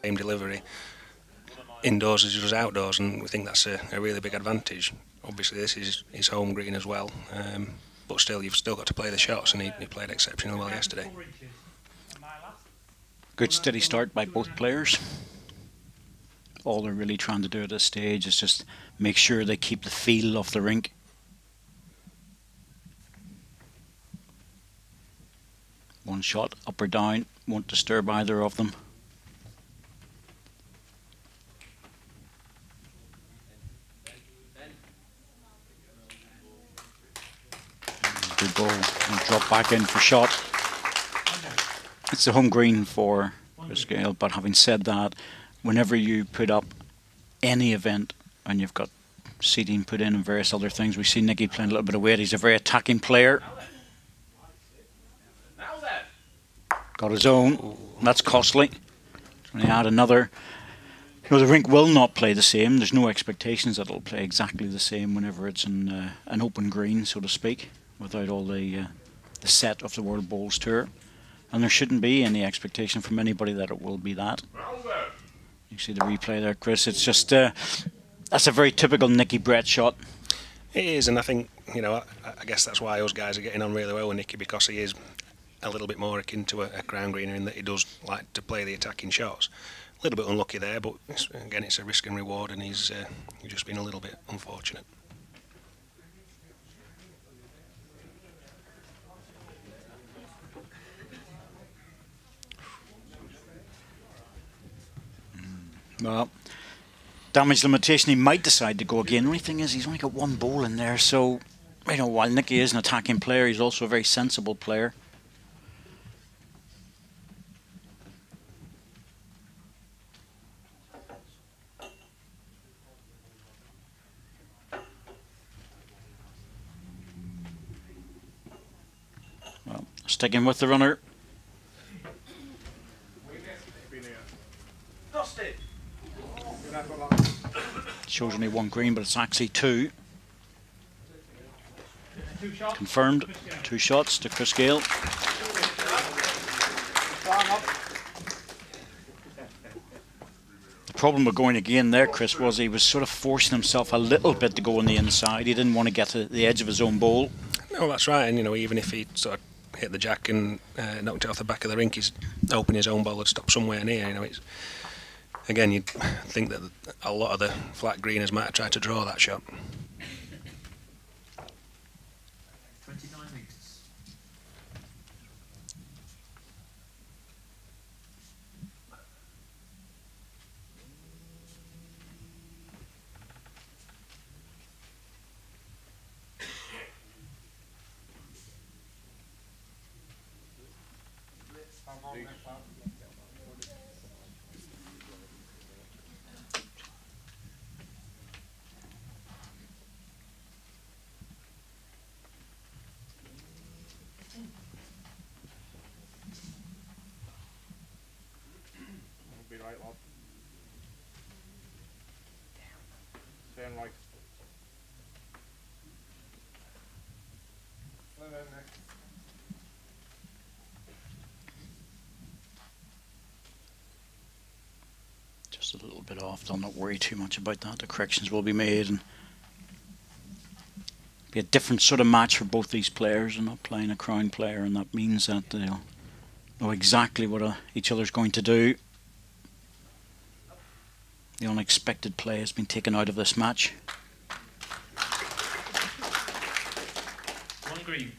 same delivery indoors as he does outdoors, and we think that's a really big advantage. Obviously, this is his home green as well, but still, you've still got to play the shots, and he played exceptionally well yesterday. Good steady start by both players. All they're really trying to do at this stage is just make sure they keep the feel of the rink. One shot up or down, won't disturb either of them. Good ball and drop back in for shot. It's a home green for Chris Gale, but having said that, whenever you put up any event and you've got seating put in and various other things, we see Nicky playing a little bit of weight. He's a very attacking player. Got his own. That's costly. When he add another, you know, the rink will not play the same. There's no expectations that it'll play exactly the same whenever it's in an open green, so to speak, without all the set of the World Bowls Tour. And there shouldn't be any expectation from anybody that it will be that. You see the replay there, Chris. It's just that's a very typical Nicky Brett shot. It is, and I think, you know, I guess that's why those guys are getting on really well with Nicky, because he is a little bit more akin to a crown greener in that he does like to play the attacking shots. A little bit unlucky there, but again, it's a risk and reward, and he's just been a little bit unfortunate. Well, damage limitation, he might decide to go again. The only thing is he's only got one ball in there, so, you know, while Nicky is an attacking player, he's also a very sensible player. Well, sticking with the runner. Shows only one green, but it's actually two. Confirmed. 2 shots to Chris Gale. The problem with going again there, Chris, was he was sort of forcing himself a little bit to go on the inside. He didn't want to get to the edge of his own bowl. No, that's right. And, you know, even if he sort of hit the jack and knocked it off the back of the rink, he's hoping his own ball would stop somewhere near. You know, it's, again, you'd think that a lot of the flat greeners might have tried to draw that shot. 29 metres. Right. Just a little bit off. Don't not worry too much about that. The corrections will be made, and be a different sort of match for both these players. They're not playing a crown player, and that means that they'll know exactly what each other's going to do. The unexpected play has been taken out of this match. One green.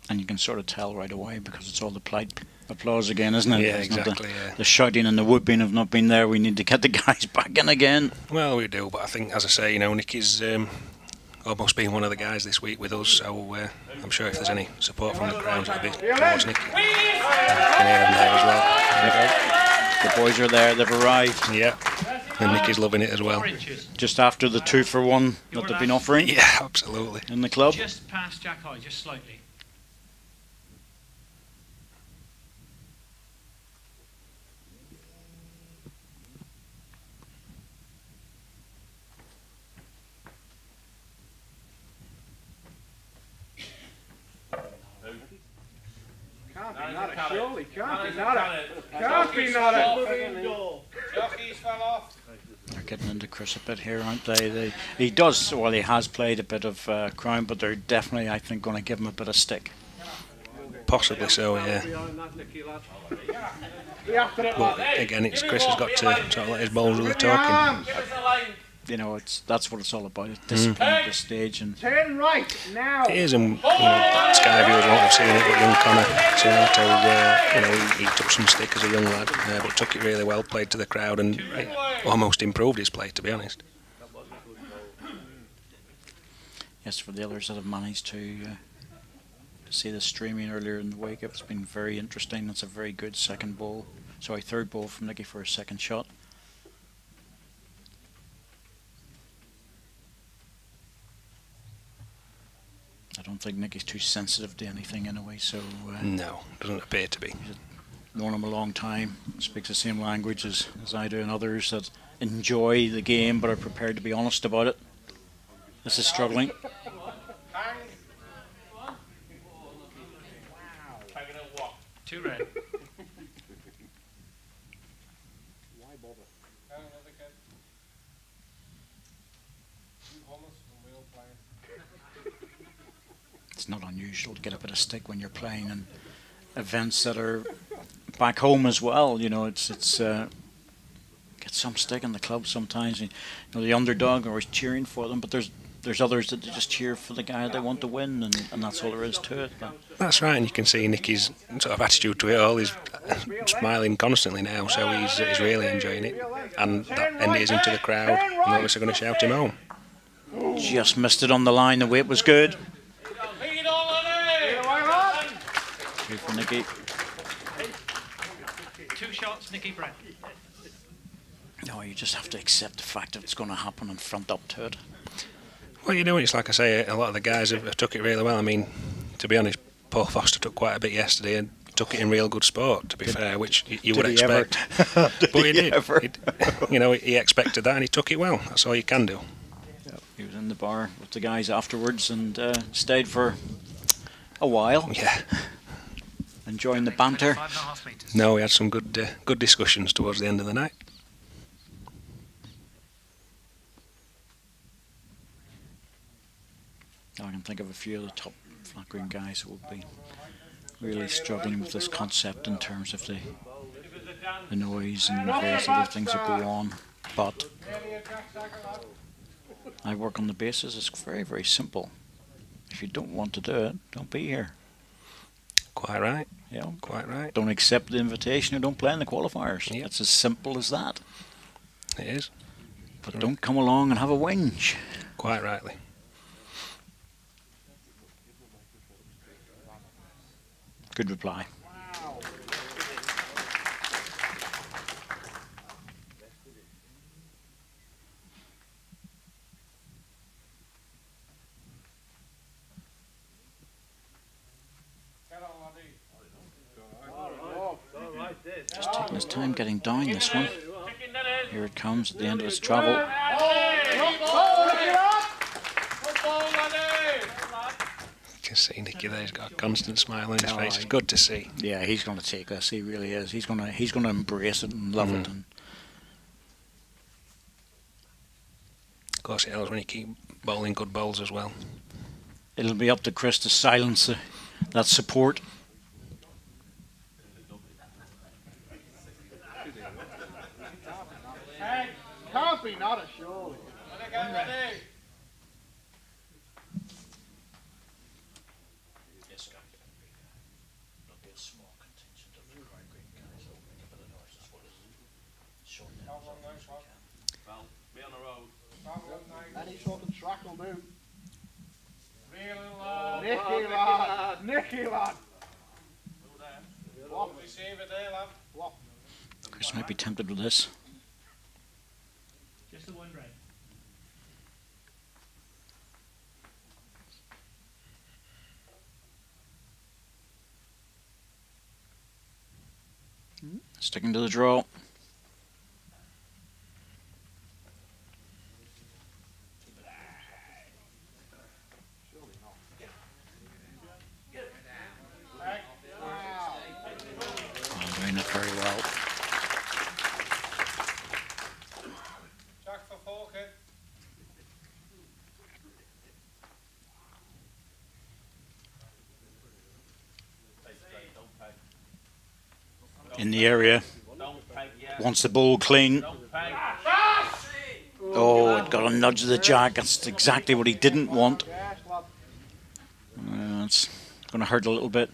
And you can sort of tell right away because it's all the polite applause again, isn't it? Yeah, it's exactly. The shouting and the whooping have not been there. We need to get the guys back in again. Well, we do, but I think, as I say, you know, Nicky's almost been one of the guys this week with us, so I'm sure if there's any support from the crowds, it'll be towards Nicky. You can hear them there as well. The boys are there, they've arrived. Yeah, and Nicky's loving it as well. Just after the 2-for-1 that they've been offering. Yeah, absolutely. In the club. Just past Jack High, just slightly. Come. Surely, can't be not it. Jockeys fell off. They're getting into Chris a bit here, aren't they? He does, well, he has played a bit of Crown, but they're definitely, I think, going to give him a bit of stick. Possibly so, yeah. But again, it's Chris has got to sort of let his balls do the talking. You know, that's what it's all about. It's discipline at this stage, and Turn right now. It is, and Sky viewers won't have seen it, but young Connor Senato, he took some stick as a young lad, but took it really well, played to the crowd, and almost improved his play, to be honest. yes, for the others that have managed to see the streaming earlier in the week, it's been very interesting. It's a very good third ball from Nicky for a second shot. I don't think Nicky's too sensitive to anything anyway, so... no, doesn't appear to be. He's known him a long time, speaks the same language as I do, and others that enjoy the game but are prepared to be honest about it. This is struggling. Two red. Why bother? It's not unusual to get a bit of stick when you're playing in events that are back home as well. You know, it's get some stick in the club sometimes. You know, the underdog are always cheering for them, but there's others that just cheer for the guy they want to win, and that's all there is to it. But That's right, and you can see Nicky's sort of attitude to it all. He's smiling constantly now, so he's really enjoying it, and that endears him to the crowd, and obviously going to shout him home. just missed it on the line. The weight was good. Good for Nicky. 2 shots, Nicky Brett. No, you just have to accept the fact that it's going to happen and front up to it. Well, you know, it's like I say, a lot of the guys have took it really well. I mean, to be honest, Paul Foster took quite a bit yesterday and took it in real good sport, to be fair, which you would expect. But he did. He expected that and he took it well. That's all you can do. Yep. He was in the bar with the guys afterwards and stayed for a while. Yeah. Enjoying the banter. 5.5 metres. No, we had some good discussions towards the end of the night. I can think of a few of the top flat green guys who will be really struggling with this concept in terms of the noise and the various other things that go on. But I work on the basis it's very, very simple. If you don't want to do it, don't be here. Quite right. Yeah, Quite right. don't accept the invitation or don't play in the qualifiers. Yep. It's as simple as that. It is. But don't come along and have a whinge. Quite rightly. Good reply. Just taking his time getting down this one. Here it comes at the end of its travel. You can see Nicky there, he's got a constant smile on his face. It's good to see. Yeah, he's going to take this. He really is. He's going to embrace it and love it. And Of course, it helps when you keep bowling good bowls as well. it'll be up to Chris to silence that support. Can't be not a surely. Any sort of track will do. Nicky lad. Nicky lad. Chris might be tempted with this. Just the one red. Sticking to the draw. in the area. Wants the ball clean. Oh, it got a nudge of the jack. That's exactly what he didn't want. It's going to hurt a little bit.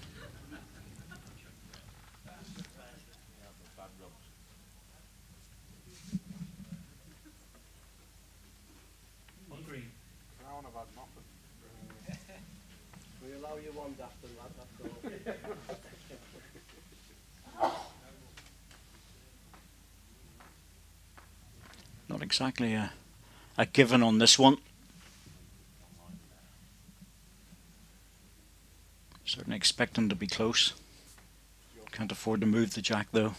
Not exactly a given on this one. Certainly expect him to be close. Can't afford to move the jack though.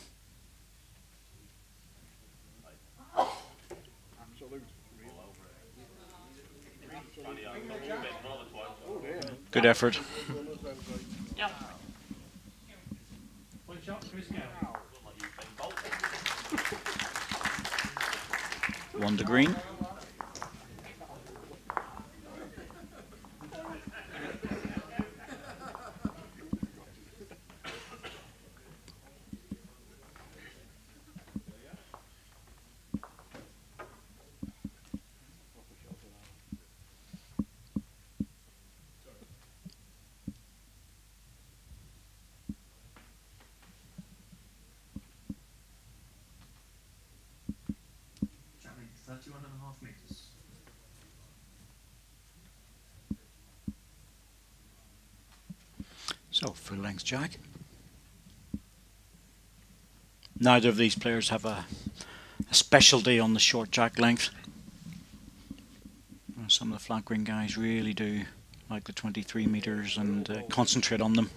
Good effort. One to green. So, full length jack. Neither of these players have a specialty on the short jack length. Some of the flat green guys really do like the 23 metres and concentrate on them.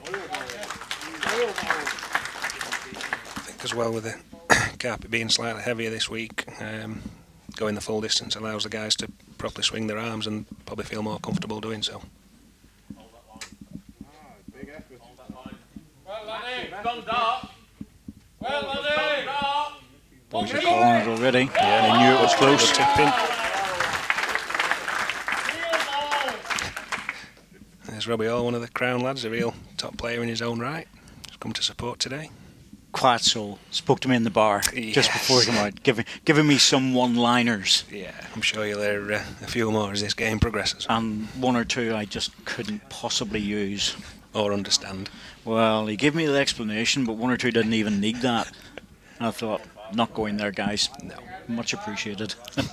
I think as well with the carpet being slightly heavier this week, going the full distance allows the guys to properly swing their arms and probably feel more comfortable doing so. Boys are calling it already. Yeah. They knew it was close. There's Robbie Hall, one of the Crown lads, a real top player in his own right. He's come to support today. Quiet soul. Spoke to me in the bar just before he came out, giving me some one-liners. Yeah, I'm sure you'll hear a few more as this game progresses. And one or two I just couldn't possibly use. Or understand. Well, he gave me the explanation, but one or two didn't even need that. I thought, not going there, guys. No. Much appreciated. Give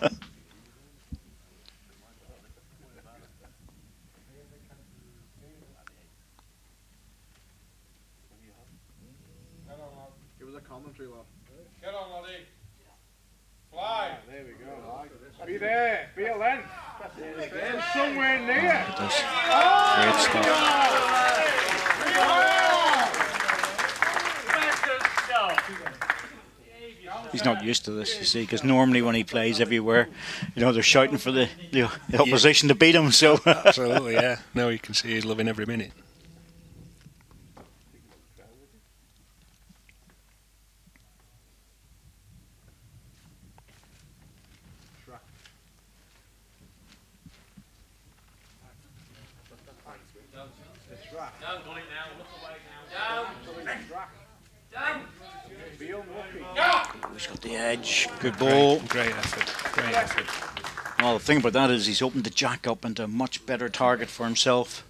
us a commentary, lad. Get on, laddie. Fly. There we go. Be there. Be a length. There's somewhere near. Great stuff. He's not used to this, you see, because normally when he plays everywhere, you know, they're shouting for the opposition to beat him. So Absolutely, yeah. Now you can see he's loving every minute. Down, got it now. Look away now. Down. he's got the edge. Good ball. Great effort. Great effort. Well, the thing about that is he's opened the jack up into a much better target for himself.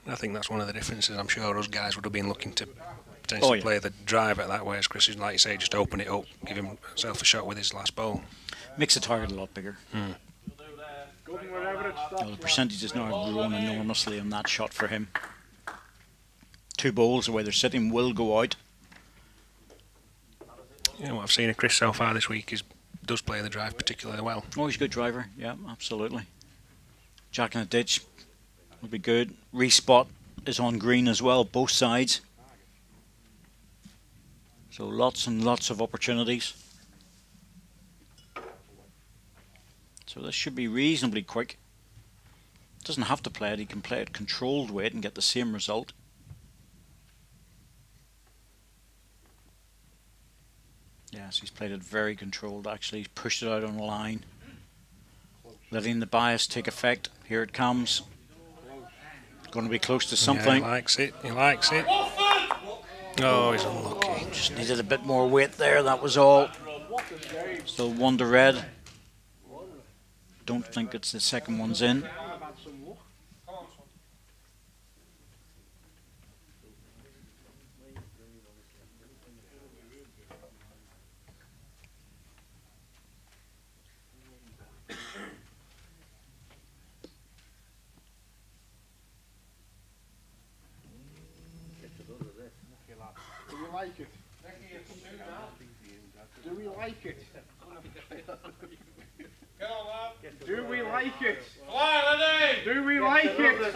I think that's one of the differences. I'm sure us guys would have been looking to potentially play the driver that way, as Chris is, like you say, just open it up, give himself a shot with his last ball. Makes the target a lot bigger. Well, the percentages now have grown enormously on that shot for him. Two balls, the way they're sitting, will go out. Yeah, what I've seen of Chris so far this week is does play the drive particularly well. Oh, he's a good driver. Yeah, absolutely. Jack in the ditch will be good. Respot is on green as well, both sides. So lots and lots of opportunities. So this should be reasonably quick. Doesn't have to play it, he can play it controlled weight and get the same result. Yes, he's played it very controlled actually. He's pushed it out on the line. Letting the bias take effect. Here it comes. going to be close to Yeah, something. he likes it. He likes it. Oh, he's unlucky. Just needed a bit more weight there, that was all. Still 1 to red. Don't think it's the second one's in. Do we like it? Do we like it? Do we like it? Do we like it?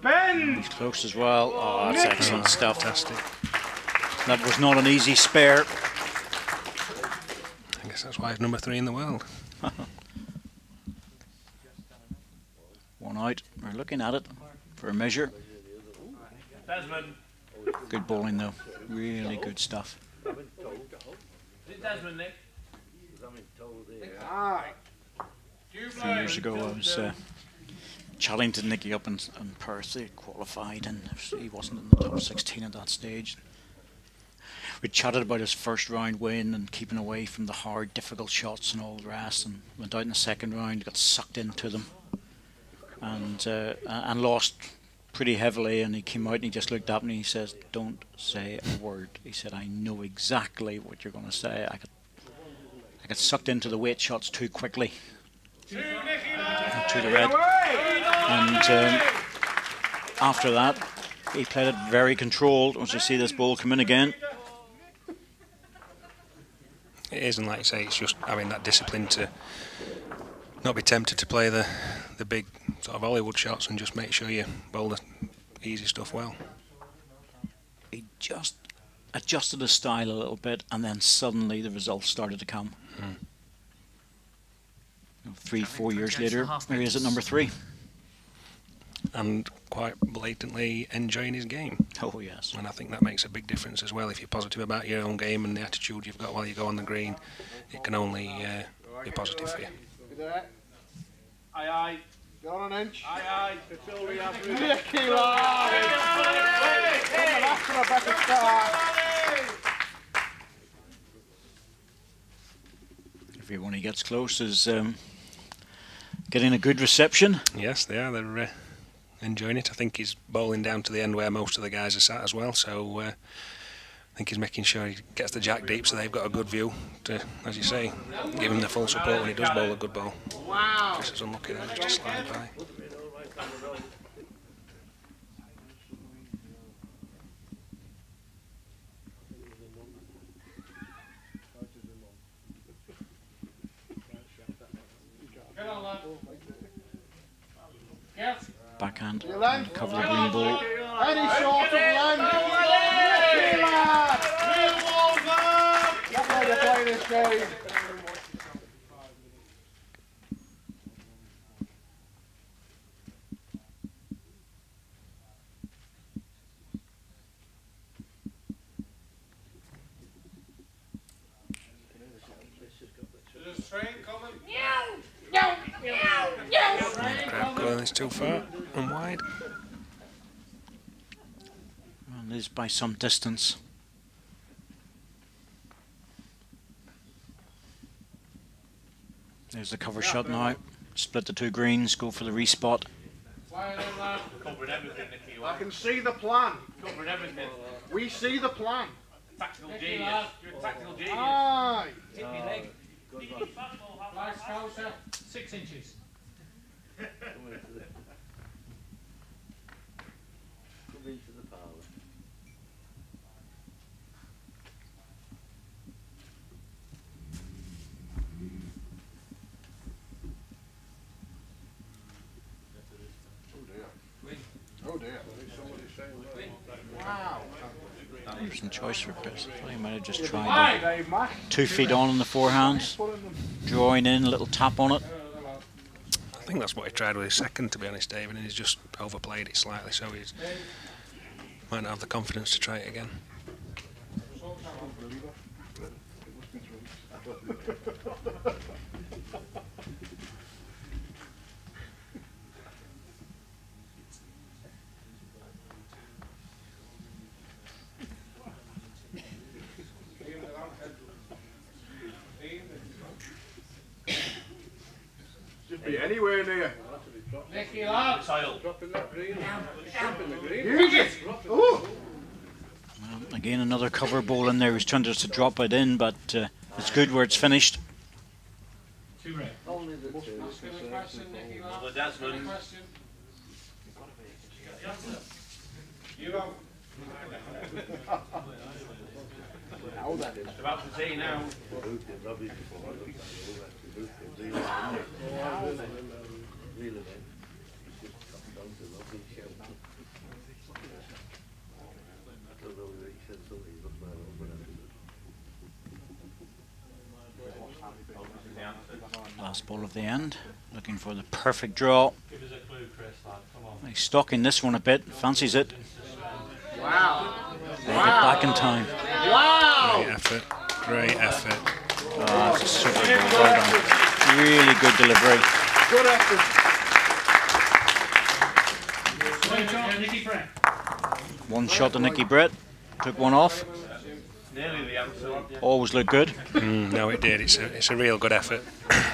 Ben! He's close as well. Oh, that's excellent stuff. Fantastic. That was not an easy spare. I guess that's why he's number 3 in the world. 1 out. We're looking at it for a measure. Desmond. Good bowling though. Really good stuff. Is it Desmond, Nick? Aye. A few years ago I was chatting to Nicky up in Perth. He qualified and he wasn't in the top 16 at that stage. We chatted about his first round win and keeping away from the hard, difficult shots and all the rest, and went out in the second round, got sucked into them, and lost pretty heavily. And he came out and he just looked at me and he says, "Don't say a word." He said, "I know exactly what you're going to say. I got sucked into the weight shots too quickly." To the red. And after that, he played it very controlled. Once you see this ball come in again. It isn't, like you say, it's just having that discipline to not be tempted to play the big sort of Hollywood shots and just make sure you bowl the easy stuff well. He just adjusted his style a little bit, and then suddenly the results started to come. 3-4 years later, here he is at number 3. And quite blatantly enjoying his game. Oh yes. And I think that makes a big difference as well. If you're positive about your own game and the attitude you've got while you go on the green, it can only be positive for you. Aye, aye. Go on an inch. Aye, aye. It's all we have. Nicky lad! Coming after a better start. Everyone he gets close is getting a good reception. Yes, they are. They're enjoying it. I think he's bowling down to the end where most of the guys are sat as well. So I think he's making sure he gets the jack deep so they've got a good view to, as you say, give him the full support when he does bowl a good ball. Wow. This is unlucky there, just to slide by. Backhand, Length. cover the green ball. Any sort of length. Nicky lad! That's how they play this game. Crowd going is too far and wide. And is by some distance. There's the cover shot now. Split the 2 greens, go for the respot. Covering everything, Nicky. I can see the plan. Covering everything. We see the plan. Tactical genius. You're a tactical genius. Aye. Hit me leg. Nice closer. 6 inches. Oh dear. Wow. Interesting choice for Chris. I thought he might have just tried Dave Mack. 2 feet on the forehand, drawing in, a little tap on it. I think that's what he tried with his second, to be honest, David, and he's just overplayed it slightly, so he might not have the confidence to try it again. be anywhere near. Nicky, lad. Dropping that green. Dropping the green. Use it. Oh! Well, again, another cover ball in there. He's trying just to drop it in, but it's good where it's finished. 2 red. Only the two. Question, Nicky, lad. Well, Desmond. Question. You have. Now that is. About to see now. Last ball of the end, looking for the perfect draw. Give us a clue, Chris, lad. Come on. He's stalking this one a bit, fancies it. Wow. They get back in time. Wow. Great effort. Great effort. Oh, that's a super ball. Well done. Really good delivery. Good effort. Nicky Brett. One shot to Nicky Brett. Took one off. Nearly the answer. Always look good. No, it did. It's a real good effort.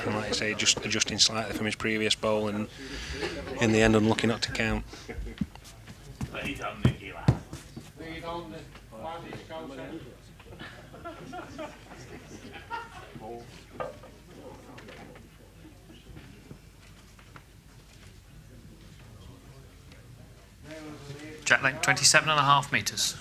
And like I say, just adjusting slightly from his previous bowl, and in the end, unlucky not to count. Lead on, Nicky, lad. Lead on the Spanish counter. Jack length 27.5 metres.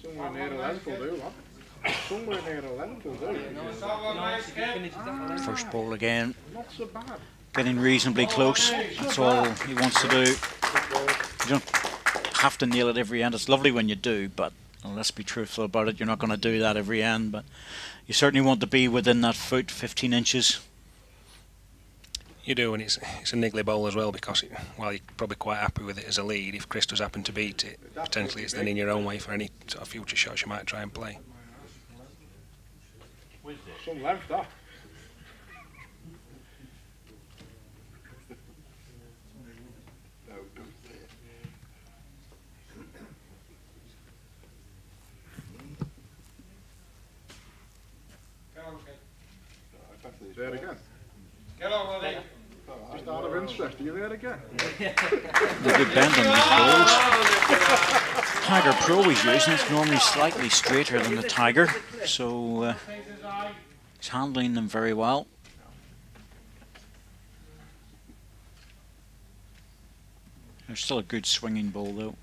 Somewhere near a length will do, lad. Somewhere near a length will do. First ball again. Not so bad. Getting reasonably close. That's all he wants to do. You don't have to nail it every end. It's lovely when you do, but let's be truthful about it. You're not going to do that every end, but you certainly want to be within that foot, 15 inches. You do, and it's a niggly bowl as well, because while you're probably quite happy with it as a lead, if Chris does happen to beat it, potentially it's then in your own way for any sort of future shots you might try and play. Some length, that. There again. Get on with it. Just out of interest, are you there again? The good bend on these balls. Tiger Pro he's using, it's normally slightly straighter than the Tiger, so he's handling them very well. There's still a good swinging ball though.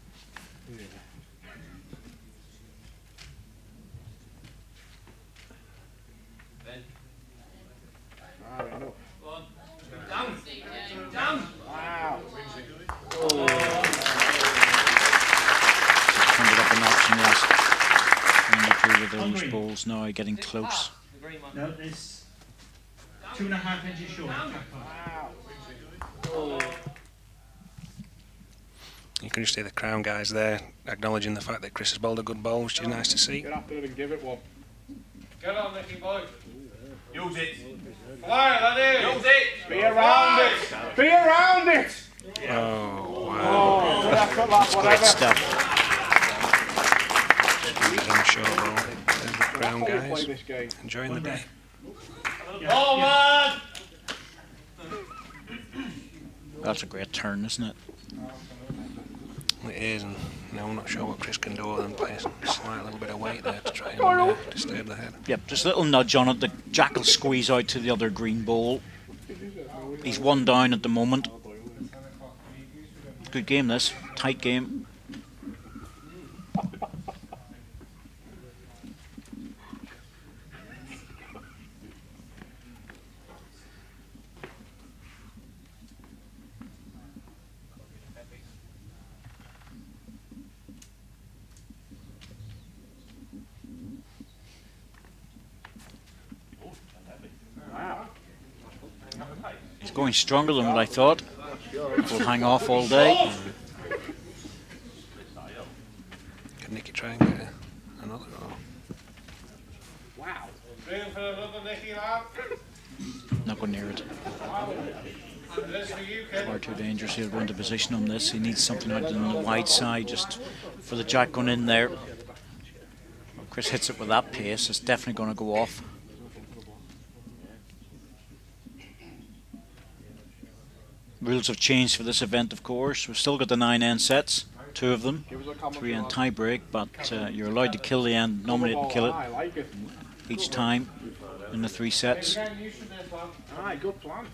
I don't know. Down. Down. Wow. Turned it up a notch in the last one or two of those balls now, getting close. No, it's 2.5 inches short. You can just see the Crown guys there acknowledging the fact that Chris has bowled a good bowl, which is nice to see. Get after it and give it one. Get on, Nicky boy. Use it. Fly, that is. Use it. Be around it. Be around it. Oh, wow. Oh, that's not like Great whatever. stuff. He's on a short bowl. There's the Crown That's how you play guys this game. enjoying the day. Oh, man. That's a great turn, isn't it? It is, and no, I'm not sure what Chris can do other than play a slight little bit of weight there to try and disturb the head. Yep, just a little nudge on it. The Jack will squeeze out to the other green ball. He's one down at the moment. Good game this, tight game. He's going stronger than what I thought. Will hang off all day. Can Nicky try and get another? Or? Room for another Nicky, lad. Not going near it. Far too dangerous. He'll go into position on this. He needs something out on the wide side just for the jack going in there. Well, Chris hits it with that pace. It's definitely going to go off. Rules have changed for this event, of course. We've still got the 9 end sets, 2 of them, 3 end tie break, but you're allowed to kill the end, nominate and kill it each time in the 3 sets. Aye, good plan.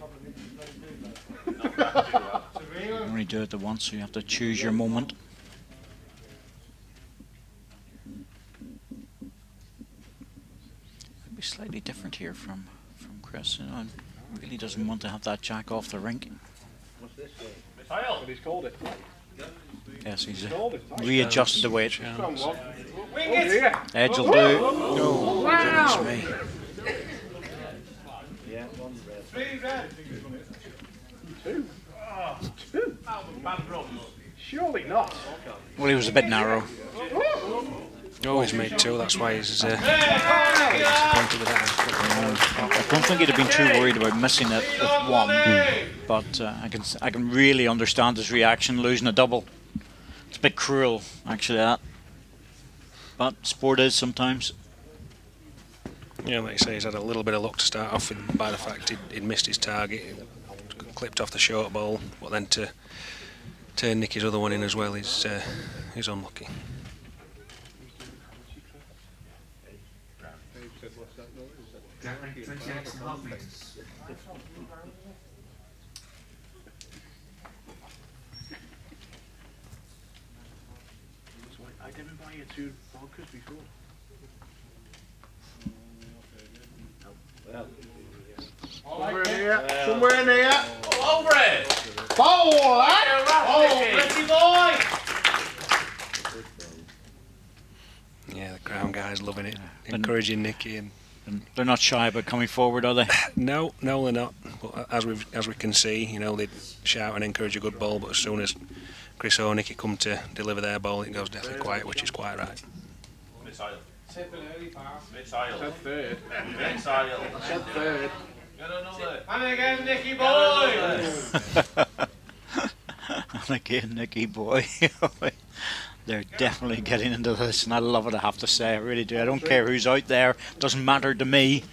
You only do it at once, so you have to choose your moment. It'd be slightly different here from Chris. You know, he really doesn't want to have that jack off the rink. But he's called it. Yes, he's readjusted the weight. Oh dear. Edge will do. Oh, goodness me. Two. Surely not. Well, he was a bit narrow. Oh, he's made 2, that's why he's disappointed with that. I don't think he'd have been too worried about missing it with 1, but I can really understand his reaction losing a double. It's a bit cruel, actually, that. But sport is sometimes. Yeah, like you say, he's had a little bit of luck to start off with by the fact he'd missed his target, clipped off the short ball, but then to turn Nicky's other one in as well is unlucky. Jack length 28.5 metres. I didn't buy you 2 vodkas before. Somewhere in here. Somewhere in here. All over it. Bowl, eh? Oh, pretty boy. Yeah, the Crown guys loving it, encouraging Nicky, and They're not shy about coming forward, are they? no, they're not. But as we can see, you know, they shout and encourage a good ball, but as soon as Chris or Nicky come to deliver their ball, it goes deathly quiet, which is quite right. Mid-aisle. Said Mid-aisle. third. Mid-aisle. Said third. Get another. And again, Nicky boy! And again, Nicky boy. They're definitely getting into this, and I love it, I have to say. I really do. I don't care who's out there. It doesn't matter to me.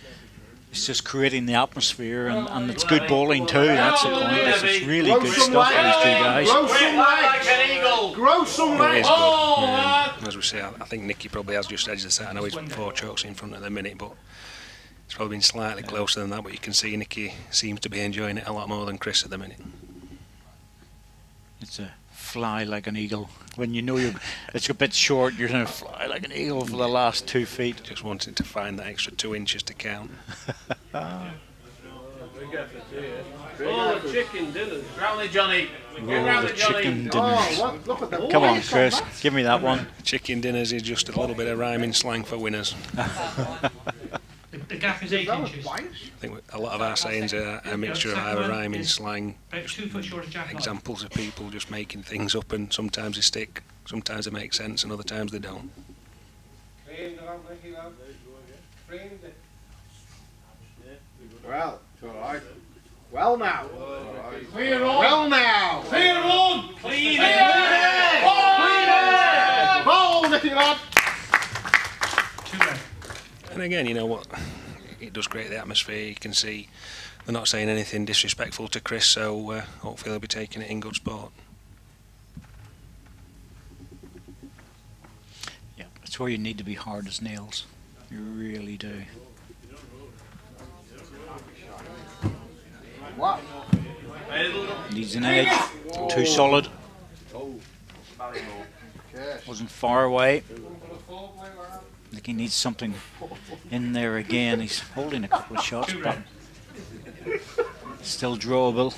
It's just creating the atmosphere, and it's good bowling too. That's the point. It's really good stuff for these 2 guys. Grow some Like legs. an eagle. Grow some It legs. is good. Yeah. As we say, I think Nicky probably has just edged the set. I know he's 4 chokes in front at the minute, but it's probably been slightly closer than that. But you can see Nicky seems to be enjoying it a lot more than Chris at the minute. It's a fly like an eagle. When you know it's a bit short, you're going to fly like an eagle for the last 2 feet. Just wanting to find that extra 2 inches to count. Oh, the chicken dinners. Round it, Johnny. Oh, the chicken dinners. Oh, look at the Come on, Chris, give me that one. Chicken dinners is just a little bit of rhyming slang for winners. The gap is 8 inches. I think a lot of our sayings are a mixture of either rhyming slang, About 2 foot short of jack. examples of people just making things up, and sometimes they stick, sometimes they make sense, and other times they don't. Well, it's all right. Well now. Clear on! Well now. Clear on! Clean it! Bowl, Nicky lad. 2 men. And again, you know what, it does create the atmosphere. You can see they're not saying anything disrespectful to Chris, so hopefully they'll be taking it in good sport. Yeah, that's where you need to be hard as nails. You really do. What? Needs an edge. Too solid. Wasn't far away. I think he needs something in there again. He's holding a couple of shots, but still drawable.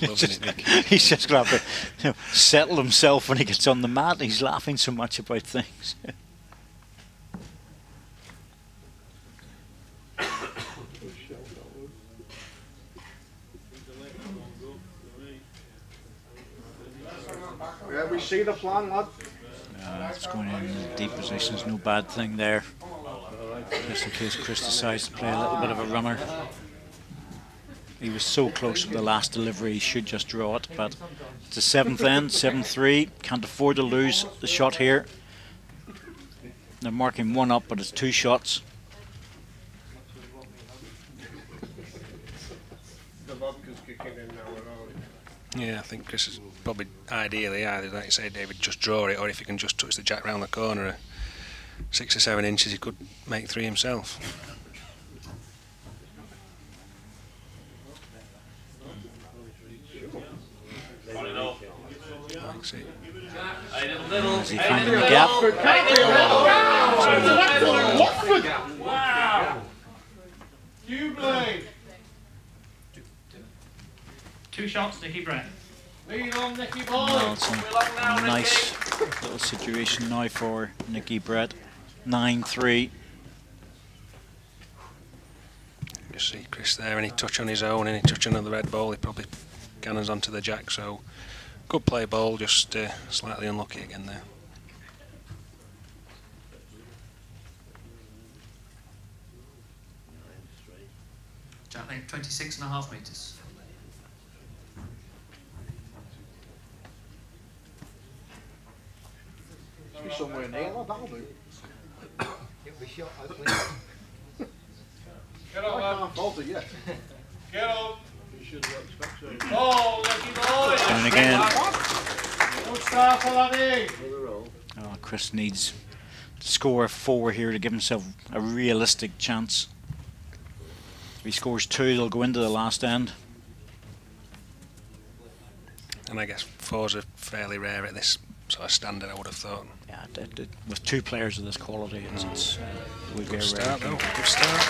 He's just going to have to settle himself when he gets on the mat. He's laughing so much about things. Yeah, we see the plan, lad. It's going in deep positions, no bad thing there. Just in case Chris decides to play a little bit of a runner. He was so close with the last delivery, he should just draw it, but it's a 7th end, 7-3. Can't afford to lose the shot here. They're marking 1 up, but it's 2 shots. Yeah, I think Chris is probably ideally either, like you say, David, just draw it, or if he can just touch the jack round the corner 6 or 7 inches, he could make 3 himself. Is he finding the gap? Wow! Blade. 2 shots, Nicky Brett. Lead on, Nicky boy. Well, it's a nice little situation now for Nicky Brett. 9-3. You see Chris there, any touch on his own, any touch on the red ball, he probably cannons onto the jack, so good play ball, just slightly unlucky again there. Jack length 26.5 metres. Be somewhere near that, that'll do. It'll be shot, I think. Get up, I can't fault it yet. Get up. You should expect to. Oh, lucky boy. Down again. Good start for Laddie. Oh, Chris needs to score 4 here to give himself a realistic chance. If he scores 2, they'll go into the last end. And I guess 4s are fairly rare at this sort of standard, I would have thought. Yeah, with 2 players of this quality, it would be a Good rare start though, thing. good start.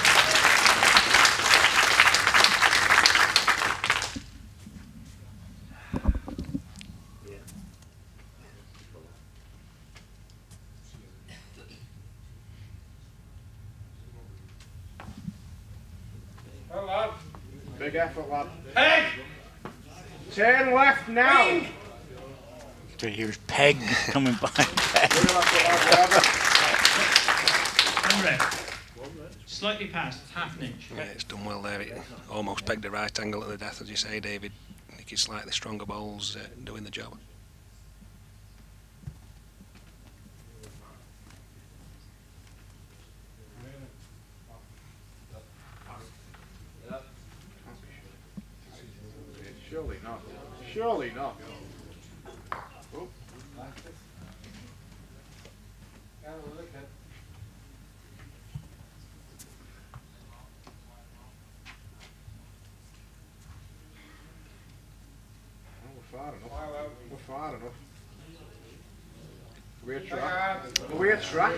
Well, lad. Big effort, lad. Peg! Turn left now. So here's Peg coming by. Slightly past, half an inch. Yeah, it's done well there. It almost pegged the right angle at the death, as you say, David. I think his slightly stronger bowls doing the job. Surely not. Surely not. Oh. We're far enough. We're far enough. Weird track. Weird track.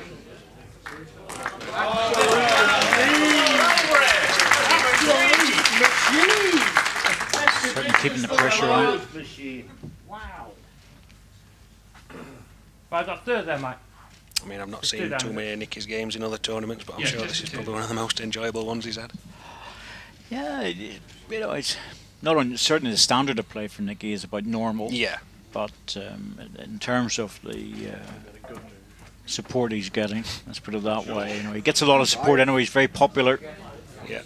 Certainly keeping the pressure on. Wow. I've got 3rd there, Mike. I mean, I've not Just do seen that. too many Nicky's games in other tournaments, but I'm Yeah, sure just this is do. probably one of the most enjoyable ones he's had. Yeah, you know, it's not on, certainly the standard of play for Nicky is about normal. Yeah. But in terms of the support he's getting, let's put it that way. You know, he gets a lot of support anyway. He's very popular. Yeah.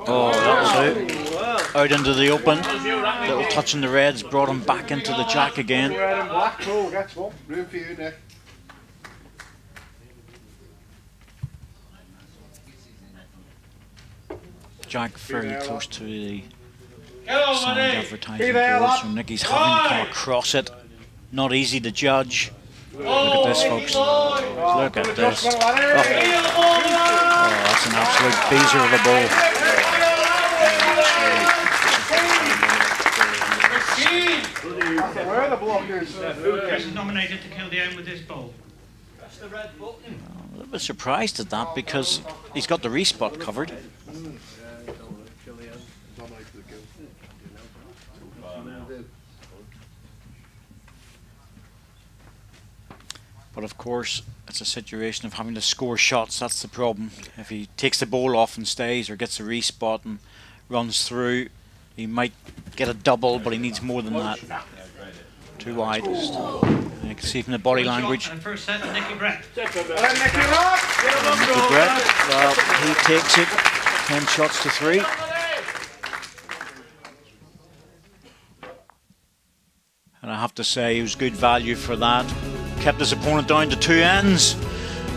Oh, that was out into the open. Little touch in the reds brought him back into the jack again. Red and black, cool, gets one. Room for you, Nick. Jack fairly close to the Get signed advertising there, board, lad. so Nicky's having to come across it. Not easy to judge. Look at this, folks. Look at this. Oh, that's an absolute beezer of a ball. Where the block is. Chris is nominated to kill the aim with this ball. I'm a little bit surprised at that because he's got the respot covered. But of course, it's a situation of having to score shots. That's the problem. If he takes the ball off and stays, or gets a respot and runs through, he might get a double, but he needs more than that. Too wide. You can see from the body language. And first set, Nicky Brett. Nicky Brett, well, he takes it. 10 shots to 3. And I have to say, he was good value for that. Kept his opponent down to 2 ends.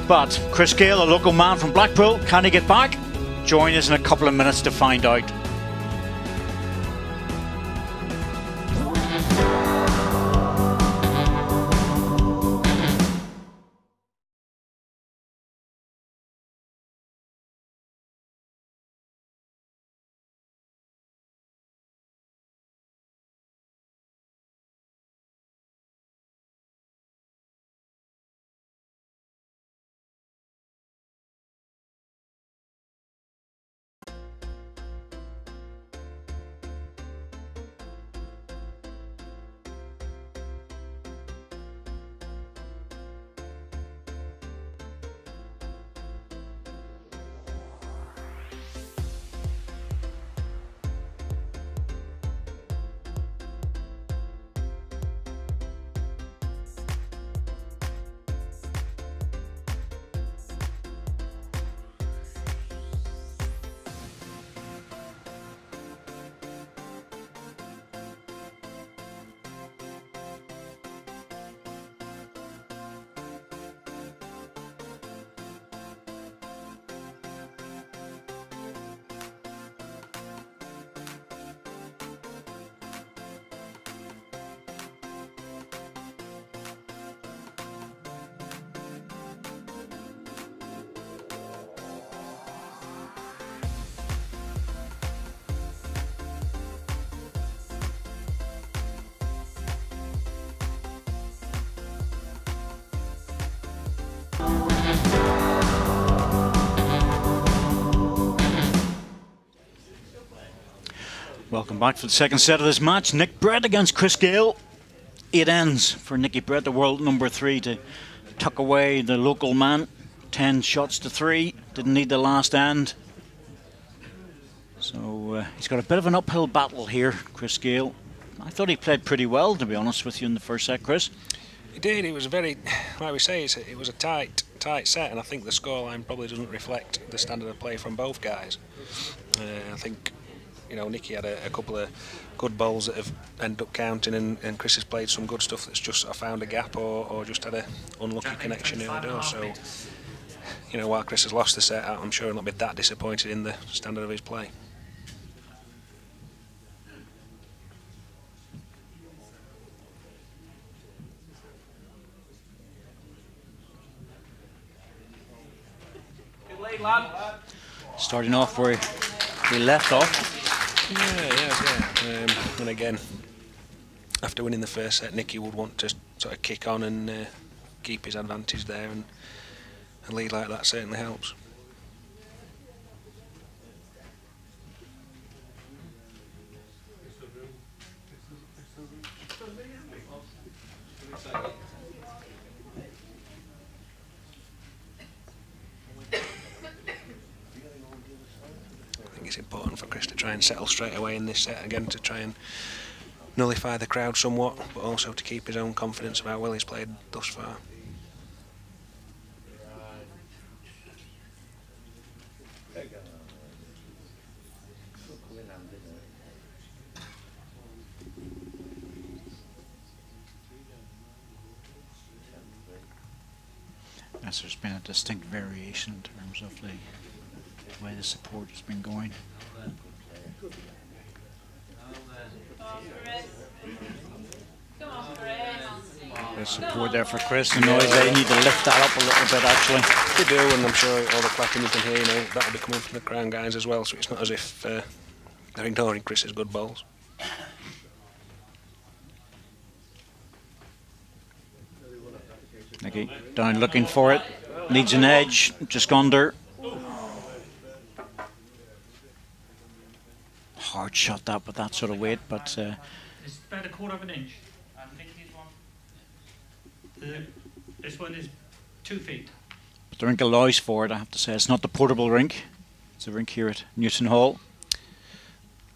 But Chris Gale, a local man from Blackpool, can he get back? Join us in a couple of minutes to find out. Welcome back for the second set of this match. Nick Brett against Chris Gale. 8 ends for Nicky Brett, the world number 3, to tuck away the local man. 10 shots to 3. Didn't need the last end. So he's got a bit of an uphill battle here, Chris Gale. I thought he played pretty well, to be honest with you, in the first set, Chris. He did. It was a very, like we say, it was a tight set, and I think the scoreline probably doesn't reflect the standard of play from both guys. I think, you know, Nicky had a couple of good bowls that have ended up counting, and Chris has played some good stuff that's just sort of found a gap or just had an unlucky connection near the door. So, you know, while Chris has lost the set, I'm sure he'll not be that disappointed in the standard of his play. Starting off where we left off. Yeah. And again, after winning the first set, Nicky would want to sort of kick on and keep his advantage there, and a lead like that certainly helps. It's important for Chris to try and settle straight away in this set again, to try and nullify the crowd somewhat, but also to keep his own confidence about how well he's played thus far. Yes, there's been a distinct variation in terms of the way the support has been going. There's support there for Chris, and they need to lift that up a little bit actually. They do, and I'm sure all the clapping you can hear, you know, that'll be coming from the Crown guys as well, so it's not as if they're ignoring Chris's good bowls. Nicky down looking for it, needs an edge, just under. Hard shot that with that sort of weight, but It's about a quarter of an inch. And Nicky's one. This one is 2 feet. but the rink allows for it, I have to say. It's not the portable rink, it's a rink here at Newton Hall.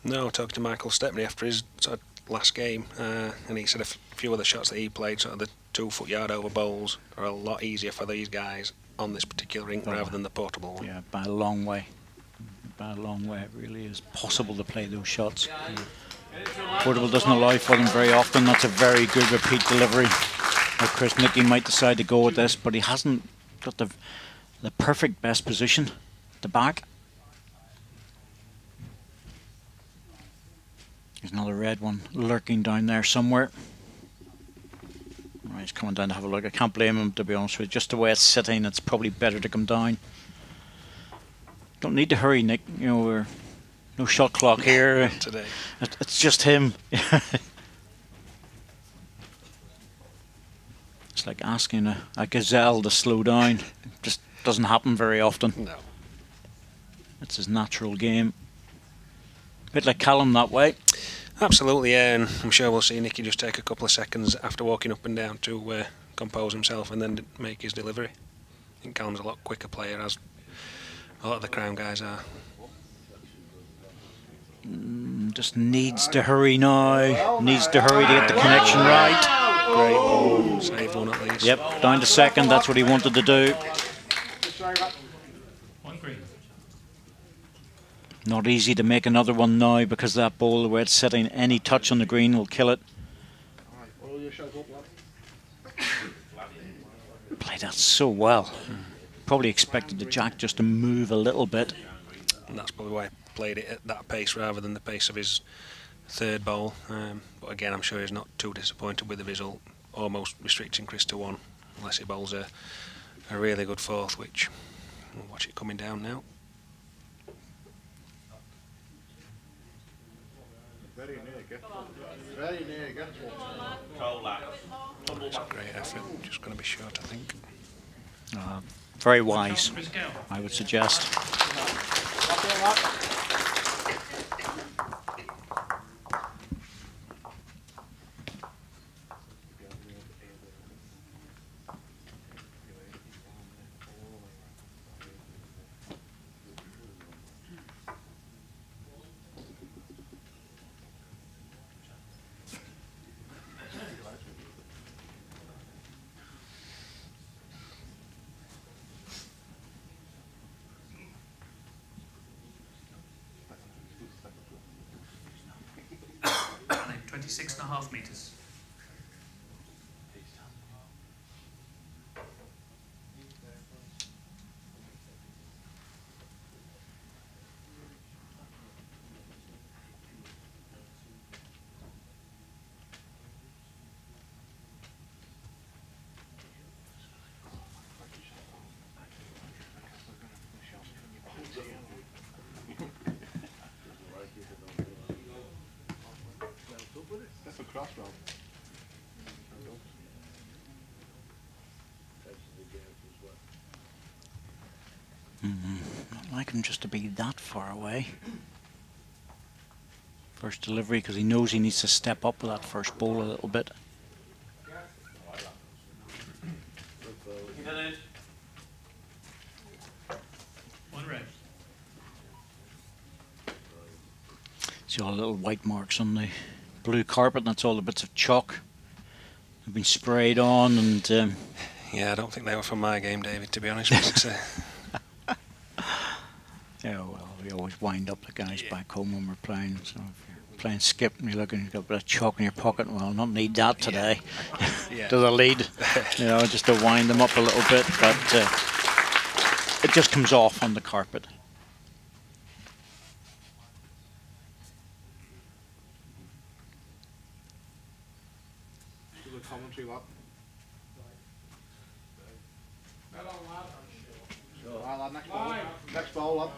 No, talking to Michael Stepney after his sort of last game, and he said a few of the shots that he played, sort of the 2-foot yard over bowls, are a lot easier for these guys on this particular rink rather than the portable one. Yeah, by a long way. By a long way, it really is possible to play those shots. Portable doesn't allow for them very often. That's a very good repeat delivery. Now Chris Nicky might decide to go with this, but he hasn't got the perfect best position at the back. There's another red one lurking down there somewhere. Right, he's coming down to have a look. I can't blame him, to be honest with you. Just the way it's sitting, it's probably better to come down. Don't need to hurry, Nick. You know, we're no shot clock here today. It's just him. It's like asking a gazelle to slow down. It just doesn't happen very often. No. It's his natural game. A bit like Callum that way. Absolutely, yeah, and I'm sure we'll see Nicky just take a couple of seconds after walking up and down to compose himself and then make his delivery. I think Callum's a lot quicker player, as a lot of the Crown guys are. Just needs to hurry now. Needs to hurry to get the connection right. Great ball, save one at least. Yep, down to second, that's what he wanted to do. Not easy to make another one now because that ball, the way it's sitting, any touch on the green will kill it. Played that so well. Probably expected the jack just to move a little bit. And that's probably why he played it at that pace rather than the pace of his third bowl. But again, I'm sure he's not too disappointed with the result, almost restricting Chris to one, unless he bowls a really good fourth, which we'll watch it coming down now. Very near, get very near, get It's a great effort, just going to be short, I think. Very wise, I would suggest. Then 26.5 metres. That's a cross roll. Not like him just to be that far away. First delivery, because he knows he needs to step up with that first bowl a little bit. One red. See all the little white marks on the blue carpet, and that's all the bits of chalk have been sprayed on. And Yeah, I don't think they were from my game, David, to be honest. But yeah, well, we always wind up the guys back home when we're playing. So if you're playing skip and you're looking, you've got a bit of chalk in your pocket. Well, not need that today. Yeah. To the lead, you know, just to wind them up a little bit. But it just comes off on the carpet. The commentary what? Next ball. Next ball, lad.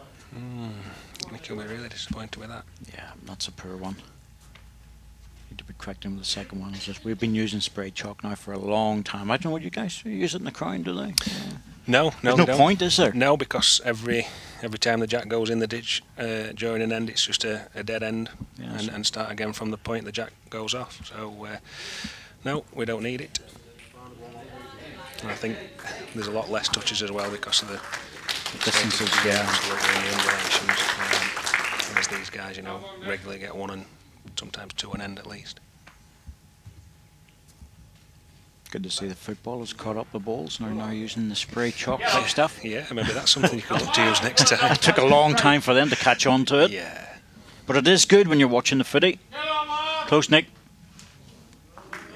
Nicky will be really disappointed with that. Yeah, that's a poor one. Need to be correcting with the second one. It's just, we've been using spray chalk now for a long time. I don't know what you guys use it in the Crown, do they? No, There's we no don't. point, is there? No, because every time the jack goes in the ditch during an end, it's just a dead end, Yeah, and start again from the point the jack goes off. So no, we don't need it. And I think there's a lot less touches as well because of the distances. Yeah, absolutely, and the undulations. Whereas these guys, you know, regularly get one and sometimes two an end at least. good to see the football has caught up the balls and are now using the spray chalk type stuff. Yeah, maybe that's something you could look to use next time. It took a long time for them to catch on to it. Yeah. But it is good when you're watching the footy. Close, Nick.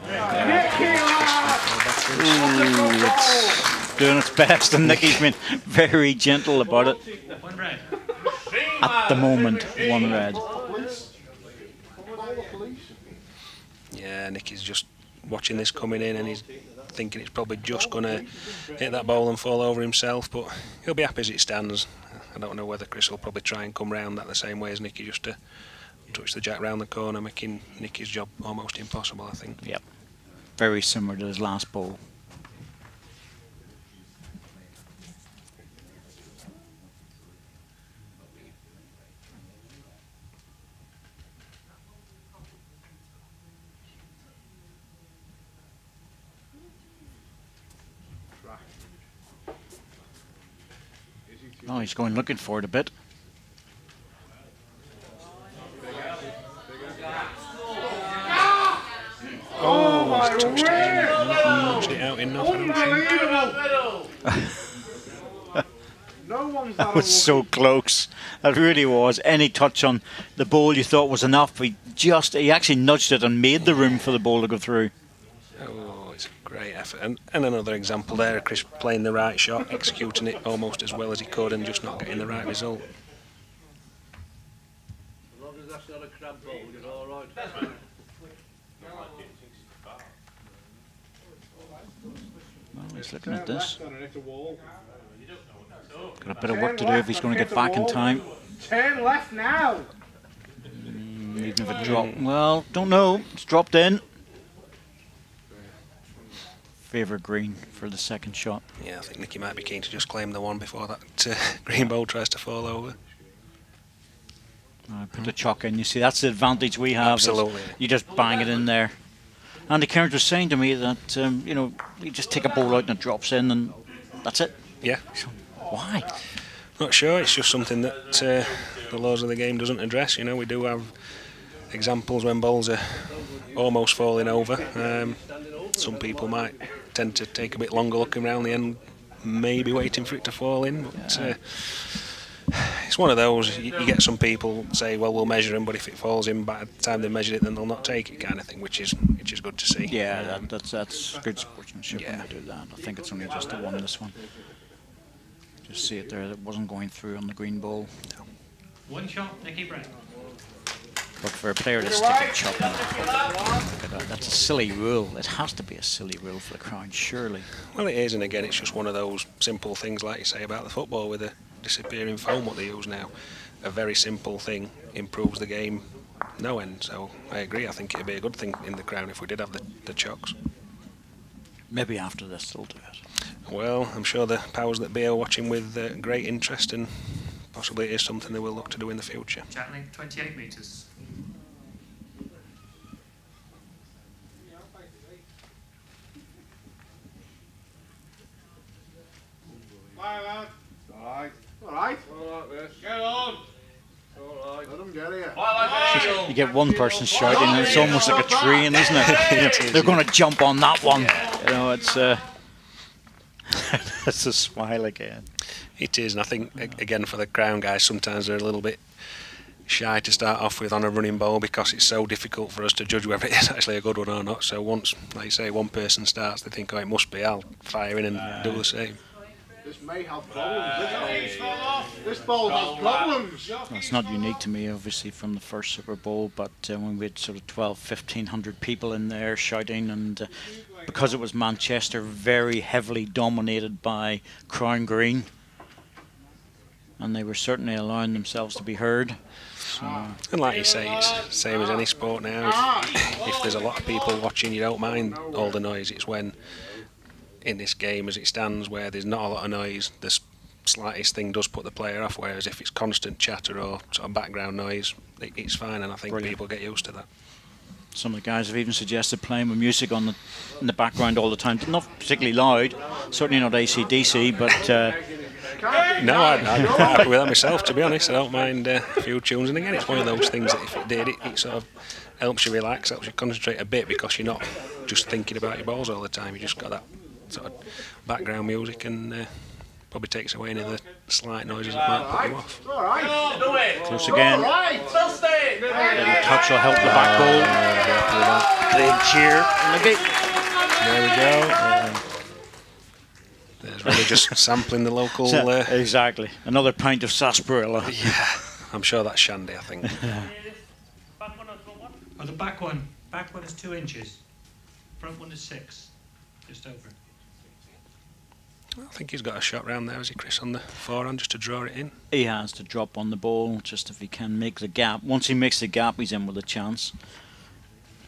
Ooh, it's doing its best, and Nicky's been very gentle about it. One red. At the moment, one red. Yeah, Nicky's just watching this coming in, and he's thinking it's probably just going to hit that ball and fall over himself, but he'll be happy as it stands. I don't know whether Chris will probably try and come round that the same way as Nicky, just to touch the jack round the corner, making Nicky's job almost impossible, I think. Yep. Very similar to his last bowl. Oh, he's going looking for it a bit. Oh, he's touched it out enough. Unbelievable! No one's That was so close. That really was. Any touch on the ball you thought was enough. He actually nudged it and made the room for the ball to go through. Oh, it's a great effort. And another example there of Chris playing the right shot, executing it almost as well as he could and just not getting the right result. As long as that's not a crab ball, you're all right. Well, he's looking at this. Got a bit of work to do if he's going to get back in time. 10 left now. Even if it dropped. Well, don't know. It's dropped in. Favour green for the second shot. Yeah, I think Nicky might be keen to just claim the one before that green ball tries to fall over. Put the chalk in. You see, that's the advantage we have. Absolutely. You just bang it in there. Andy Cairns was saying to me that, you know, you just take a ball out and it drops in and that's it. Yeah. So, why? Not sure, it's just something that the laws of the game doesn't address. You know, we do have examples when balls are almost falling over. Some people might tend to take a bit longer looking around the end, maybe waiting for it to fall in, but it's one of those, you get some people say, well, we'll measure him, but if it falls in by the time they measured it, then they'll not take it, kind of thing, which is good to see. Yeah, that's good sportsmanship when they do that. I think it's only just the one, this one. Just see it there, that wasn't going through on the green ball. No. One shot, Nicky Brett. Look, for a player to stick a chop in the foot, that's a silly rule. It has to be a silly rule for the Crown, surely. Well, it is, and again, it's just one of those simple things, like you say, about the football with the disappearing foam, what they use now. A very simple thing improves the game no end, so I agree. I think it'd be a good thing in the Crown if we did have the chocks. Maybe after this they'll do it. Well, I'm sure the powers that be are watching with great interest, and possibly it is something they will look to do in the future. Chat length 28 metres. Alright. Alright. Get on. Alright. Let them get here. You get one person shouting and it's almost like a train, isn't it? They're going to jump on that one. You know, it's that's a smile again. It is, and I think, again, for the Crown guys, sometimes they're a little bit shy to start off with on a running ball because it's so difficult for us to judge whether it is actually a good one or not. So once, like you say, one person starts, they think, oh, it must be, I'll fire in and do the same. This may have problems. This ball has problems. It's not unique to me, obviously, from the first Super Bowl, but when we had sort of 1,500 people in there shouting, and because it was Manchester, very heavily dominated by Crown Green, and they were certainly allowing themselves to be heard. So. And like you say, it's the same as any sport now. If there's a lot of people watching, you don't mind all the noise. It's when, in this game as it stands, where there's not a lot of noise, the slightest thing does put the player off, whereas if it's constant chatter or sort of background noise, it's fine, and I think people get used to that. Some of the guys have even suggested playing with music on in the background all the time. Not particularly loud, certainly not AC/DC, but... No, I'm quite happy with that myself, to be honest. I don't mind a few tunes, and again, it's one of those things that if it did, it sort of helps you relax, helps you concentrate a bit, because you're not just thinking about your balls all the time. You just got that sort of background music, and probably takes away any of the slight noises that might put you off. Close again. Little touch will help the back goal. Big cheer. There we go. There's really just sampling the local. Exactly. Another pint of sarsaparilla. Yeah, I'm sure that's shandy, I think. Oh, the back one. Back one is 2 inches. Front one is 6. Just over. I think he's got a shot round there, has he, Chris, on the forehand, just to draw it in? He has to drop on the ball, just if he can make the gap. Once he makes the gap, he's in with a chance.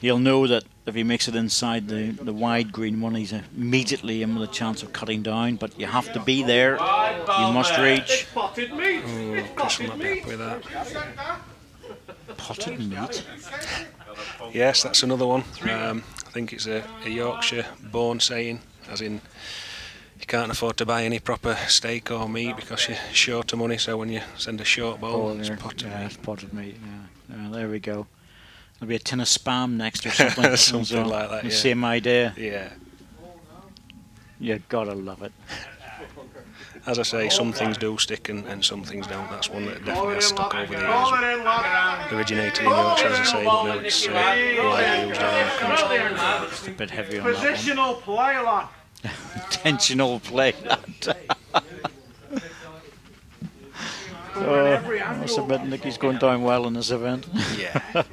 He'll know that if he makes it inside the wide green one, he's immediately in with a chance of cutting down. But you have to be there. You must reach. Oh, Chris will not be happy with that. Potted meat? Yes, that's another one. I think it's a Yorkshire-born saying, as in, you can't afford to buy any proper steak or meat because you're short of money, so when you send a short bowl, it's potted meat. It's potted meat, yeah. There we go. There'll be a tin of Spam next or something. Something like that, yeah. Same idea. Yeah. You gotta love it. As I say, some things do stick and some things don't. That's one that definitely has stuck over the years. Originated in Yorkshire, as I say, but now it's widely used around the country. It's a bit heavy on that one. Positional play, lad. Intentional play. I must admit, Nicky's going down well in this event. Yeah.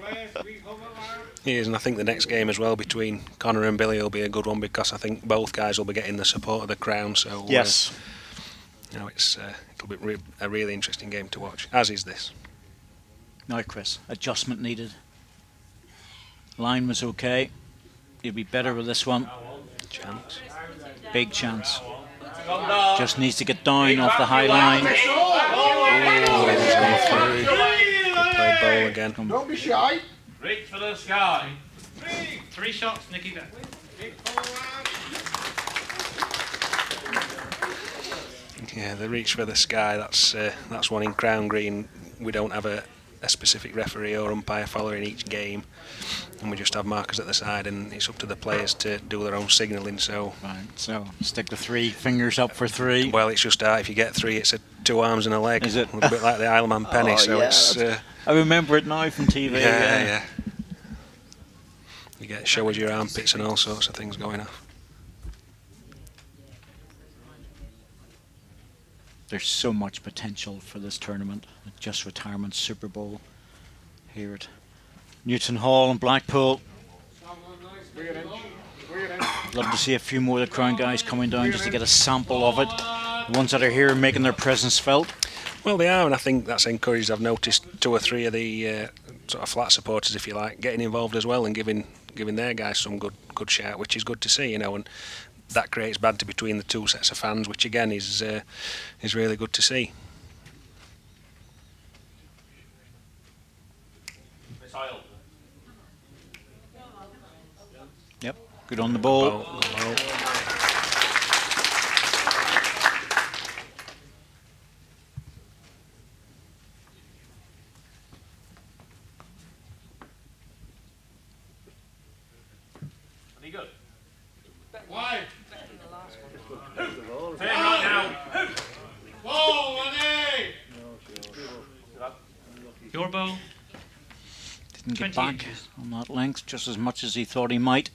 He is, and I think the next game as well between Connor and Billy will be a good one because I think both guys will be getting the support of the crown. So yes, it'll be a really interesting game to watch, as is this. Now, Chris, adjustment needed. Line was okay. He'll be better with this one. Chance. Big chance. Just needs to get down off the high line. Good play ball again. Don't be shy. Reach for the sky. 3 shots, Nicky. Go. Yeah, the reach for the sky. That's one in Crown Green. We don't have a specific referee or umpire following each game, and we just have markers at the side, and it's up to the players to do their own signalling. So, right, so stick the 3 fingers up for 3. Well, it's just if you get 3, it's 2 arms and a leg. Is it? A bit like the Isleman penny. Oh, so yeah, it's. I remember it now from TV. Yeah. You get show us your armpits and all sorts of things going off. There's so much potential for this tournament. Just retirement Super Bowl here at Newton Hall in Blackpool. Love to see a few more of the Crown guys coming down just to get a sample of it. The ones that are here making their presence felt. Well, they are, and I think that's encouraged. I've noticed 2 or 3 of the sort of flat supporters, if you like, getting involved as well and giving their guys some good shout, which is good to see, and that creates banter between the 2 sets of fans, which again is really good to see. Yep, good on the ball. Good. Wide. Turn right now. Whoa, Your ball. Didn't get back on that length just as much as he thought he might.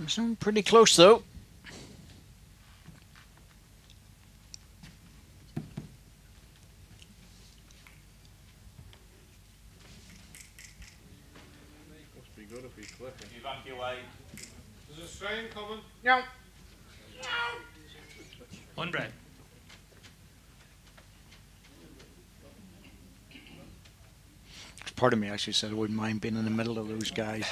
So pretty close though. Good if he's clipping. Evacuate. There's a strain coming. No. 1 bread. Part of me actually said I wouldn't mind being in the middle of those guys,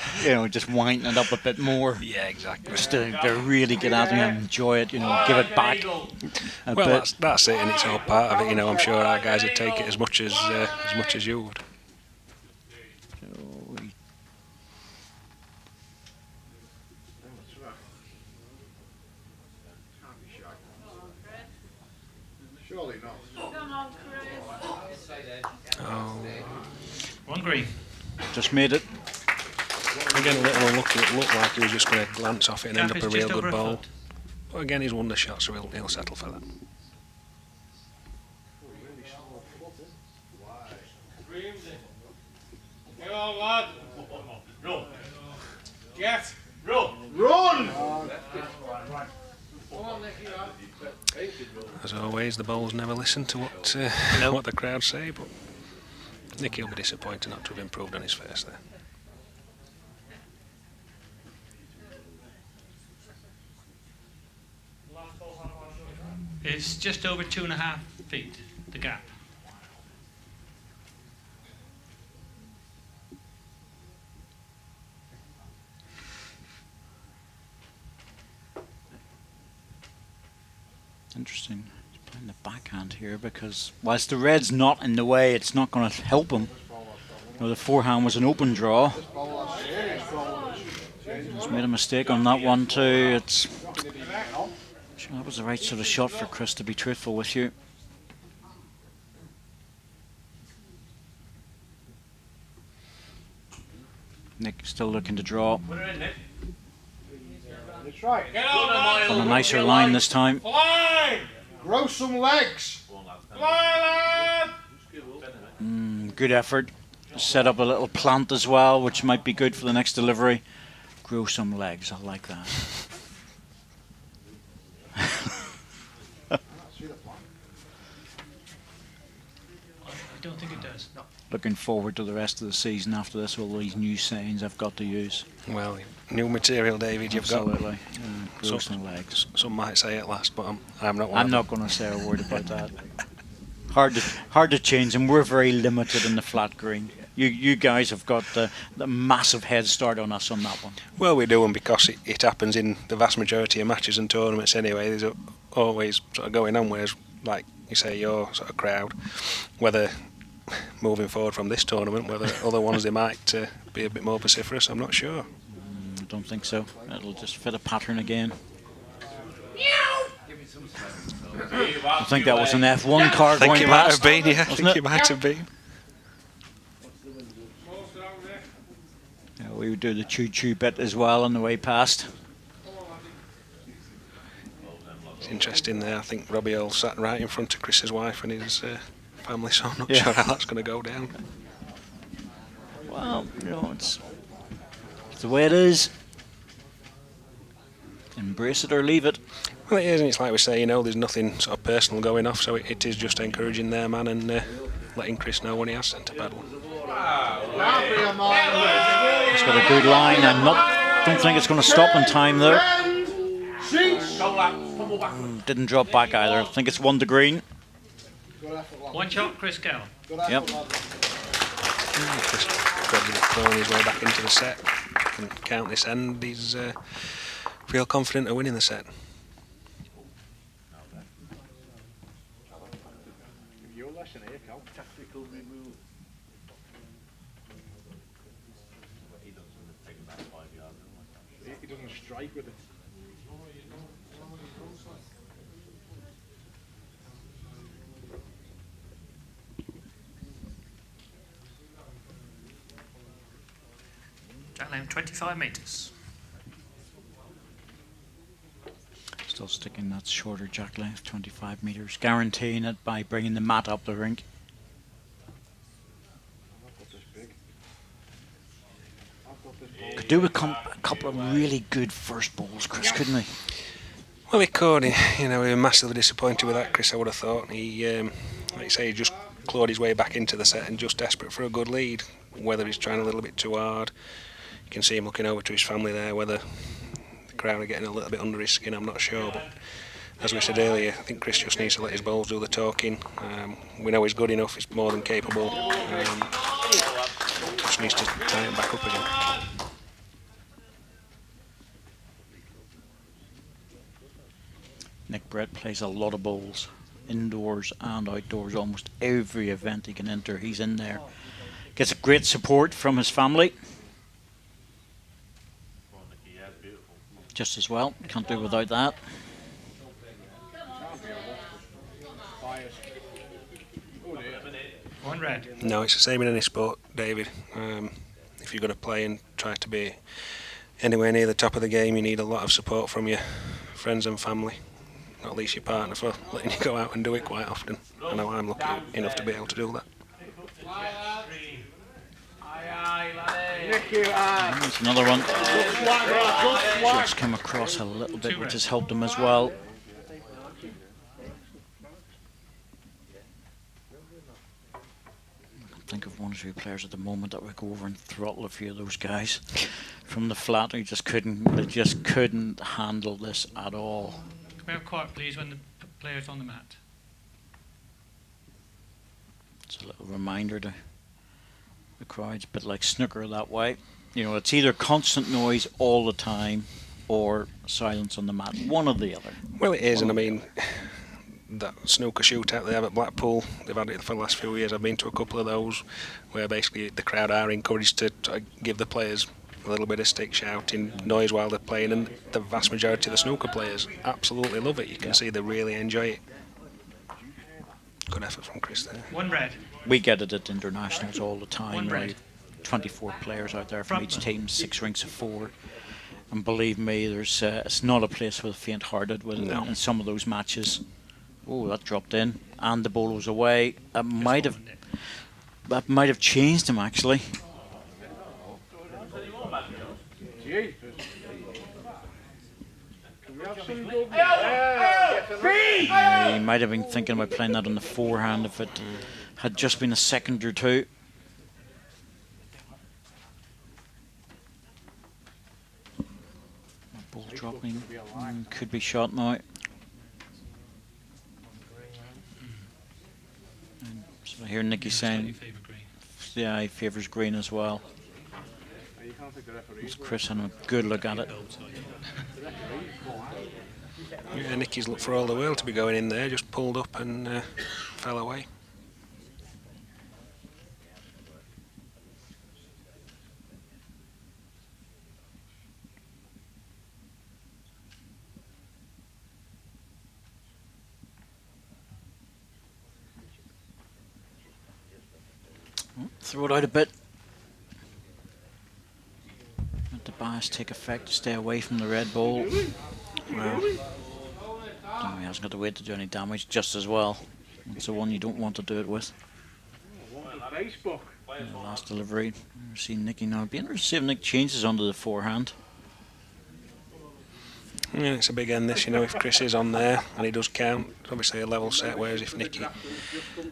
just winding it up a bit more. Yeah, exactly. Just to really get out there and enjoy it, give it back. Well, that's it, and it's all part of it. I'm sure our guys would take it as much as you would. Surely not. Come on, Chris. Oh. 1 green. Just made it. Again, a little unlucky. It looked like he was just going to glance off it and end Gap up a is real just good over a ball. foot. But again, he's won the shot, so he'll settle for that. Get on, lad. Run. Get. Run. Run! As always, the bowls never listen to what what the crowd say, but Nicky will be disappointed not to have improved on his face there. It's just over 2.5 feet, the gap. Interesting. He's playing the backhand here because whilst the red's not in the way, it's not going to help him. You know, the forehand was an open draw. He's made a mistake on that one too. It's that was the right sort of shot for Chris, to be truthful with you. Nick still looking to draw. Put her in, Nick. That's right. Get on, lad. On a nicer line this time. Fly! Grow some legs. Fly, lad! Good effort. Set up a little plant as well, which might be good for the next delivery. Grow some legs. I like that. I don't think it does. No. Looking forward to the rest of the season after this, all these new sayings I've got to use. Well, new material, David. You've Absolutely. got. Grow some legs. Some might say it last, but I'm not one. I'm not going to say a word about that. Hard to change, and we're very limited in the flat green. You guys have got the massive head start on us on that one. Well, we do, and because it happens in the vast majority of matches and tournaments anyway, there's always sort of going on, whereas, like you say, your sort of crowd, whether moving forward from this tournament, whether other ones they might be a bit more vociferous, I'm not sure. I don't think so. It'll just fit a pattern again. I think that was an F1 car I think going it might past. have been, yeah. I wasn't think it? it might have been. Yeah, we would do the choo-choo bit as well on the way past. It's interesting there. I think Robbie Earl sat right in front of Chris's wife and his family, so I'm not Yeah. sure how that's going to go down. Well, you know, it's the way it is. Embrace it or leave it. Well, it is, and it's like we say, you know, there's nothing sort of personal going off, so it is just encouraging their man and letting Chris know when he has sent a bad one. It's got a good line. Don't think it's going to stop in time though. Didn't drop back either. I think it's 1 to green. One shot, Chris Kell. Yep. Chris gradually throwing his way back into the set. Can count this end. He's feel confident of winning the set. Your lesson here, Cal. Tactical remove. He doesn't strike with it. That lane 25 metres. Still sticking that shorter jack length, 25 metres, guaranteeing it by bringing the mat up the rink. Could do a couple of really good first balls, Chris, couldn't he? Well, he could. You know, we were massively disappointed with that, Chris, I would have thought. He, like you say, he just clawed his way back into the set and just desperate for a good lead. Whether he's trying a little bit too hard, you can see him looking over to his family there, whether the crowd are getting a little bit under his skin, I'm not sure. But as we said earlier, I think Chris just needs to let his bowls do the talking. We know he's good enough, he's more than capable. Just needs to tie him back up again. Nick Brett plays a lot of bowls, indoors and outdoors. Almost every event he can enter, he's in there. Gets great support from his family. Just as well, can't do without that. One red. No, it's the same in any sport, David. if you're going to play and try to be anywhere near the top of the game, you need a lot of support from your friends and family, not least your partner, for letting you go out and do it quite often. I know I'm lucky enough to be able to do that. There's another one. Just come across a little bit, which has helped him as well. Think of 1 or 2 players at the moment that would go over and throttle a few of those guys from the flat. They just couldn't handle this at all. Can we have quiet, please, when the player's on the mat? It's a little reminder to the crowds, a bit like snooker that way. You know, it's either constant noise all the time or silence on the mat, one or the other. Well, it is, and I mean, that snooker shootout they have at Blackpool, they've had it for the last few years. I've been to a couple of those where basically the crowd are encouraged to give the players a little bit of stick shouting noise while they're playing, and the vast majority of the snooker players absolutely love it. You can see they really enjoy it. Good effort from Chris there. 1 red. We get it at internationals all the time. 1 red. Right? 24 players out there from each team, 6 rinks of 4. And believe me, there's it's not a place for the faint-hearted in some of those matches. Oh, that dropped in, and the ball was away. That might have changed him actually. He might have been thinking about playing that on the forehand if it had just been a second or two. Ball dropping, could be shot now. So I hear Nicky saying, yeah, he favours green as well. Chris had a good look at it. Yeah, Nicky's looked for all the world to be going in there, just pulled up and fell away. Throw it out a bit. Let the bias take effect to stay away from the red ball. Well, he hasn't got to wait to do any damage just as well. It's the one you don't want to do it with. The last delivery. We've seen Nicky now. It'd be interesting to see if Nick changes onto the forehand. Yeah, it's a big end this, you know, if Chris is on there and he does count, it's obviously a level set, whereas if Nicky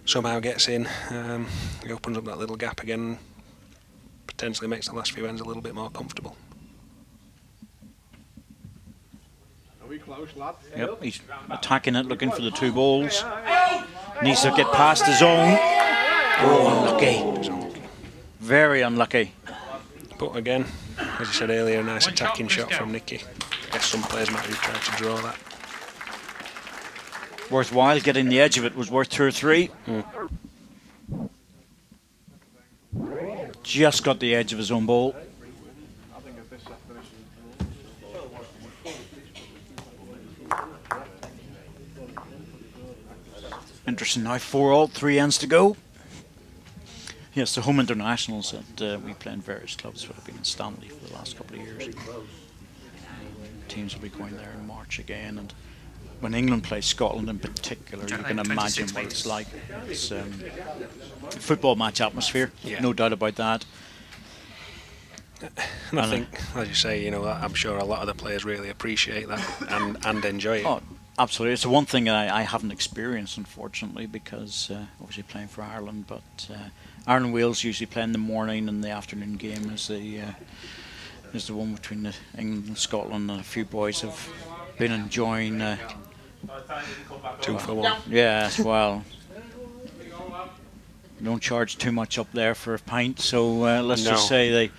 somehow gets in, he opens up that little gap again and potentially makes the last few ends a little bit more comfortable. Are we close, lad? Yep, he's attacking it, looking for the 2 balls. Needs to get past the zone. Oh, unlucky. Very unlucky. But again, as you said earlier, a nice attacking shot from Nicky. I guess some players might have tried to draw that. Worthwhile, getting the edge of it was worth 2 or 3. Just got the edge of his own ball. Interesting now, 4-all, 3 ends to go. Yes, the home internationals that we play in various clubs would have been in Stanley for the last couple of years. Teams will be going there in March again, and when England plays Scotland in particular, you can imagine what it's like. It's football match atmosphere, no doubt about that. And I think, as you say, you know, I'm sure a lot of the players really appreciate that and enjoy it. Oh, absolutely. It's the one thing I haven't experienced, unfortunately, because obviously playing for Ireland, but Ireland and Wales usually play in the morning, and the afternoon game is the one between England and Scotland, and a few boys have been enjoying 2 for 1. Yes, well, don't charge too much up there for a pint, so let's just say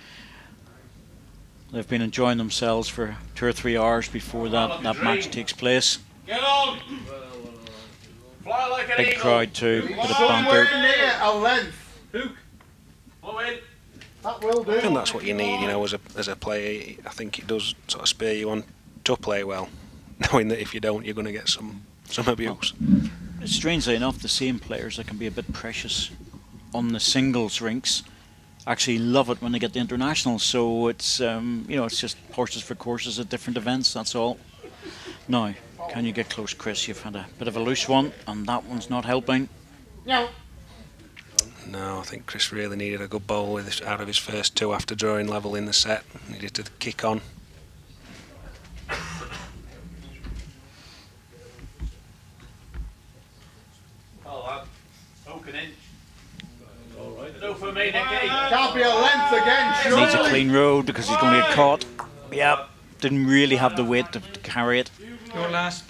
they've been enjoying themselves for 2 or 3 hours before that match takes place. Get on! Fly like an Big eagle. crowd too, bit of banter. A length. Hook. Blow in. That will do. And that's what you need, you know, as a player. I think it does sort of spur you on to play well, knowing that if you don't, you're going to get some abuse. Strangely enough, the same players that can be a bit precious on the singles rinks actually love it when they get the internationals. So it's it's just horses for courses at different events. That's all. Now, can you get close, Chris? You've had a bit of a loose one, and that one's not helping. No, I think Chris really needed a good bowl out of his first 2 after drawing level in the set. Needed to kick on. No for me, Nicky. Can't be a length again, surely. Needs a clean road because he's going to get caught. Yep, didn't really have the weight to carry it. Your last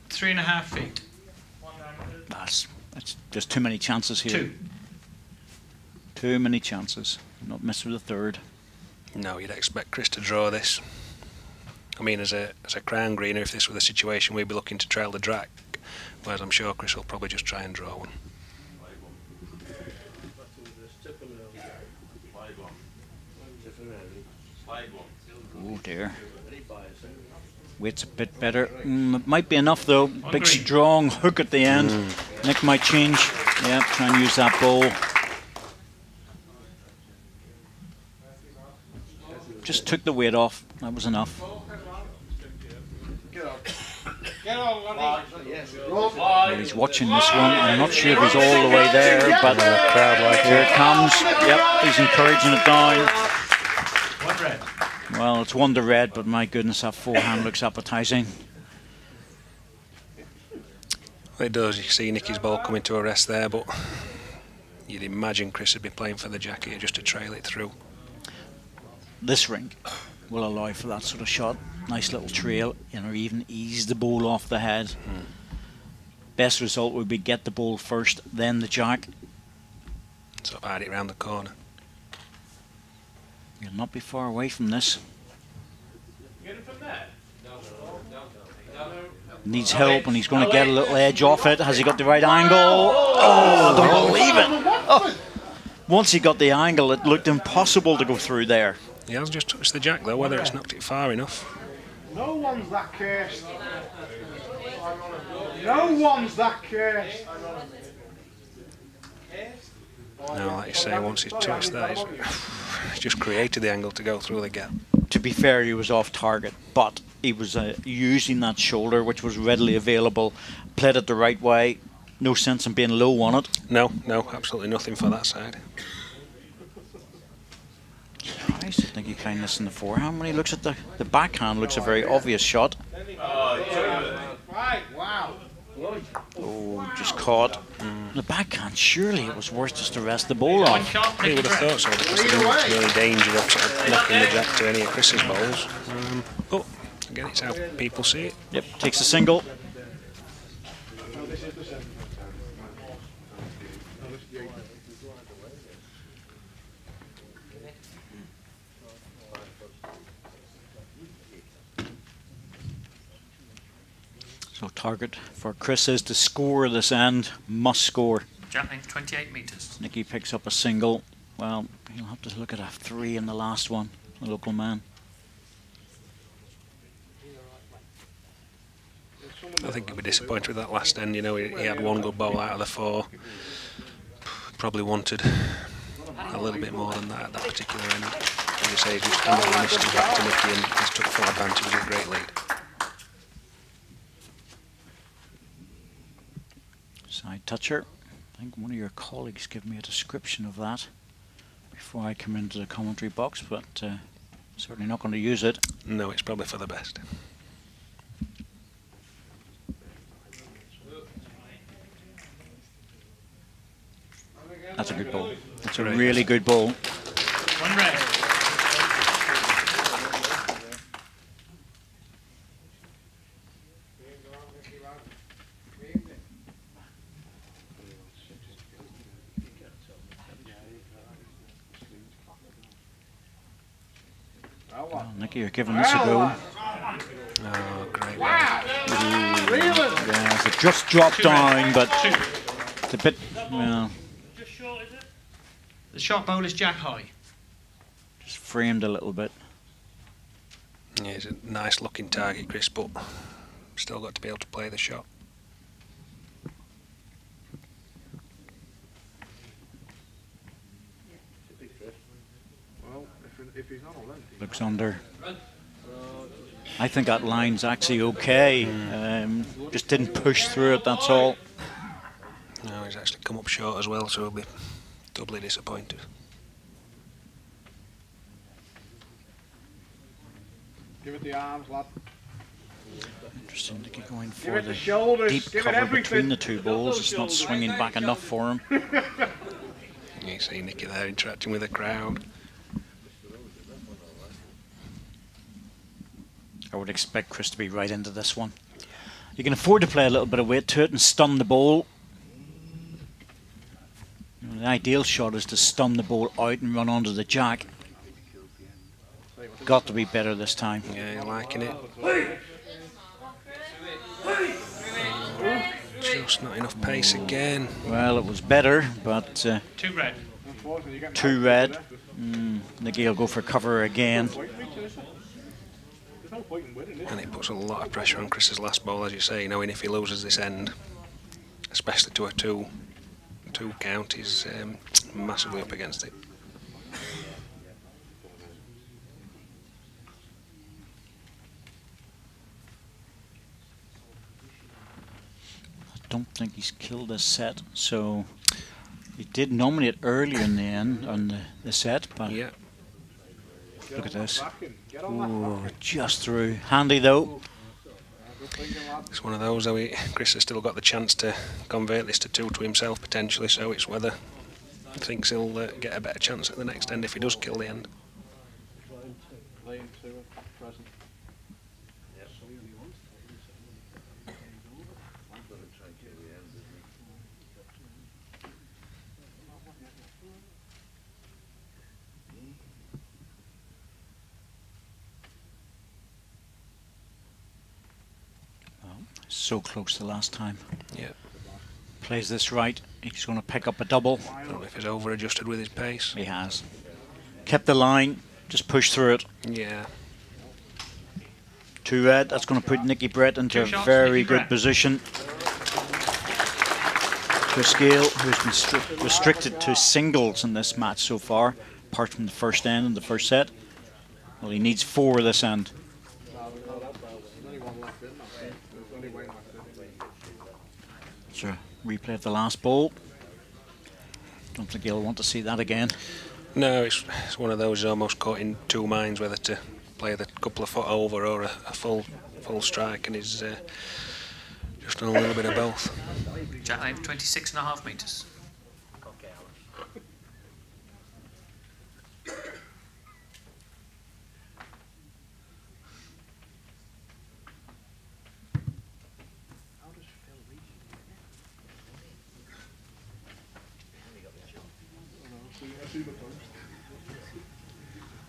3.5 feet. That's just too many chances here. 2. Too many chances. Not miss with the third. No, you'd expect Chris to draw this. I mean, as a crown greener, if this were the situation, we'd be looking to trail the track. Whereas I'm sure Chris will probably just try and draw one. Oh dear. Weight's a bit better. It might be enough though. Big strong hook at the end. Nick might change. Yeah, try and use that bowl. Just took the weight off. That was enough. Well, he's watching this one. I'm not sure if he's all the way there, but here it comes. Yep, he's encouraging it down. Well, it's 1 to red, but my goodness, that forehand looks appetising. Well, it does. You can see Nicky's ball coming to a rest there, but you'd imagine Chris would be playing for the jack here just to trail it through. This rink will allow for that sort of shot. Nice little trail, even ease the ball off the head. Best result would be get the ball first, then the jack. So I've had it round the corner. You'll not be far away from this. Get it from there. Needs help, and he's going to get a little edge off it. Has he got the right angle? Oh, I don't believe it. Oh. Once he got the angle, it looked impossible to go through there. He has just touched the jack though, whether it's knocked it far enough. No one's that cursed. No one's that cursed. No, like you say, once he's touched that, he's just created the angle to go through the gap. To be fair, he was off target, but he was using that shoulder, which was readily available, played it the right way. No sense in being low on it. No, absolutely nothing for that side. I think he kind of missing the forehand when he looks at the backhand. Looks a very obvious shot. Wow. Oh, just caught. The backhand, surely it was worth just to rest the ball off. He would have thought so, because there's no really danger of sort of knocking the jack to any of Chris's balls. But again, it's how people see it. Yep, takes a single. So target for Chris is to score this end, must score. Jack length 28 metres. Nicky picks up a single. Well, he'll have to look at a 3 in the last one, the local man. I think he'll be disappointed with that last end. You know, he had 1 good ball out of the 4. Probably wanted a little bit more than that at that particular end. As you say, he's just handed the misty back to Nicky and he's took full advantage of a great lead. Side toucher. I think one of your colleagues gave me a description of that before I come into the commentary box, but certainly not going to use it. No, it's probably for the best. That's a good ball. That's a really good ball. 1 red. Oh, Nicky, you're giving this a go. Oh, great. Wow. Yeah, it just dropped down, but it's a bit, well, Just short, is it? The shot bowl is jack high. just framed a little bit. Yeah, he's a nice looking target, Chris, but still got to be able to play the shot. Looks under. I think that line's actually okay. Just didn't push through it, that's all. No, he's actually come up short as well, so he'll be doubly disappointed. Give it the arms, lad. Interesting to get going Give for it the the shoulders. deep Give it cover between everything. the two balls. It's not swinging back enough for him. You see Nicky there interacting with the crowd. I would expect Chris to be right into this one. You can afford to play a little bit of weight to it and stun the ball. You know, the ideal shot is to stun the ball out and run onto the jack. Got to be better this time. Yeah, you're liking it. Just not enough pace again. Well, it was better, but 2 red. 2 red. Nicky will go for cover again. And it puts a lot of pressure on Chris's last ball, as you say, knowing if he loses this end, especially to a 2 count, he's massively up against it. I don't think he's killed this set, so he did nominate earlier in the end on the set, but Yeah. look at this. Ooh, just through. Handy though. It's one of those, though, Chris has still got the chance to convert this to 2 to himself potentially, so it's whether he thinks he'll get a better chance at the next end if he does kill the end. So close the last time. Yeah. Plays this right. He's going to pick up a double. I don't know if he's over adjusted with his pace. He has. Kept the line. Just pushed through it. Yeah. 2 red. That's going to put Nicky Brett into 2 a shots, very Nicky good Brett. position. Chris Gale, who's been restricted to singles in this match so far, apart from the first end and the first set. Well, he needs 4 this end. So, replay of the last ball. Don't think he'll want to see that again. No, it's one of those, he's almost caught in 2 minds whether to play the couple of foot over or a full strike, and he's just done a little bit of both. Jack length 26.5 metres.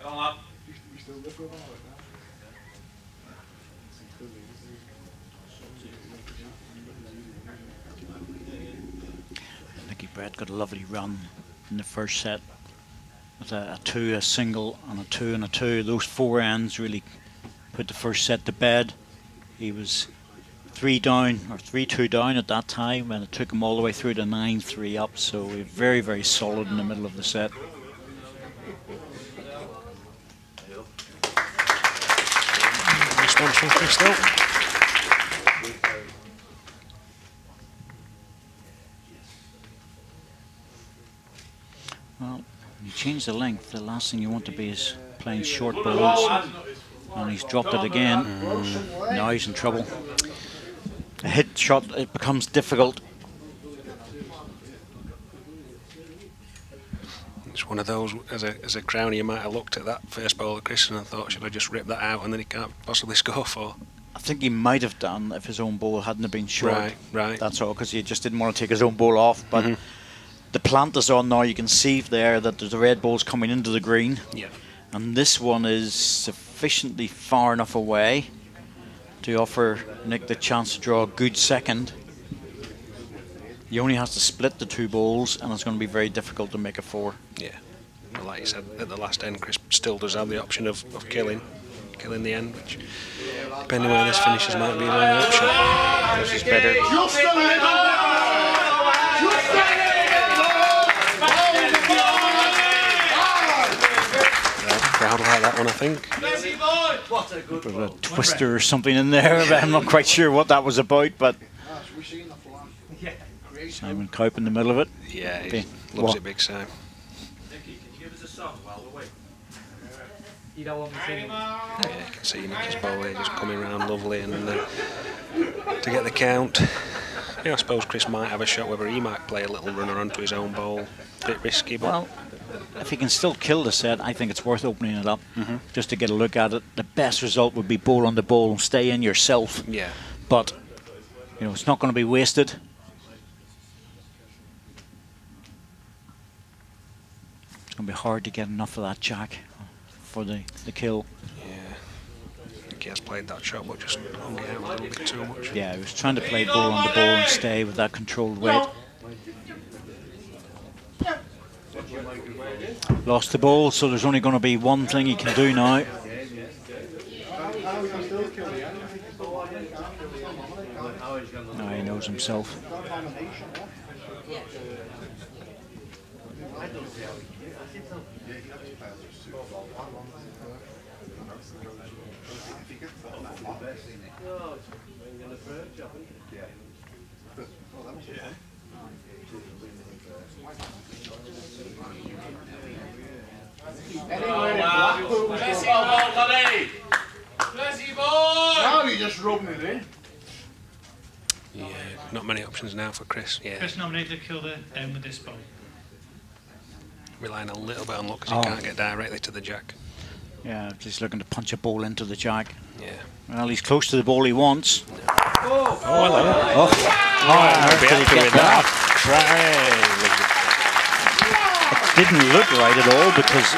Come on, Nicky Brett got a lovely run in the first set with a 2, a single, and a 2 and a 2. Those 4 ends really put the first set to bed. He was 3 down or 3-2 down at that time, and it took him all the way through to 9-3 up. So we're very, very solid in the middle of the set. Nice one from Chris though. Well, when you change the length, the last thing you want to be is playing short balls. And he's dropped it again. Now he's in trouble. A hit shot, it becomes difficult. It's one of those, as a crowner, you might have looked at that first ball of Chris and thought, should I just rip that out, and then he can't possibly score 4. I think he might have done if his own ball hadn't have been short. Right. That's all, because he just didn't want to take his own ball off. But the plant is on now. You can see there that there's the red balls coming into the green. Yeah. And this one is sufficiently far enough away to offer Nick the chance to draw a good second. He only has to split the 2 balls, and it's going to be very difficult to make a 4. Yeah. Well, like you said, at the last end, Chris still does have the option of killing the end, which, depending where this finishes, might be the only option. This is better. crowd like that one, I think. What a good There was a twister or something in there, but I'm not quite sure what that was about. But Simon Cope in the middle of it. Yeah, he Okay. loves it big, Sam. Nicky, can you give us a song while we're waiting? You don't want me singing? Yeah, you can see Nicky's ball here just coming round lovely, and to get the count. Yeah, I suppose Chris might have a shot whether he might play a little runner onto his own ball. A bit risky, but Well, if he can still kill the set, I think it's worth opening it up just to get a look at it. The best result would be ball on the ball and stay in yourself. yeah. But you know, it's not going to be wasted. It's going to be hard to get enough of that jack for the kill. Yeah. Nicky has played that shot, but just hung it out a little bit too much. Yeah, he was trying to play ball on the ball and stay with that controlled weight. Lost the ball, so there's only going to be one thing he can do now. Now he knows himself. Now you're just rubbing it in. Yeah, not many options now for Chris. Yeah, Chris nominated to kill the down with this ball. relying a little bit on luck because Oh. he can't get directly to the jack. Yeah, just looking to punch a ball into the jack. Yeah. Well, he's close to the ball he wants. Oh, hello. Oh, I'll be did he happy get with that? that. It didn't look right at all because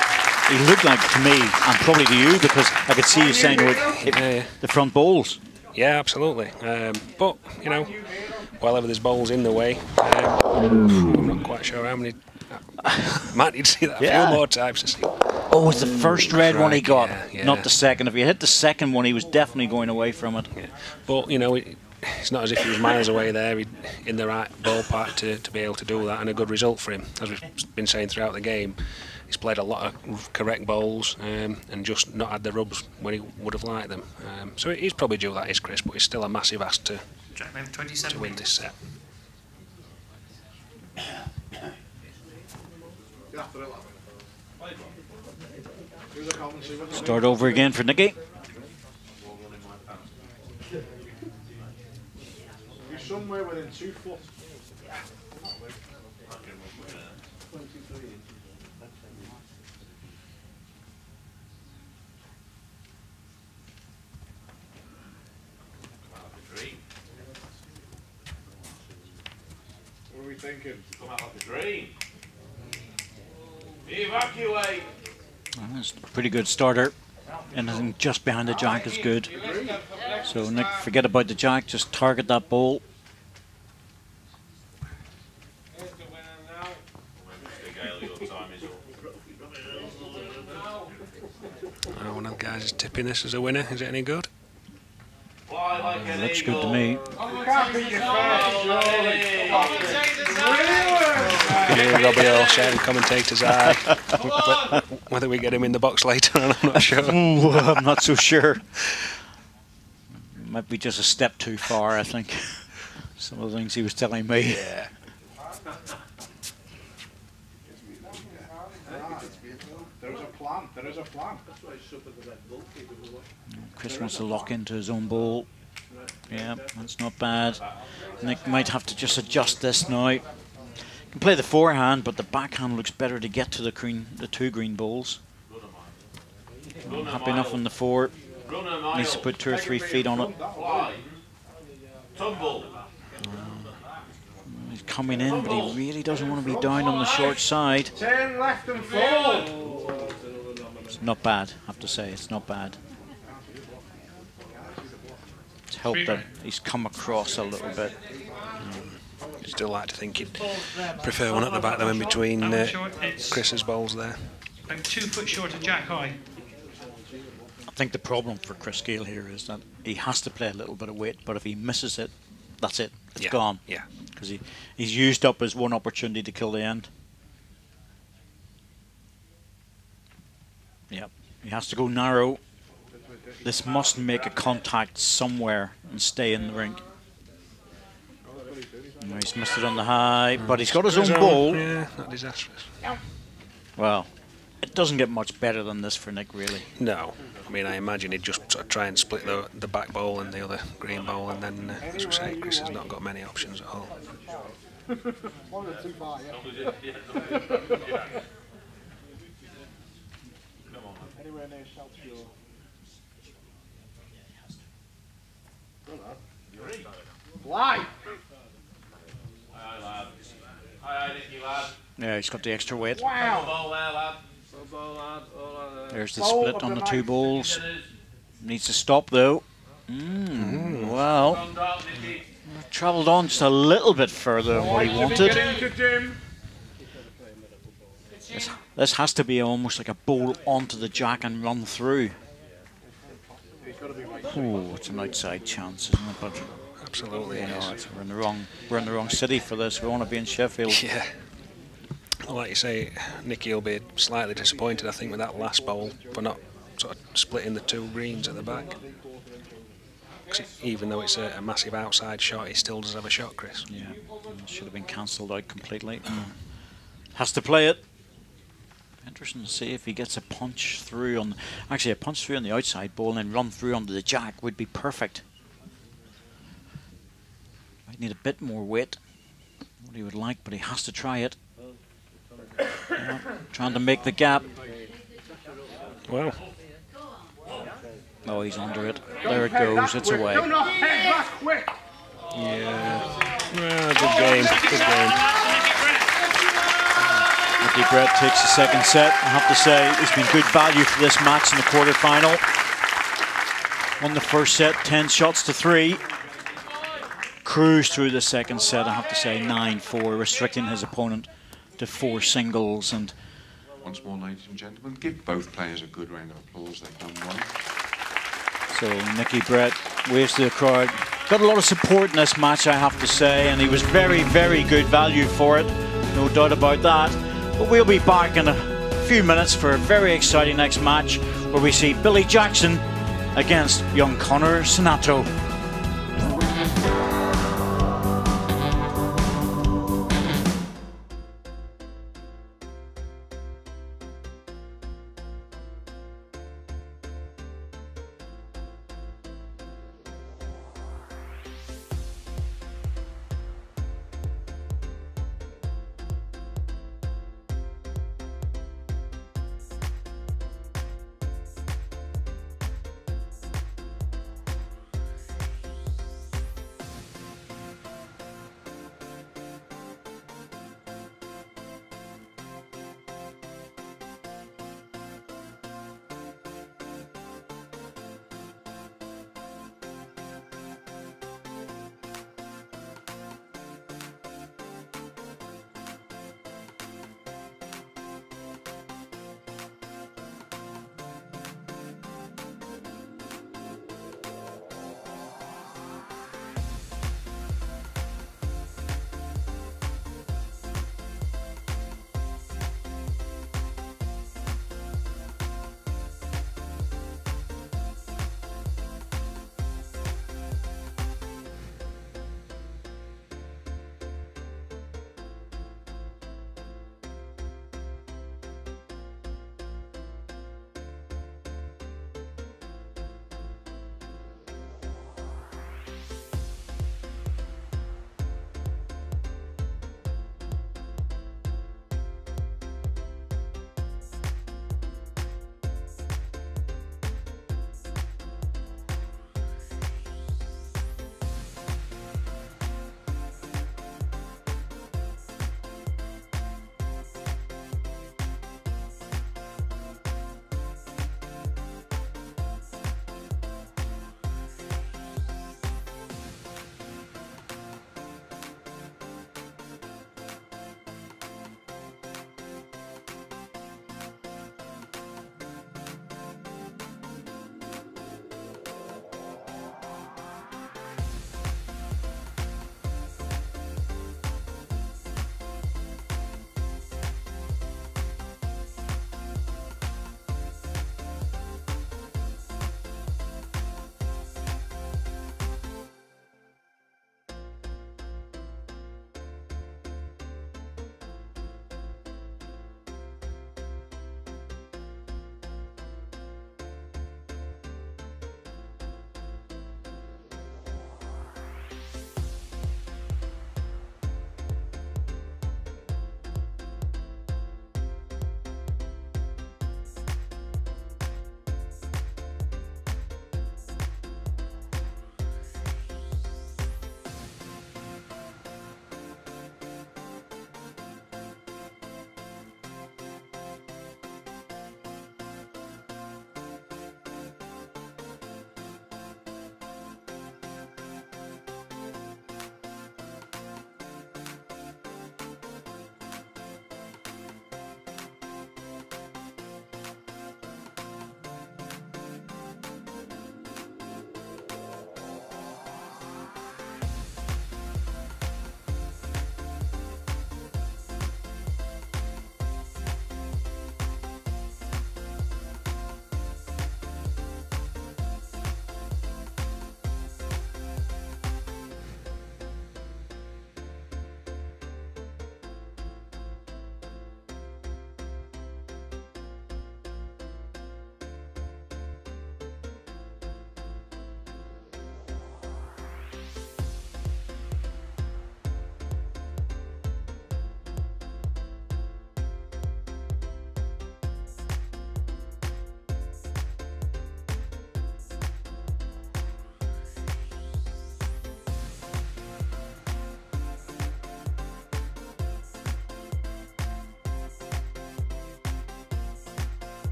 he looked like to me, and probably to you, because I could see you saying the front balls. Yeah, absolutely. But, you know, while ever there's balls in the way, I'm not quite sure how many. Might need to see that a Yeah. few more times to see. Oh, it's the first red one he got, yeah. not the second. If you hit the second one, he was definitely going away from it. Yeah. But, you know, it's not as if he was miles away there, in the right ballpark to be able to do that, and a good result for him. As we've been saying throughout the game, he's played a lot of correct bowls and just not had the rubs when he would have liked them. So he's probably due that, is Chris, but he's still a massive ask to Jack name 27 win this set. Start over again for Nicky. You're somewhere within 2 foot. What are we thinking? Come out like a dream. Evacuate. Well, that's a pretty good starter. Anything just behind the jack is good. So Nick, forget about the jack, just target that ball. One of the guys is tipping this as a winner. Is it any good? Fly like an Looks eagle. good to me. You can't beat your Robbie Hall sharing commentator's eye. Whether we get him in the box later on, I'm not sure. Ooh, I'm not so sure. Might be just a step too far, I think. Some of the things he was telling me. Yeah. There's a plan. There is a plan. Chris wants to lock into his own ball. Yeah, that's not bad. Nick might have to just adjust this now. He can play the forehand, but the backhand looks better to get to the two green balls. Happy enough on the four. Needs to put 2 or 3 feet on it. Fly. Tumble. He's coming in, but he really doesn't want to be down on the short side. 10 left and forward. It's not bad, I have to say. It's not bad. It's helped that he's come across a little bit. I'd still like to think he'd prefer one at the back than in between Chris's balls there. About 2 foot short of Jack high. I think the problem for Chris Gale here is that he has to play a little bit of weight, but if he misses it, that's it. It's gone. Yeah. Because he's used up his one opportunity to kill the end. Yep, he has to go narrow. This must make a contact somewhere and stay in the rink. Oh, he's missed it on the high, but he's got his own ball. Yeah, not disastrous. Well, it doesn't get much better than this for Nick, really. No. I mean, I imagine he'd just sort of try and split the back ball and the other green ball, and then, as we say, Chris has not got many options at all. One of the 2 far, yeah. Anywhere near Shelt's your. Fly! Aye, lad. Aye, Nicky, lad. Yeah, he's got the extra weight. Wow! Ball there, lad. Ball, lad. There's the split on the 2 balls. Needs to stop though. Well, travelled on just a little bit further than what he wanted. This has to be almost like a bowl onto the jack and run through. Oh, it's an outside chance, isn't it? But Absolutely, you know, we're in the wrong city for this. We want to be in Sheffield. Yeah. Well, like you say, Nicky will be slightly disappointed, I think, with that last bowl for not sort of splitting the 2 greens at the back. Even though it's a massive outside shot, he still does have a shot, Chris. Yeah, it should have been cancelled out completely. Has to play it. Interesting to see if he gets a punch through on. Actually, a punch through on the outside ball and then run through onto the jack would be perfect. Might need a bit more weight. What he would like, but he has to try it. Yeah, trying to make the gap. Well. Oh, he's under it. There it goes. It's away. Yeah. Well, good game. Good game. Nicky Brett takes the 2nd set. I have to say, it's been good value for this match in the quarterfinal. On the 1st set, 10 shots to 3. Cruised through the 2nd set, I have to say, 9-4, restricting his opponent to 4 singles. And once more, ladies and gentlemen, give both players a good round of applause. They've done well. So Nicky Brett waves to the crowd. Got a lot of support in this match, I have to say, and he was very, very good value for it. No doubt about that. But we'll be back in a few minutes for a very exciting next match where we see Billy Jackson against young Connor Sinato.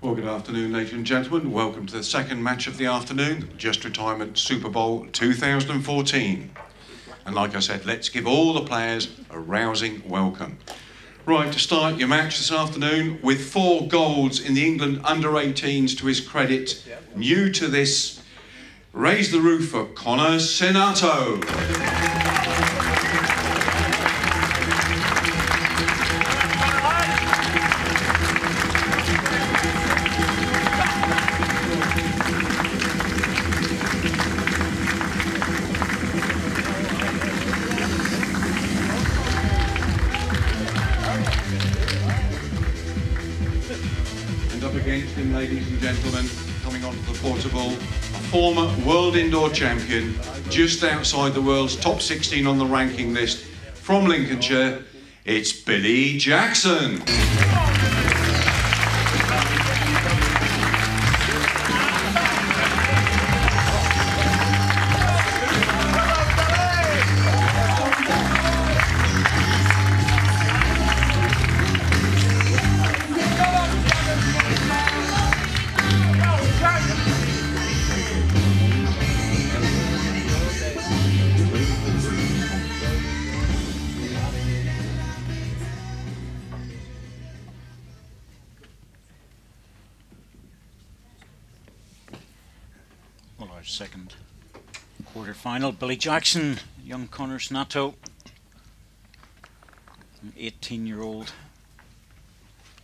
Well, good afternoon, ladies and gentlemen. Welcome to the second match of the afternoon, Just Retirement Super Bowl 2014. And like I said, let's give all the players a rousing welcome. Right, to start your match this afternoon, with 4 golds in the England under-18s to his credit, new to this, raise the roof for Connor Senato. Against him, ladies and gentlemen, coming onto the Portable, a former world indoor champion, just outside the world's top 16 on the ranking list, from Lincolnshire, it's Billy Jackson. Second quarter-final, Billy Jackson, young Connor Snato, an 18-year-old,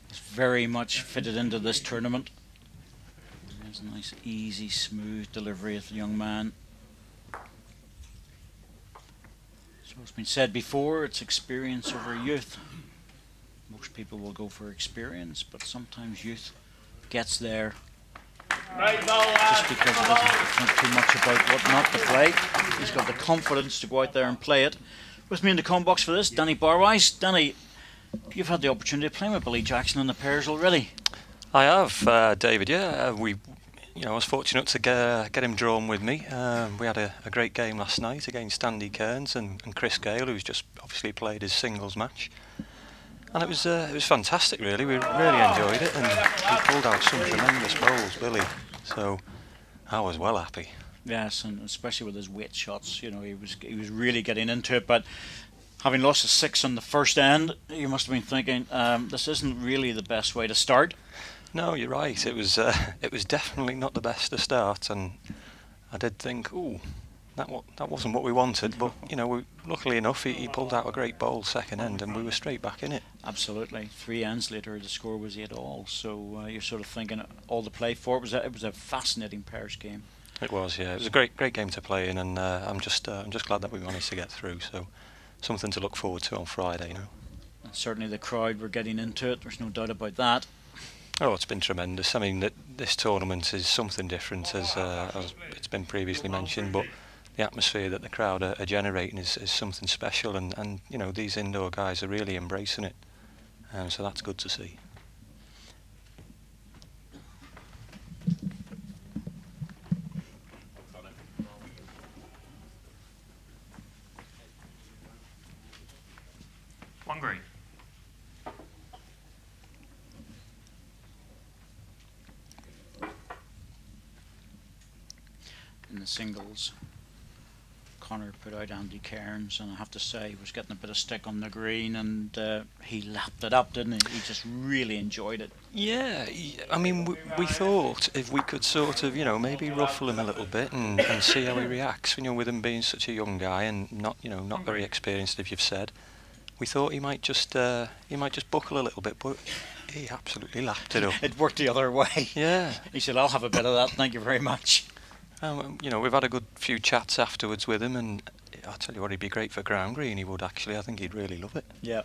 is very much fitted into this tournament. There's a nice, easy, smooth delivery of the young man. So it's been said before, it's experience over youth. Most people will go for experience, but sometimes youth gets there just because he doesn't think too much about what not to play. He's got the confidence to go out there and play it. With me in the comm box for this, Danny Barwise. Danny, you've had the opportunity to play with Billy Jackson in the pairs already. I have, David. Yeah, I was fortunate to get him drawn with me. We had a great game last night against Andy Kearns and Chris Gale, who's just obviously played his singles match. And it was fantastic, really. We really enjoyed it, and he pulled out some tremendous bowls, Billy. So I was well happy. Yes, and especially with his weight shots, you know, he was really getting into it. But having lost a 6 on the first end, you must have been thinking, this isn't really the best way to start. No, you're right. It was definitely not the best to start, and I did think, ooh, that wasn't what we wanted. But you know, luckily enough, he pulled out a great bowl second end, and we were straight back in it. Absolutely. 3 ends later, the score was 8-all. So you're sort of thinking all the play for it. It was a fascinating pairs game. It was, yeah. It was a great game to play in, and I'm just glad that we managed to get through. So something to look forward to on Friday, you know. And certainly the crowd were getting into it. There's no doubt about that. Oh, it's been tremendous. I mean, this tournament is something different, as it's been previously mentioned, but the atmosphere that the crowd are generating is something special, and you know, these indoor guys are really embracing it, so that's good to see. One green. In the singles, Connor put out Andy Kearns, and I have to say he was getting a bit of stick on the green, and he lapped it up, didn't he? He just really enjoyed it. Yeah, I mean, we thought if we could sort of, you know, maybe ruffle him a little bit and see how he reacts, you know, with him being such a young guy and not very experienced, if you've said. We thought he might just buckle a little bit, but he absolutely lapped it up. It worked the other way. Yeah. He said, "I'll have a bit of that, thank you very much." You know, we've had a good few chats afterwards with him, and I'll tell you what, he'd be great for ground green. He would actually. I think he'd really love it. Yeah,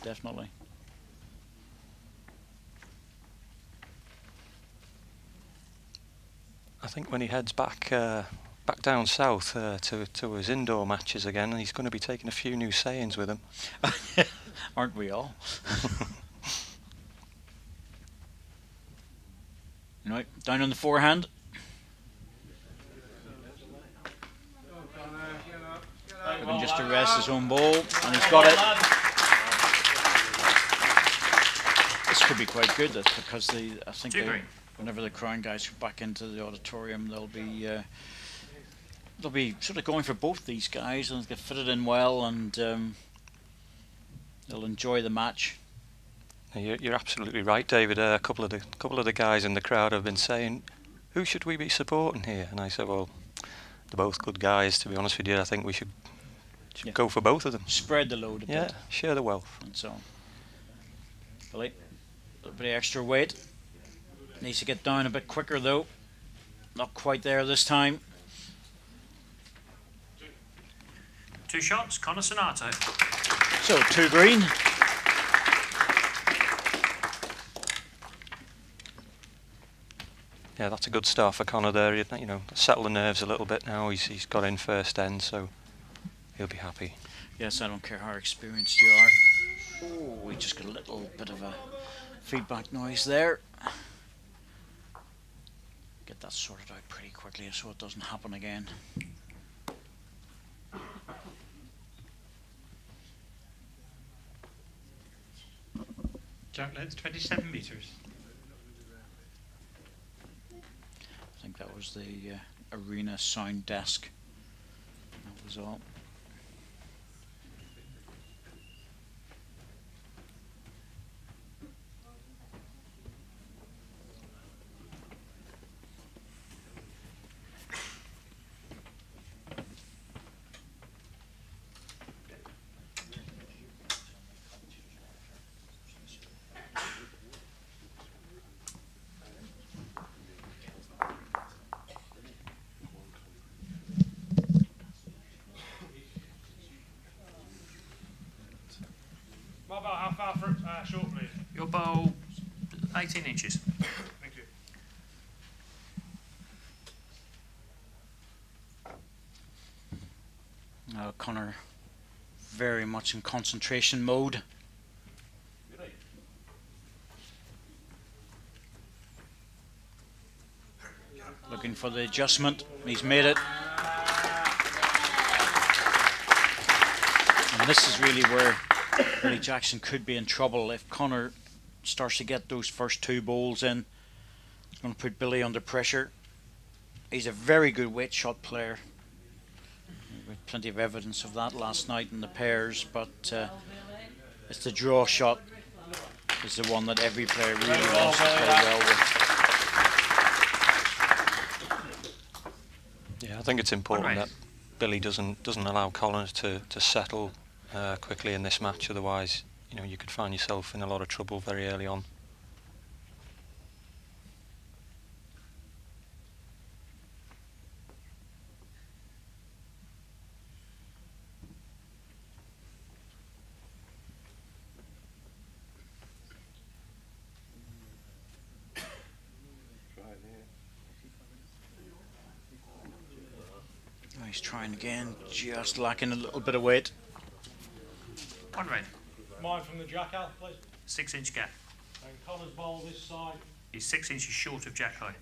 definitely. I think when he heads back down south to his indoor matches again, he's going to be taking a few new sayings with him. Aren't we all? Right, down on the forehand. Looking just to rest his own ball, and he's got it. This could be quite good. That's because I think Two green. whenever the Crown guys go back into the auditorium, they'll be sort of going for both these guys, and they'll fit it in well, and they'll enjoy the match. You're absolutely right, David. A couple of the guys in the crowd have been saying, "Who should we be supporting here?" And I said, "Well, they're both good guys. To be honest with you, I think we should go for both of them. Spread the load a bit. Yeah, share the wealth." And so, Billy, a little bit of extra weight. Needs to get down a bit quicker though. Not quite there this time. 2 shots, Connor Sonato. So 2 green. Yeah, that's a good start for Connor there. You know, settle the nerves a little bit now. He's got in first end, so he'll be happy. Yes, I don't care how experienced you are. Oh, we just got a little bit of a feedback noise there. Get that sorted out pretty quickly so it doesn't happen again. Jack Lead's 27 metres. I think that was the arena sound desk. That was all. My ball, how far short, please? Your bowl, 18 inches. Thank you. Now Connor very much in concentration mode. Looking for the adjustment. He's made it. And this is really where Billy Jackson could be in trouble if Connor starts to get those first 2 bowls in. It's going to put Billy under pressure. He's a very good weight shot player. We had plenty of evidence of that last night in the pairs, but it's the draw shot is the one that every player really wants to play well with. Yeah, I think it's important that Billy doesn't allow Collins to settle quickly in this match. Otherwise, you know, you could find yourself in a lot of trouble very early on. He's trying again, just lacking a little bit of weight. 1 red. Mine from the jackal, please. 6-inch gap. And Connor's ball this side. He's 6 inches short of Jack High.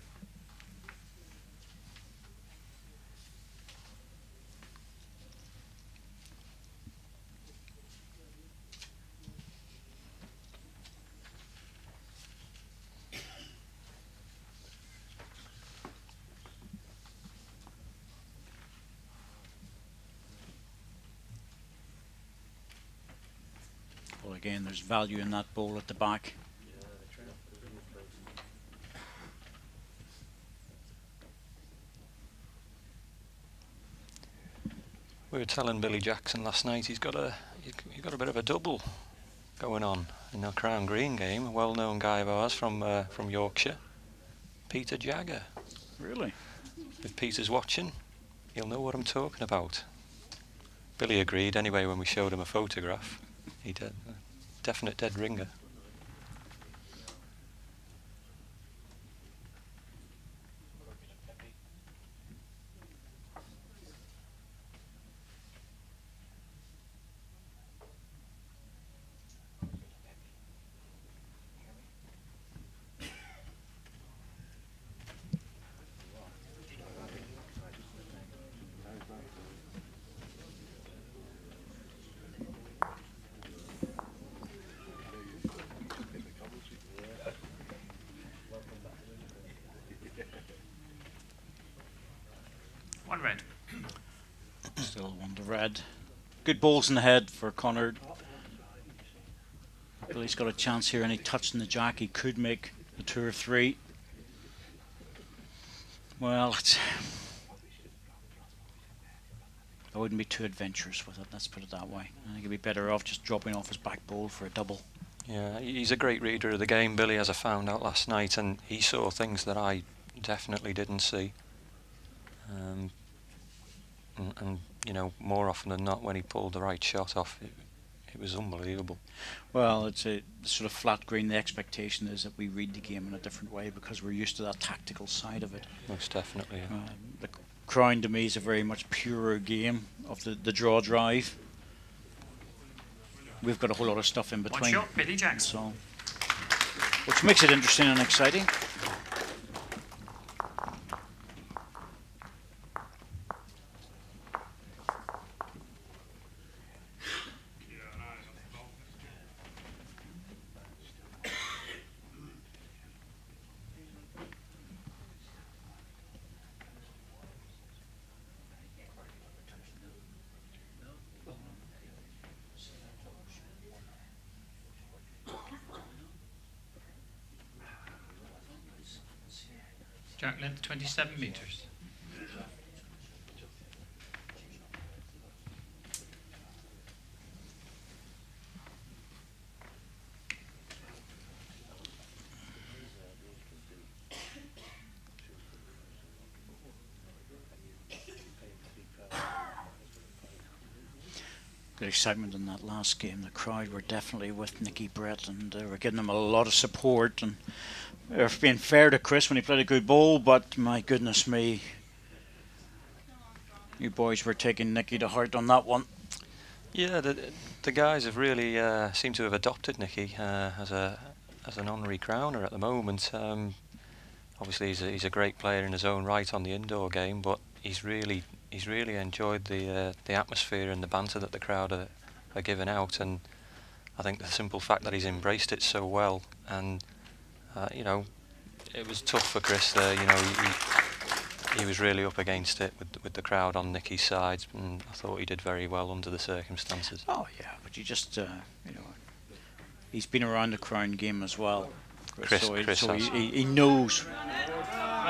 Well, again, there's value in that bowl at the back. We were telling Billy Jackson last night he's got a bit of a double going on in the Crown Green game. A well-known guy of ours from Yorkshire, Peter Jagger. Really? If Peter's watching, he'll know what I'm talking about. Billy agreed anyway when we showed him a photograph. He did. Definite dead ringer. red. Good balls in the head for Connor. Billy's got a chance here, and he touching the jack. He could make the 2 or 3. Well, I wouldn't be too adventurous with it, let's put it that way. I think he'd be better off just dropping off his back ball for a double. Yeah, he's a great reader of the game, Billy, as I found out last night, and he saw things that I definitely didn't see. And you know, more often than not, when he pulled the right shot off, it was unbelievable. Well, it's a sort of flat green. The expectation is that we read the game in a different way because we're used to that tactical side of it. Most definitely. Yeah. The Crown to me is a very much purer game of the draw drive. We've got a whole lot of stuff in between. One shot, Billy Jackson. So, which makes it interesting and exciting. Jack length 27 metres. Good excitement in that last game. The crowd were definitely with Nicky Brett, and they were giving him a lot of support. And they're being fair to Chris when he played a good ball, but my goodness me, you boys were taking Nicky to heart on that one. Yeah, the guys have really seemed to have adopted Nicky as an honorary crowner at the moment. Obviously, he's a great player in his own right on the indoor game, but he's really enjoyed the atmosphere and the banter that the crowd are giving out, and I think the simple fact that he's embraced it so well, and you know, it was tough for Chris there. You know, he was really up against it with the crowd on Nicky's side, and I thought he did very well under the circumstances. Oh yeah, but you just you know, he's been around the Crown game as well, Chris, so he knows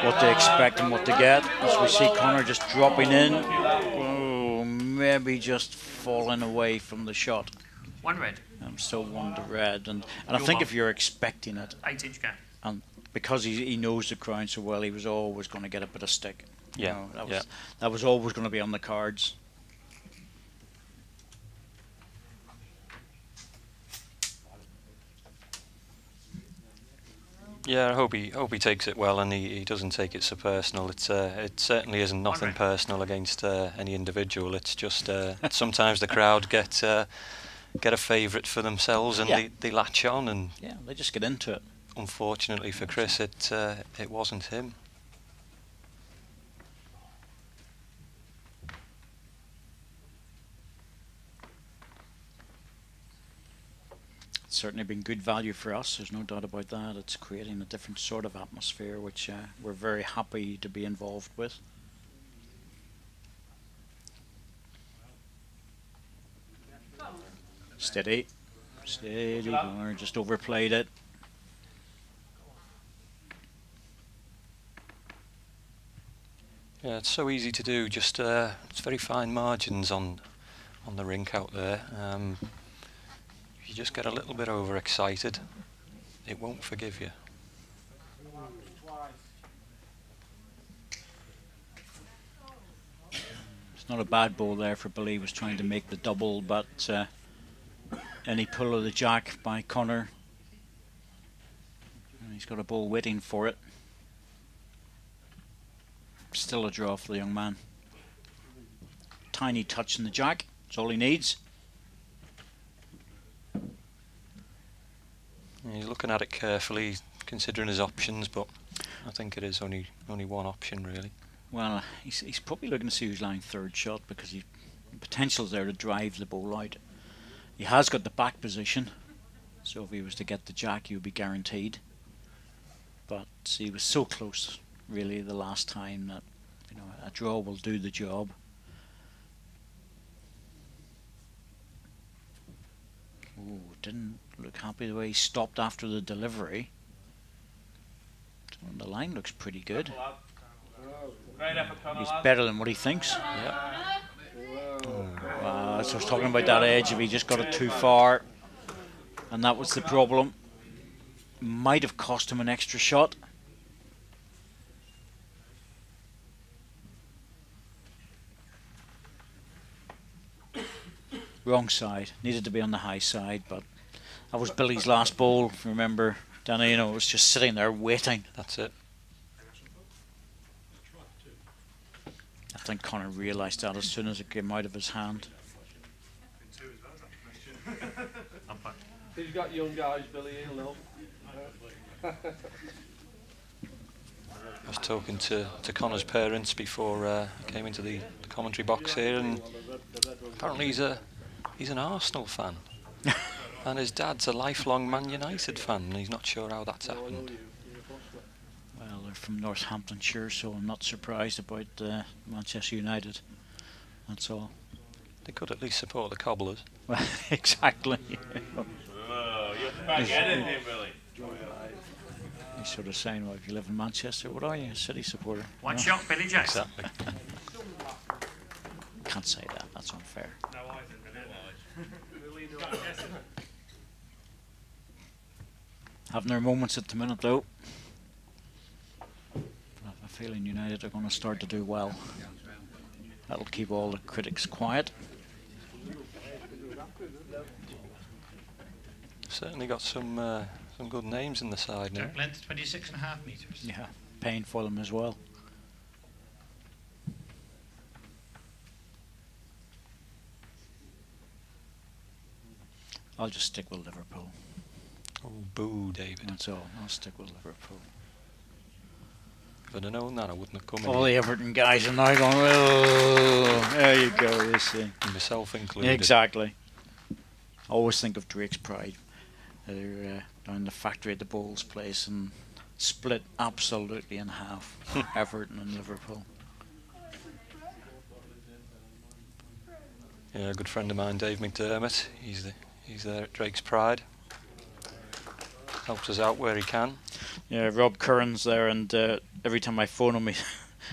what to expect and what to get. As we see Connor just dropping in, oh, maybe just falling away from the shot. One red. I'm still one to red, and I think if you're expecting it, 8-inch gap. and because he knows the Crown so well, he was always going to get a bit of stick. Yeah, you know, that was always going to be on the cards. Yeah, I hope he takes it well, and he doesn't take it so personal. It certainly isn't nothing personal against any individual. It's just sometimes the crowd get a favourite for themselves, and they latch on, and they just get into it. Unfortunately for Chris, it wasn't him. It's certainly been good value for us, there's no doubt about that. It's creating a different sort of atmosphere which we're very happy to be involved with. Steady, Connor just overplayed it. Yeah, it's so easy to do. Just it's very fine margins on the rink out there. If you just get a little bit overexcited, it won't forgive you. It's not a bad ball there for Billy. He was trying to make the double, but any pull of the jack by Connor, and he's got a ball waiting for it. Still a draw for the young man. Tiny touch in the jack, that's all he needs. He's looking at it carefully, considering his options, but I think it is only one option really. Well, he's probably looking to see who's lying third shot, because the potential's there to drive the ball out. He has got the back position, so if he was to get the jack, he would be guaranteed. But he was so close, really, the last time, that a draw will do the job. Ooh, didn't look happy the way he stopped after the delivery. The line looks pretty good. He's better than what he thinks. Yeah. Wow, so I was talking about that edge. If he just got it too far, and that was the problem, might have cost him an extra shot. Wrong side. Needed to be on the high side, but that was Billy's last ball. If you remember, Danny, it was just sitting there waiting. That's it. I think Connor realised that as soon as it came out of his hand. He's got young guys, Billy, he'll know. I was talking to Connor's parents before I came into the commentary box here, and apparently he's an Arsenal fan. And his dad's a lifelong Man United fan, and he's not sure how that's happened. Well, they're from Northamptonshire, so I'm not surprised about Manchester United. That's all. They could at least support the Cobblers. Well, exactly. Oh, you're back at it, Billy. He's sort of saying, well, if you live in Manchester, what are you? A City supporter? One shot, Billy Jackson. Exactly. Can't say that. That's unfair. Having their moments at the minute, though. I have a feeling United are going to start to do well. That'll keep all the critics quiet. Certainly got some good names in the side now. Track length 26.5 metres. Yeah, paying for them as well. I'll just stick with Liverpool. Oh, boo, David. That's all. I'll stick with Liverpool. If I'd have known that, I wouldn't have come All in. the Everton guys are now going, oh, there you go, you see. Myself included. Exactly. I always think of Drake's Pride. They're down the factory at the Bowles place and split absolutely in half. Everton and Liverpool. Yeah, a good friend of mine, Dave McDermott. He's there at Drake's Pride. Helps us out where he can. Yeah, Rob Curran's there, and every time I phone him,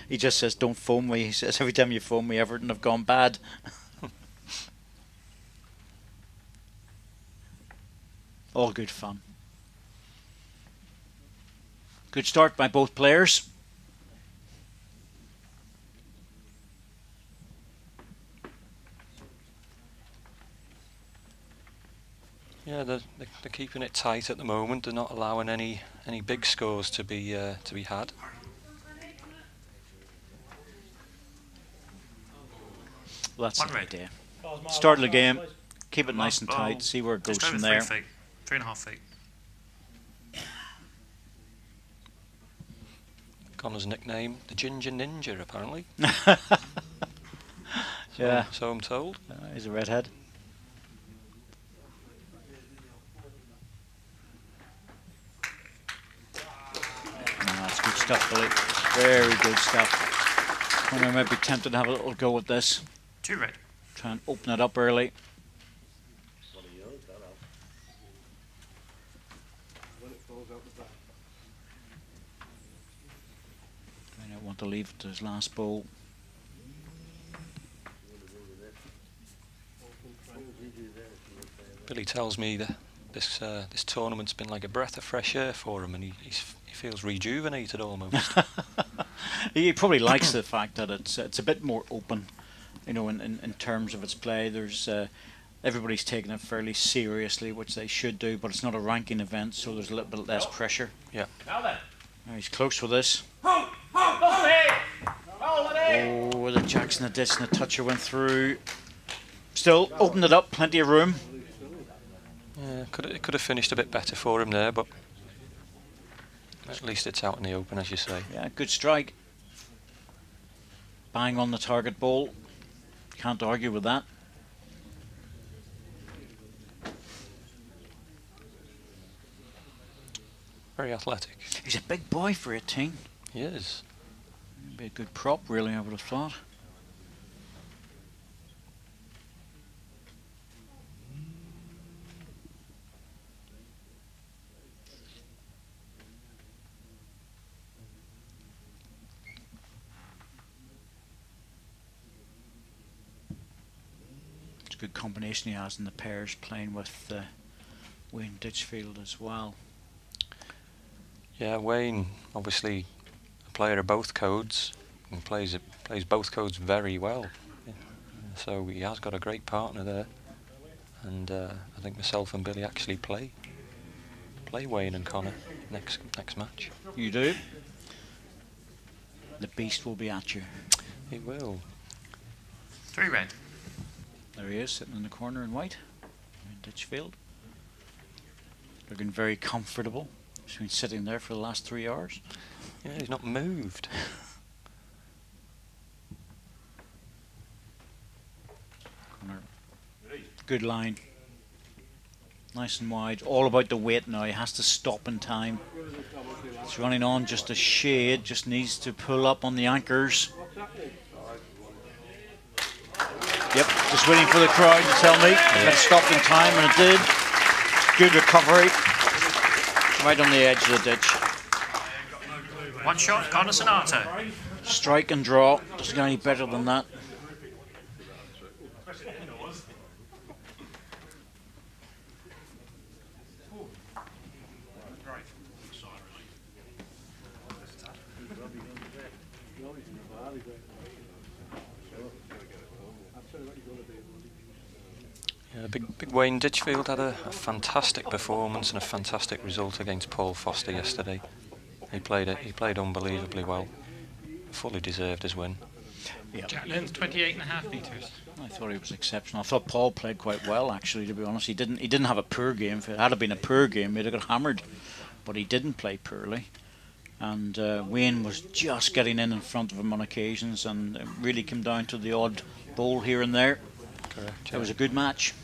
he just says, "Don't phone me." He says, "Every time you phone me, Everton have gone bad." All good fun. Good start by both players. Yeah, they're keeping it tight at the moment. They're not allowing any big scores to be had. Well, that's One the red. idea. Start of the game, keep it nice and tight, see where it goes Just over from 3 there. feet. 3.5 feet. Connor's nickname, the Ginger Ninja, apparently. Yeah. So I'm told. He's a redhead. That's good stuff, Billy. Very good stuff. Connor might be tempted to have a little go with this. 2 red. Try and open it up early. I don't want to leave it to his last ball. Billy tells me that this tournament's been like a breath of fresh air for him, and he feels rejuvenated almost. He probably likes the fact that it's a bit more open, you know, in terms of its play. There's everybody's taking it fairly seriously, which they should do, but it's not a ranking event, so there's a little bit less pressure. Yeah. Now then. Now he's close with this. Oh, Oh, the Jackson, the ditch, and the toucher went through. Still opened it up, plenty of room. Yeah, it could have finished a bit better for him there, but at least it's out in the open, as you say. Yeah, good strike. Bang on the target ball. Can't argue with that. Very athletic. He's a big boy for 18. He is. Be a good prop, really, I would have thought. good combination he has in the pairs, playing with Wayne Ditchfield as well. Yeah, Wayne, obviously a player of both codes, and plays both codes very well. Yeah. So he has got a great partner there, and I think myself and Billy actually play Wayne and Connor next match. You do? The beast will be at you. He will. 3 red. There he is, sitting in the corner in white. In Ditchfield. Looking very comfortable. He's been sitting there for the last 3 hours. Yeah, he's not moved. Connor. Good line. Nice and wide. All about the weight now. He has to stop in time. It's running on just a shade. Just needs to pull up on the anchors. Yep, just waiting for the crowd to tell me that it stopped in time, and it did. Good recovery. Right on the edge of the ditch. 1 shot, Connor Sonato. Strike and draw. Doesn't get any better than that. Yeah, big Wayne Ditchfield had a fantastic performance and a fantastic result against Paul Foster yesterday. He played unbelievably well. Fully deserved his win. Yep. Jack Lynn's 28.5 metres. I thought he was exceptional. I thought Paul played quite well, actually, to be honest. He didn't have a poor game. If it had been a poor game, he'd have got hammered. But he didn't play poorly. And Wayne was just getting in front of him on occasions, and it really came down to the odd bowl here and there. Correct. It was a good match.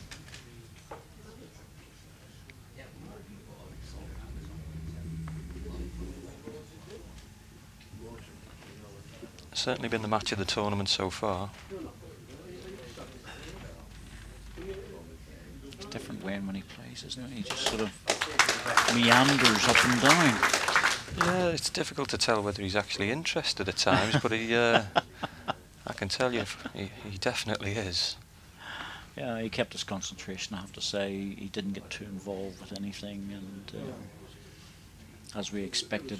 Certainly been the match of the tournament so far. It's a different Wayne when he plays, isn't it? He just sort of meanders up and down. Yeah, it's difficult to tell whether he's actually interested at times, but I can tell you he definitely is. Yeah, he kept his concentration, I have to say. He didn't get too involved with anything, and as we expected,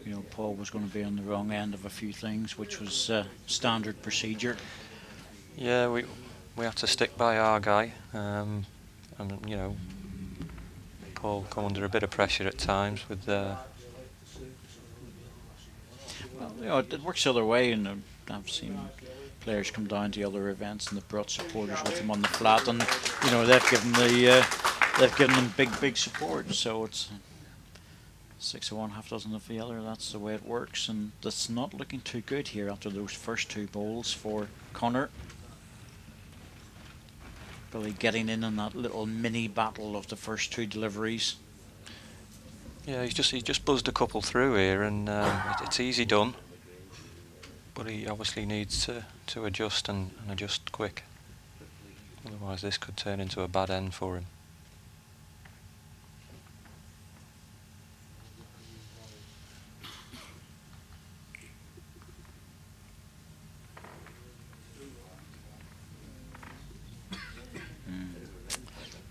you know, Paul was going to be on the wrong end of a few things, which was standard procedure. Yeah, we had to stick by our guy, and you know, Paul come under a bit of pressure at times with. Well, you know, it works the other way, and I've seen players come down to other events and they've brought supporters with them on the flat, and you know they've given them big support. So it's 6 of one, half dozen of the other. That's the way it works, and that's not looking too good here after those first 2 bowls for Connor. Really getting in on that little mini battle of the first 2 deliveries. Yeah, he's just buzzed a couple through here, and it's easy done. But he obviously needs to adjust and adjust quick. Otherwise, this could turn into a bad end for him.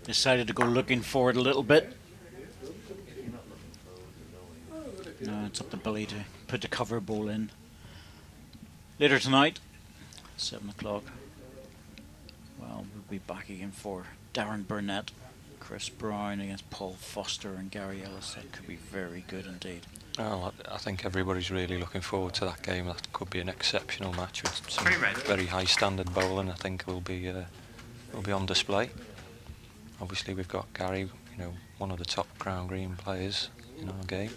Decided to go looking for it a little bit. No, it's up to Billy to put the cover bowl in. Later tonight, 7 o'clock. Well, we'll be back again for Darren Burnett, Chris Brown against Paul Foster and Gary Ellis. That could be very good indeed. Well, I think everybody's really looking forward to that game. That could be an exceptional match with some very high standard bowling. I think will be on display. Obviously, we've got Gary, you know, one of the top Crown Green players in our game,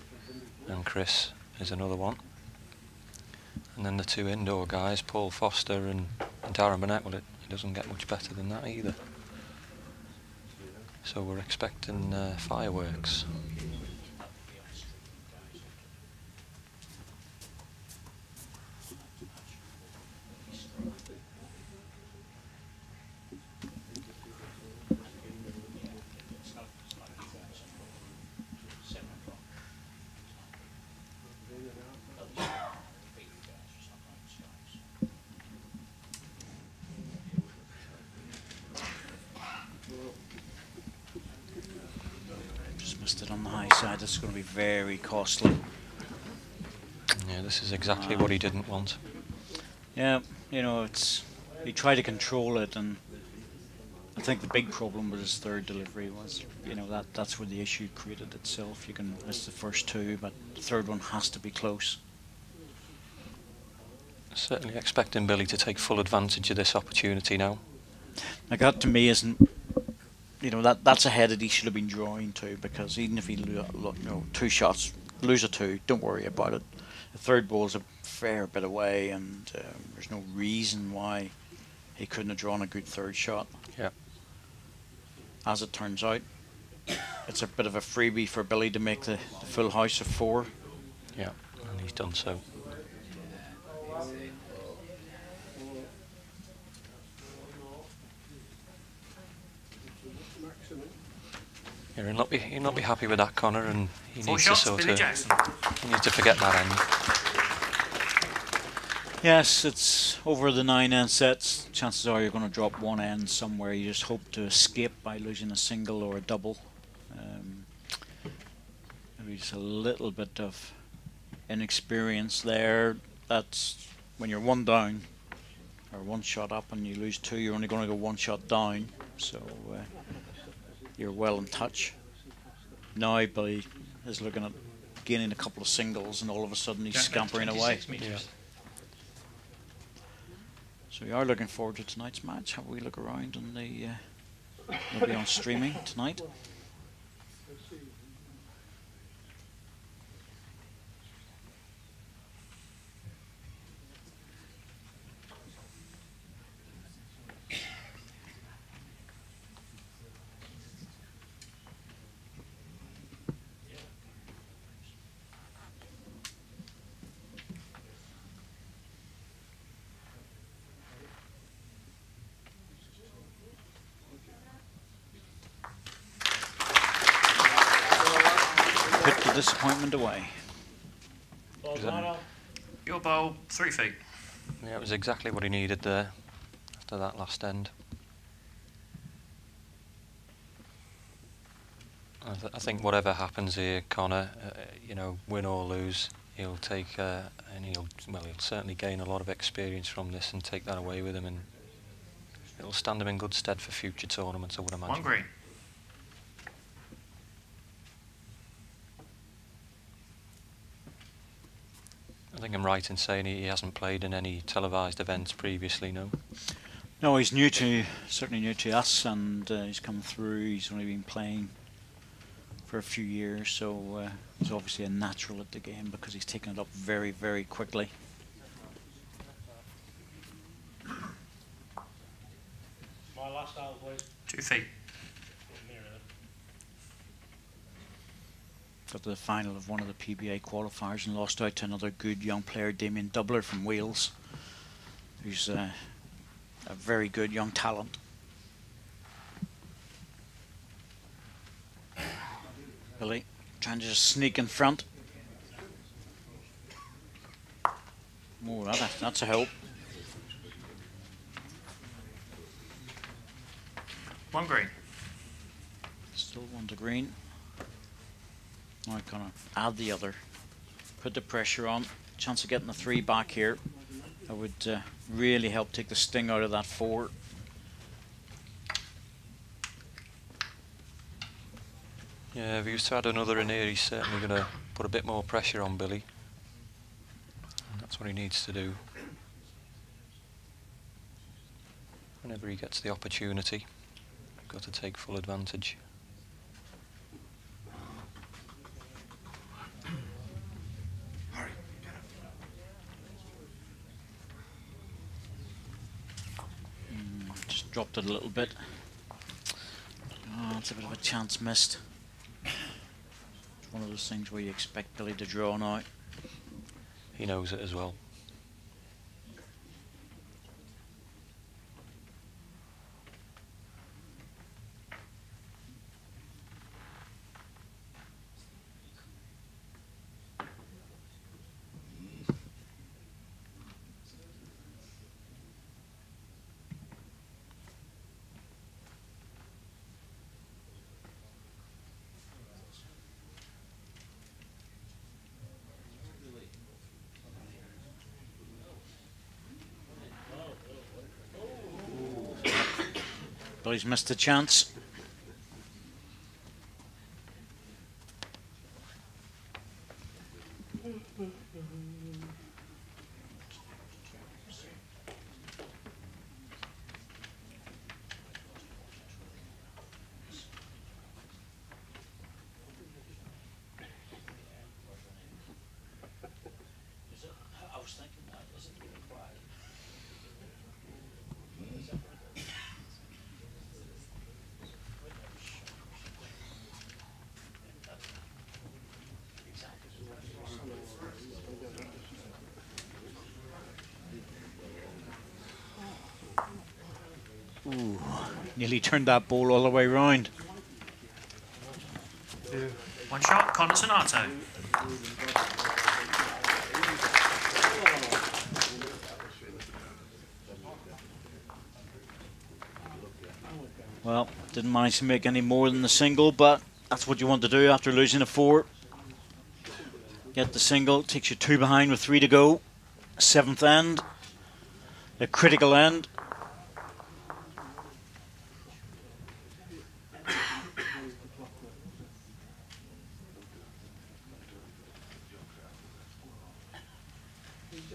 and Chris is another one. And then the 2 indoor guys, Paul Foster and Darren Burnett. Well, it doesn't get much better than that either. So we're expecting fireworks. missed it on the high side. This is going to be very costly. Yeah, this is exactly what he didn't want. Yeah, you know, he tried to control it, and I think the big problem with his third delivery was, you know, that's where the issue created itself. You can miss the first two, but the third one has to be close. Certainly expecting Billy to take full advantage of this opportunity now. Like, that to me isn't, you know, that's a head that he should have been drawing to, because even if he, you know, 2 shots, lose a 2, don't worry about it. The third ball's a fair bit away, and there's no reason why he couldn't have drawn a good third shot. Yeah. As it turns out, it's a bit of a freebie for Billy to make the full house of 4. Yeah, and he's done so. Yeah, he'll not be happy with that, Connor, and he needs to forget that end. Yes, it's over the 9 end sets. Chances are you're going to drop 1 end somewhere. You just hope to escape by losing a single or a double. Maybe just a little bit of inexperience there. That's when you're 1 down or 1 shot up and you lose 2, you're only going to go 1 shot down. So you're well in touch. Now Billy is looking at gaining a couple of singles, and all of a sudden he's scampering away. Yeah. So we are looking forward to tonight's match. Have we look around, and they'll be on streaming tonight. Put the disappointment away. Your ball, 3 feet. Yeah, it was exactly what he needed there after that last end. I think whatever happens here, Connor, you know, win or lose, he'll take and he'll certainly gain a lot of experience from this and take that away with him, and it'll stand him in good stead for future tournaments, I would imagine. 1 green. I think I'm right in saying he hasn't played in any televised events previously, no? No, he's certainly new to us, and he's come through. He's only been playing for a few years, so he's obviously a natural at the game because he's taken it up very, very quickly. My last out, please. 2 feet. Got to the final of one of the PBA qualifiers and lost out to another good young player, Damien Doubler from Wales, who's a very good young talent. Billy trying to just sneak in front. Oh, that's a help. 1 green. Still 1 to green. Now gonna add the other. Put the pressure on. Chance of getting the 3 back here. That would really help take the sting out of that 4. Yeah, if he was to add another in here, he's certainly going to put a bit more pressure on Billy. And that's what he needs to do. Whenever he gets the opportunity, got to take full advantage. Just dropped it a little bit. Oh, it's a bit of a chance missed. It's one of those things where you expect Billy to draw now. He knows it as well. But he's missed a chance. Ooh, nearly turned that ball all the way round. One shot, Connor Sonato. Well, didn't manage to make any more than the single, but that's what you want to do after losing a 4. Get the single, takes you 2 behind with 3 to go. 7th end, the critical end.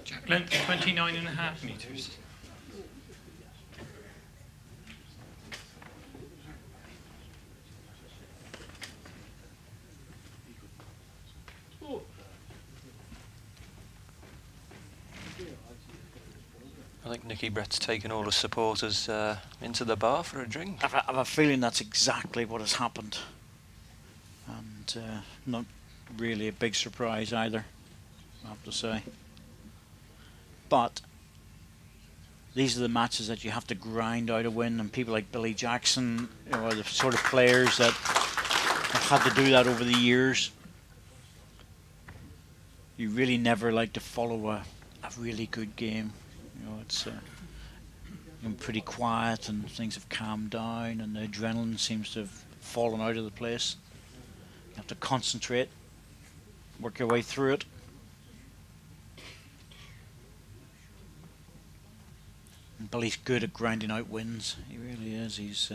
Jack length 29.5 metres. I think Nicky Brett's taken all the supporters into the bar for a drink. I have a feeling that's exactly what has happened. And not really a big surprise either, I have to say. But these are the matches that you have to grind out a win, and people like Billy Jackson, you know, are the sort of players that have had to do that over the years. You really never like to follow a really good game. You know, it's been pretty quiet and things have calmed down and the adrenaline seems to have fallen out of the place. You have to concentrate, work your way through it. And Billy's good at grinding out wins. He really is. He's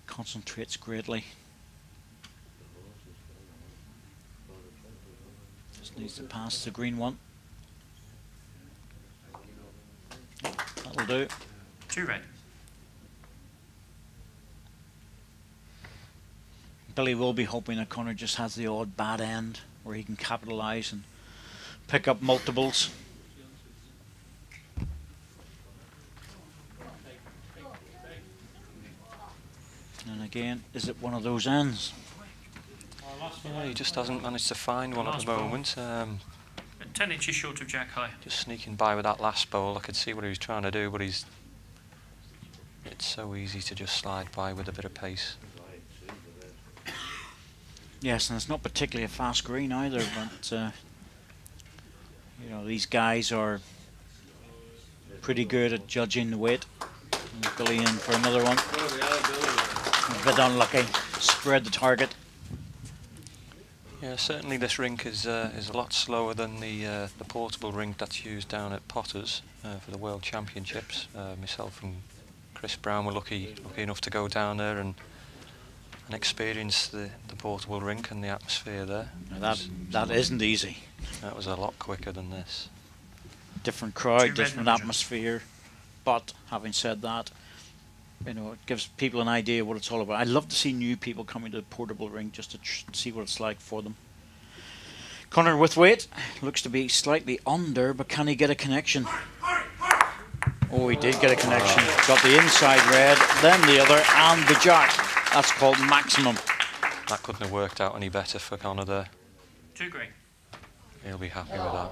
concentrates greatly. Just needs to pass the green one. That'll do. 2 red. Billy will be hoping that Connor just has the odd bad end where he can capitalise and pick up multiples. And again, is it one of those ends? Yeah, he just hasn't managed to find one at the moment. 10 inches short of Jack high. Just sneaking by with that last bowl. I could see what he was trying to do, but it's so easy to just slide by with a bit of pace. Yes, and it's not particularly a fast green either, but you know, these guys are pretty good at judging the weight. And Billy in for another one. A bit unlucky. Spread the target. Yeah, certainly this rink is a lot slower than the portable rink that's used down at Potter's for the World Championships. Myself and Chris Brown were lucky enough to go down there and experience the portable rink and the atmosphere there. Now that isn't easy. That was a lot quicker than this. Different crowd, different atmosphere. But having said that, you know, it gives people an idea what it's all about. I'd love to see new people coming to the portable rink just to see what it's like for them. Connor with weight looks to be slightly under, but can he get a connection? Oh, he did get a connection. Got the inside red, then the other, and the jack. That's called maximum. That couldn't have worked out any better for Connor there. 2 green. He'll be happy with that.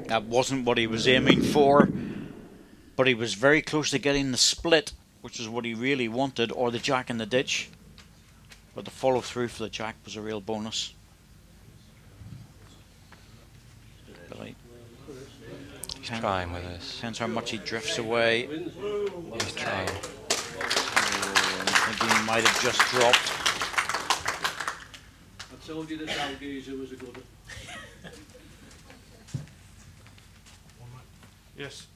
That wasn't what he was aiming for, but he was very close to getting the split, which is what he really wanted, or the jack in the ditch. But the follow through for the jack was a real bonus. Billy. He's trying with this. Depends how much he drifts away. He's trying. I think he might have just dropped. I told you that Algezer was a good one. Yes.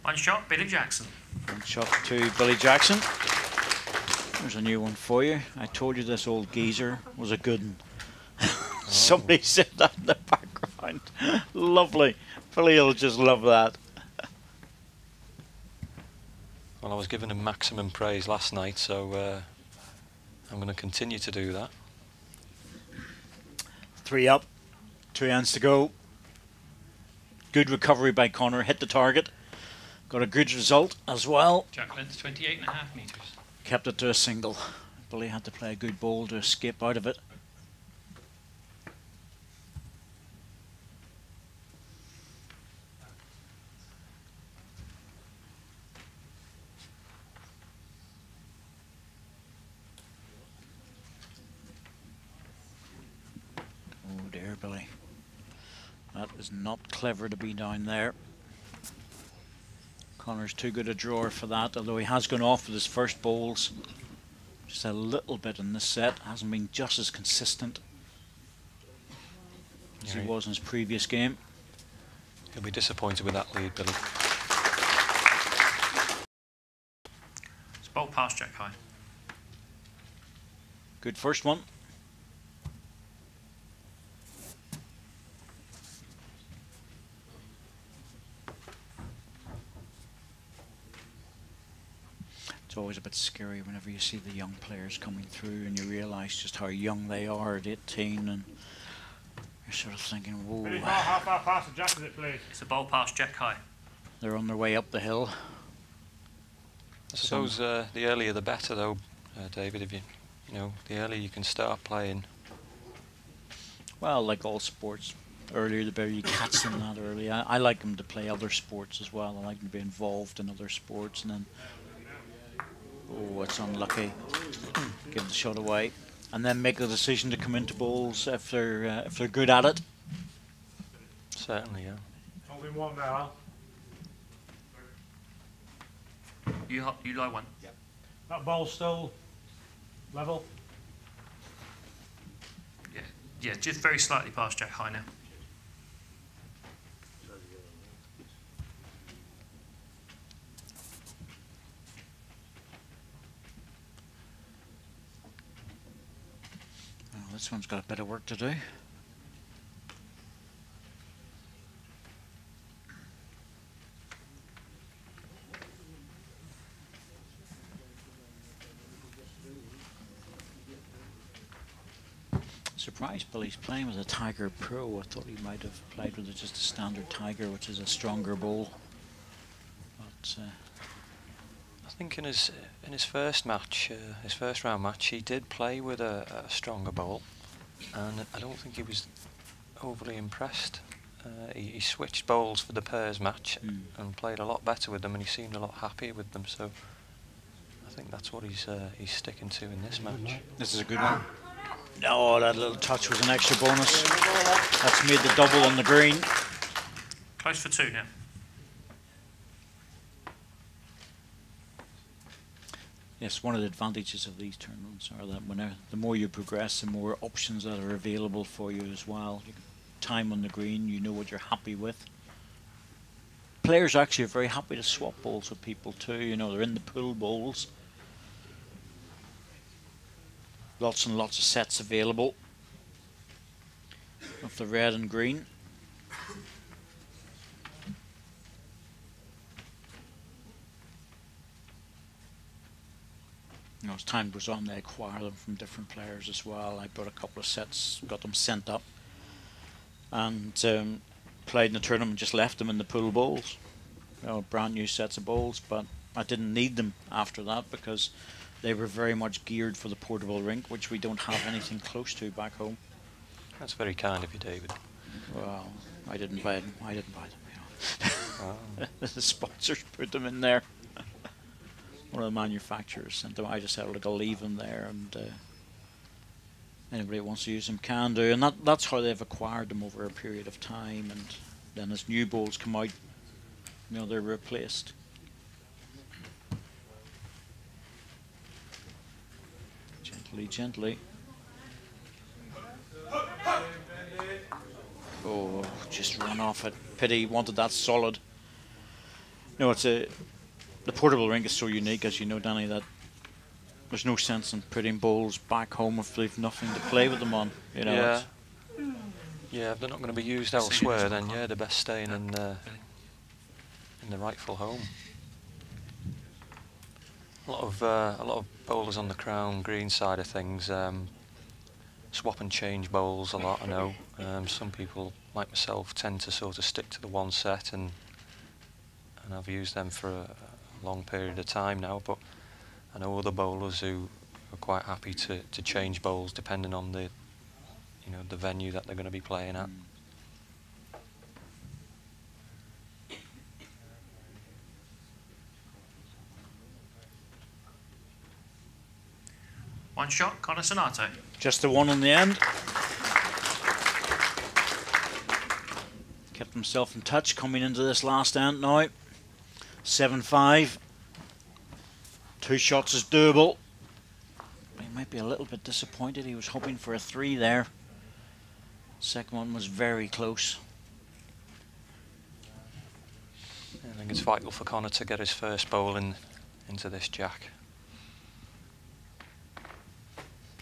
One shot, Billy Jackson. One shot to Billy Jackson. There's a new one for you. I told you this old geezer was a good one. Somebody said that in the background. Lovely. Billy will just love that. Well, I was giving him maximum praise last night, so I'm going to continue to do that. 3 up, 2 hands to go. Good recovery by Connor, hit the target. Got a good result as well. Jack length 28.5 metres. Kept it to a single. Billy had to play a good ball to escape out of it. Oh dear, Billy. That is not clever to be down there. Connor's too good a drawer for that, although he has gone off with his first bowls. Just a little bit in this set. Hasn't been just as consistent as he was in his previous game. He'll be disappointed with that lead, Billy. It's bowl past Jack high. Good first one. It's always a bit scary whenever you see the young players coming through and you realise just how young they are at 18, and you're sort of thinking, whoa. How far past the Jack is it, please? It's a bowl past Jack high. They're on their way up the hill. I suppose the earlier the better, though, David. If you know, the earlier you can start playing. Well, like all sports, earlier the better you catch them that early. I like them to play other sports as well. I like them to be involved in other sports, and then oh, it's unlucky. Give the shot away, and then make the decision to come into bowls if they're good at it. Certainly, yeah. Only one now, Al. You lie one. Yep. That ball's still level. Yeah, just very slightly past Jack high now. This one's got a bit of work to do. Surprised Billy's playing with a Tiger Pro. I thought he might have played with just a standard Tiger, which is a stronger bowl. But I think in his first match, his first round match, he did play with a stronger bowl, and I don't think he was overly impressed. He switched bowls for the pairs match and played a lot better with them, and he seemed a lot happier with them. So I think that's what he's sticking to in this match. This is a good one. No, that little touch was an extra bonus. That's made the double on the green. Close for 2 now. Yes, one of the advantages of these tournaments are that whenever the more you progress, the more options that are available for you as well. You can time on the green, you know what you're happy with. Players actually are very happy to swap bowls with people too. You know, they're in the pool bowls. Lots and lots of sets available of the red and green. You know, as time goes on, they acquire them from different players as well. I bought a couple of sets, got them sent up, and played in the tournament, just left them in the pool bowls. You know, brand new sets of bowls, but I didn't need them after that because they were very much geared for the portable rink, which we don't have anything close to back home. That's very kind of you, David. Well, I didn't buy them. You know. The sponsors put them in there. One of the manufacturers sent them. I just said, look, I'll leave them there, and anybody who wants to use them can do. And that's how they've acquired them over a period of time. And then as new bowls come out, you know, they're replaced. Gently, gently. Oh, just run off it. Pity, wanted that solid. No, the portable rink is so unique, as you know, Danny, that there's no sense in putting bowls back home if they've nothing to play with them on. You know. Yeah. Yeah, if they're not going to be used elsewhere, then yeah, they're best staying in the rightful home. A lot of bowlers on the Crown Green side of things swap and change bowls a lot. I know some people like myself tend to sort of stick to the one set, and I've used them for a long period of time now. But I know other bowlers who are quite happy to change bowls depending on the the venue that they're going to be playing at. One shot, Connor Sonato. Just the one on the end. Kept himself in touch coming into this last end now. 7-5. 2 shots is doable. He might be a little bit disappointed. He was hoping for a 3 there. Second one was very close. I think it's vital for Connor to get his first bowl into this jack.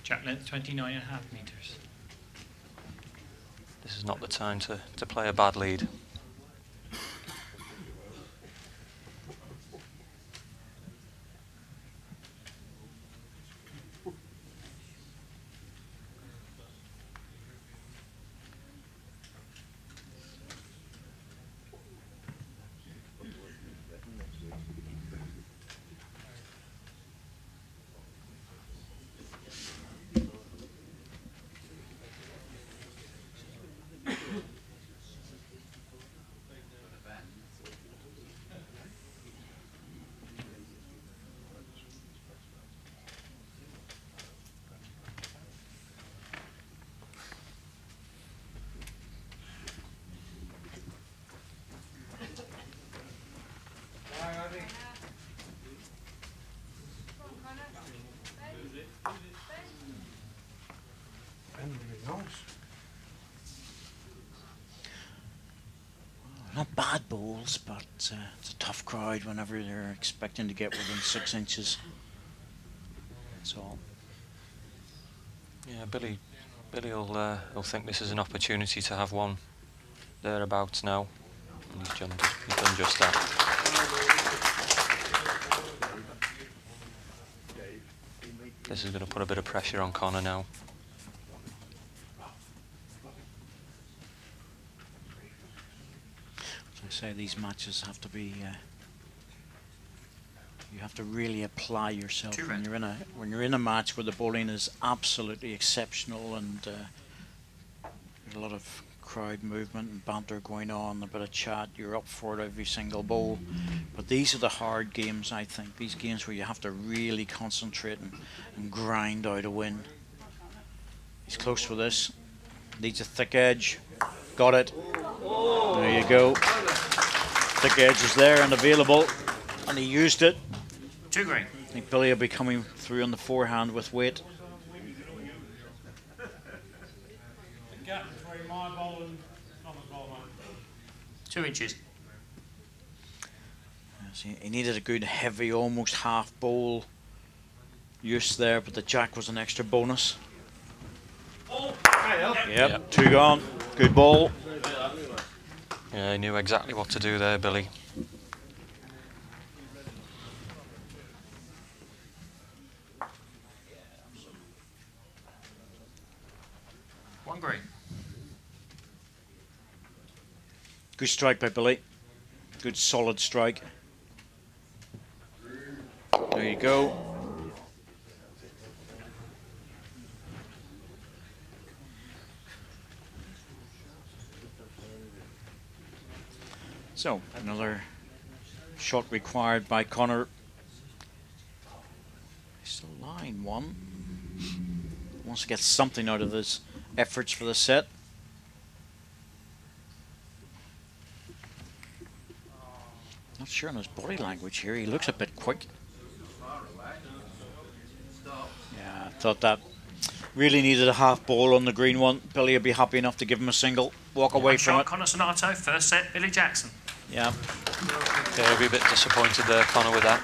Jack length 29.5 metres. This is not the time to play a bad lead. Not bad bowls, but it's a tough crowd whenever they're expecting to get within 6 inches. That's all. Yeah, Billy will think this is an opportunity to have one thereabouts now. And he's done just that. This is going to put a bit of pressure on Connor now. Say these matches have to be you have to really apply yourself when you're in a match where the bowling is absolutely exceptional and there's a lot of crowd movement and banter going on, a bit of chat, you're up for it every single bowl. But these are the hard games, I think, these games where you have to really concentrate and grind out a win. He's close for this, needs a thick edge, got it. There you go. Thick edge is there and available, and he used it. 2 green. I think Billy will be coming through on the forehand with weight. The gap between my bowl and Connor's bowl, mate. 2 inches. Yes, he needed a good heavy, almost half bowl use there, but the jack was an extra bonus. Yep, 2 gone. Good ball. Yeah, he knew exactly what to do there, Billy. One green. Good strike by Billy. Good solid strike. There you go. So, another shot required by Connor. He's still line 1. Wants to get something out of his efforts for the set. Not sure on his body language here. He looks a bit quick. Yeah, I thought that really needed a half ball on the green one. Billy would be happy enough to give him a single. Walk away from it. Connor Sonato, first set, Billy Jackson. Yeah. Yeah, be a bit disappointed there, Connor, with that.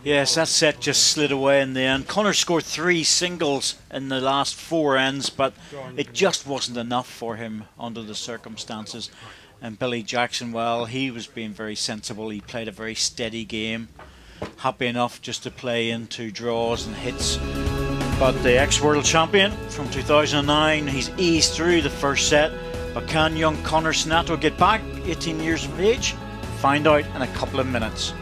Yes, that set just slid away in the end. Connor scored 3 singles in the last 4 ends, but it just wasn't enough for him under the circumstances. And Billy Jackson, well, he was being very sensible. He played a very steady game, happy enough just to play into draws and hits. But the ex-world champion from 2009, he's eased through the first set. But can young Connor Sinato get back, 18 years of age? Find out in a couple of minutes.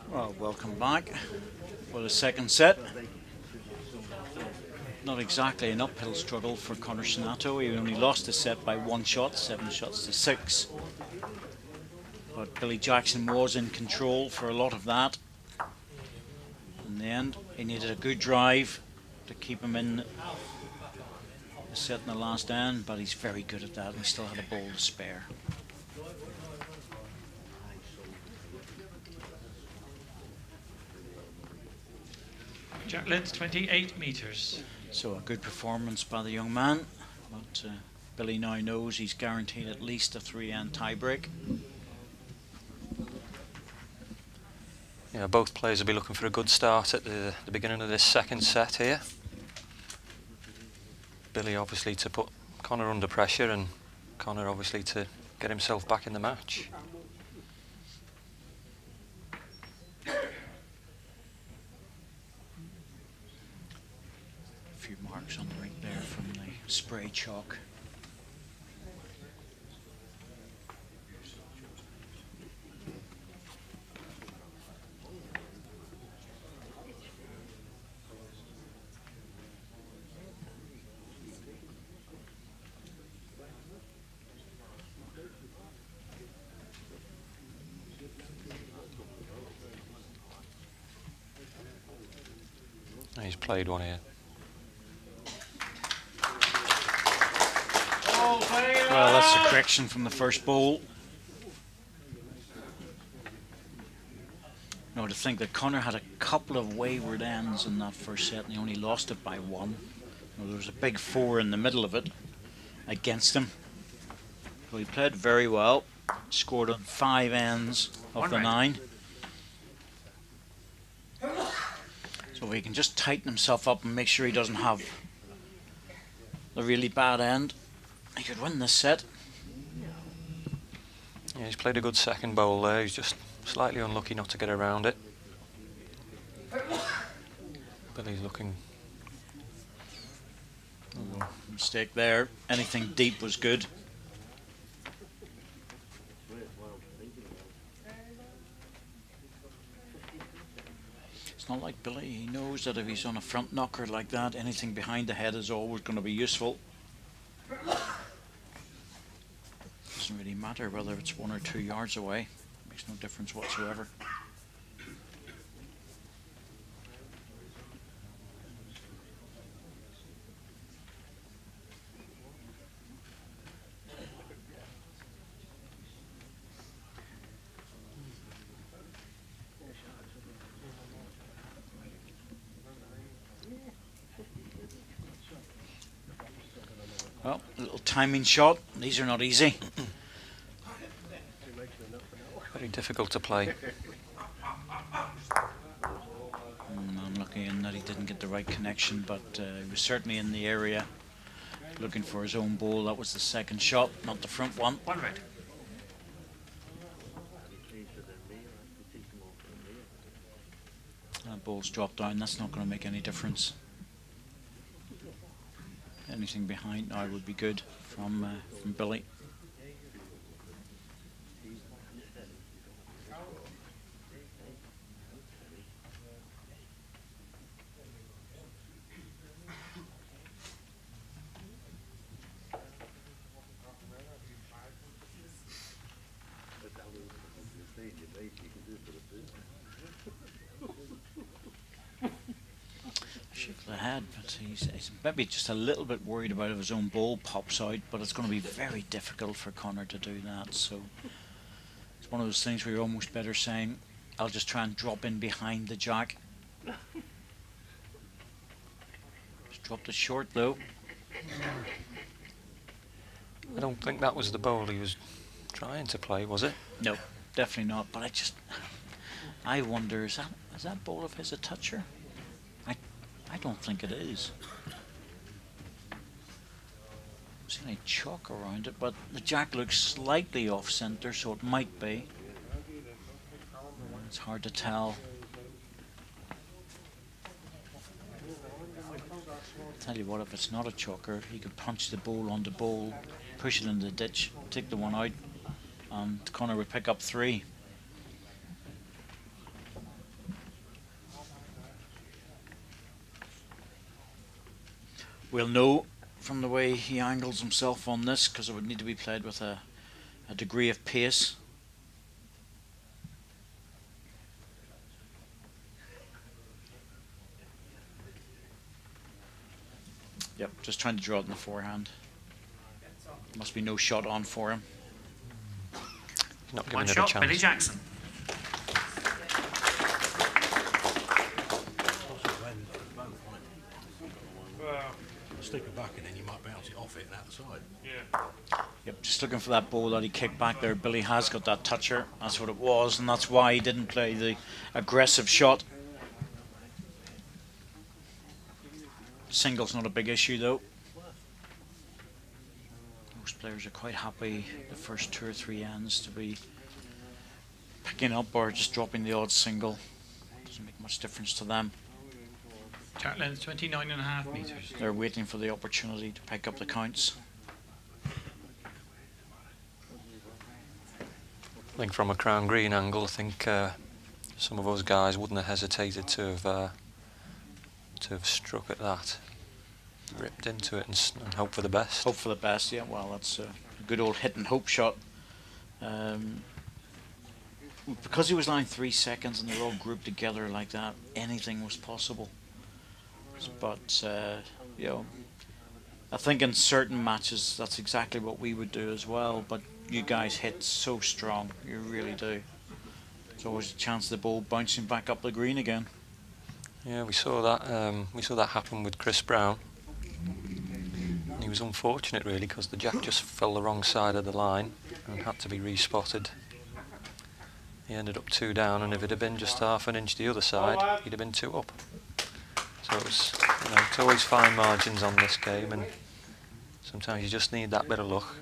Well, welcome back for the second set. Not exactly an uphill struggle for Connor Sinato. He only lost the set by 1 shot, 7 shots to 6. But Billy Jackson was in control for a lot of that. In the end, he needed a good drive to keep him in the set in the last end, but he's very good at that, and he still had a ball to spare. Jack Lind, 28 metres. So a good performance by the young man, but Billy now knows he's guaranteed at least a 3-end tiebreak. Yeah, both players will be looking for a good start at the beginning of this second set here. Billy obviously to put Connor under pressure, and Connor obviously to get himself back in the match. A few marks on the rink there from the spray chalk. He's played one here. Well, that's a correction from the first bowl. No, to think that Connor had a couple of wayward ends in that first set and he only lost it by 1. There was a big 4 in the middle of it against him. So he played very well, scored on 5 ends of the 9. So if he can just tighten himself up and make sure he doesn't have a really bad end, he could win this set. Yeah, he's played a good second bowl there. He's just slightly unlucky not to get around it. Billy's looking... Mistake there. Anything deep was good. It's not like Billy. He knows that if he's on a front knocker like that, anything behind the head is always going to be useful. doesn't really matter whether it's 1 or 2 yards away. Makes no difference whatsoever. Well, a little timing shot. These are not easy. Very difficult to play. Unlucky in that he didn't get the right connection, but he was certainly in the area looking for his own ball. That was the second shot, not the front one. One red. That ball's dropped down. That's not going to make any difference. Anything behind now would be good from Billy. Head, but he's maybe just a little bit worried about if his own ball pops out, but it's going to be very difficult for Connor to do that. So it's one of those things where you're almost better saying, I'll just try and drop in behind the jack. Just dropped it short though. I don't think that was the bowl he was trying to play, was it? No, definitely not. But I wonder, is that ball of his a toucher? I don't think it is. I'm seeing any chalk around it, but the jack looks slightly off centre, so it might be. It's hard to tell. Tell you what, if it's not a chalker, he could punch the ball on the ball, push it in the ditch, take the one out, and Connor would pick up 3. We'll know from the way he angles himself on this, because it would need to be played with a degree of pace. Yep, just trying to draw it in the forehand. Must be no shot on for him. Not giving One it a shot, chance. Billy Jackson. Stick it back and then you might bounce it off it and out the side. Yeah. Yep, just looking for that ball that he kicked back there. Billy has got that toucher. That's what it was, and that's why he didn't play the aggressive shot. Single's not a big issue though. Most players are quite happy the first 2 or 3 ends to be picking up or just dropping the odd single. Doesn't make much difference to them. Track length 29.5 metres. They're waiting for the opportunity to pick up the counts. I think from a Crown Green angle, I think some of those guys wouldn't have hesitated to have struck at that, ripped into it and hope for the best. Hope for the best, yeah. Well, that's a good old hit and hope shot. Because he was lying 3 seconds and they were all grouped together like that, anything was possible. But you know, I think in certain matches that's exactly what we would do as well. But you guys hit so strong, you really do. There's always a chance of the ball bouncing back up the green again. Yeah, we saw that happen with Chris Brown. And he was unfortunate really because the jack just fell the wrong side of the line and had to be respotted. He ended up 2 down, and if it had been just half an inch the other side, he'd have been 2 up. So it's always fine margins on this game, and sometimes you just need that bit of luck.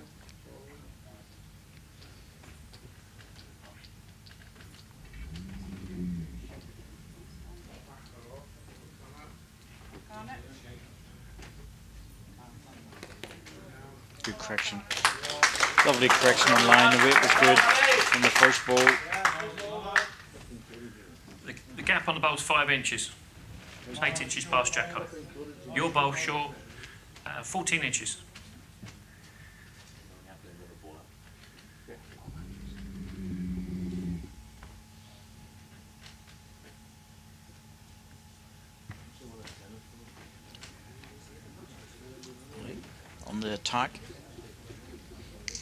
Good correction. Lovely correction on line. The weight was good from the first ball. The gap on the bowl's 5 inches. It's 8 inches past Jacko. Your bowl short, 14 inches. the attack.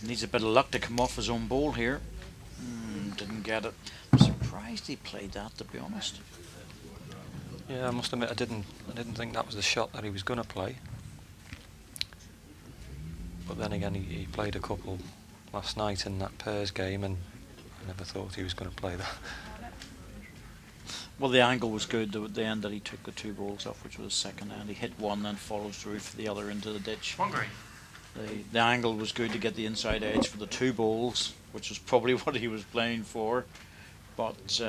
Needs a bit of luck to come off his own ball here. Didn't get it. I'm surprised he played that, to be honest. Yeah, I must admit I didn't think that was the shot that he was going to play. But then again, he played a couple last night in that pairs game, and I never thought he was going to play that. Well, the angle was good though, at the end that he took the 2 balls off, which was the second end. He hit one, then follows through for the other into the ditch. One green. The angle was good to get the inside edge for the 2 balls, which was probably what he was playing for. But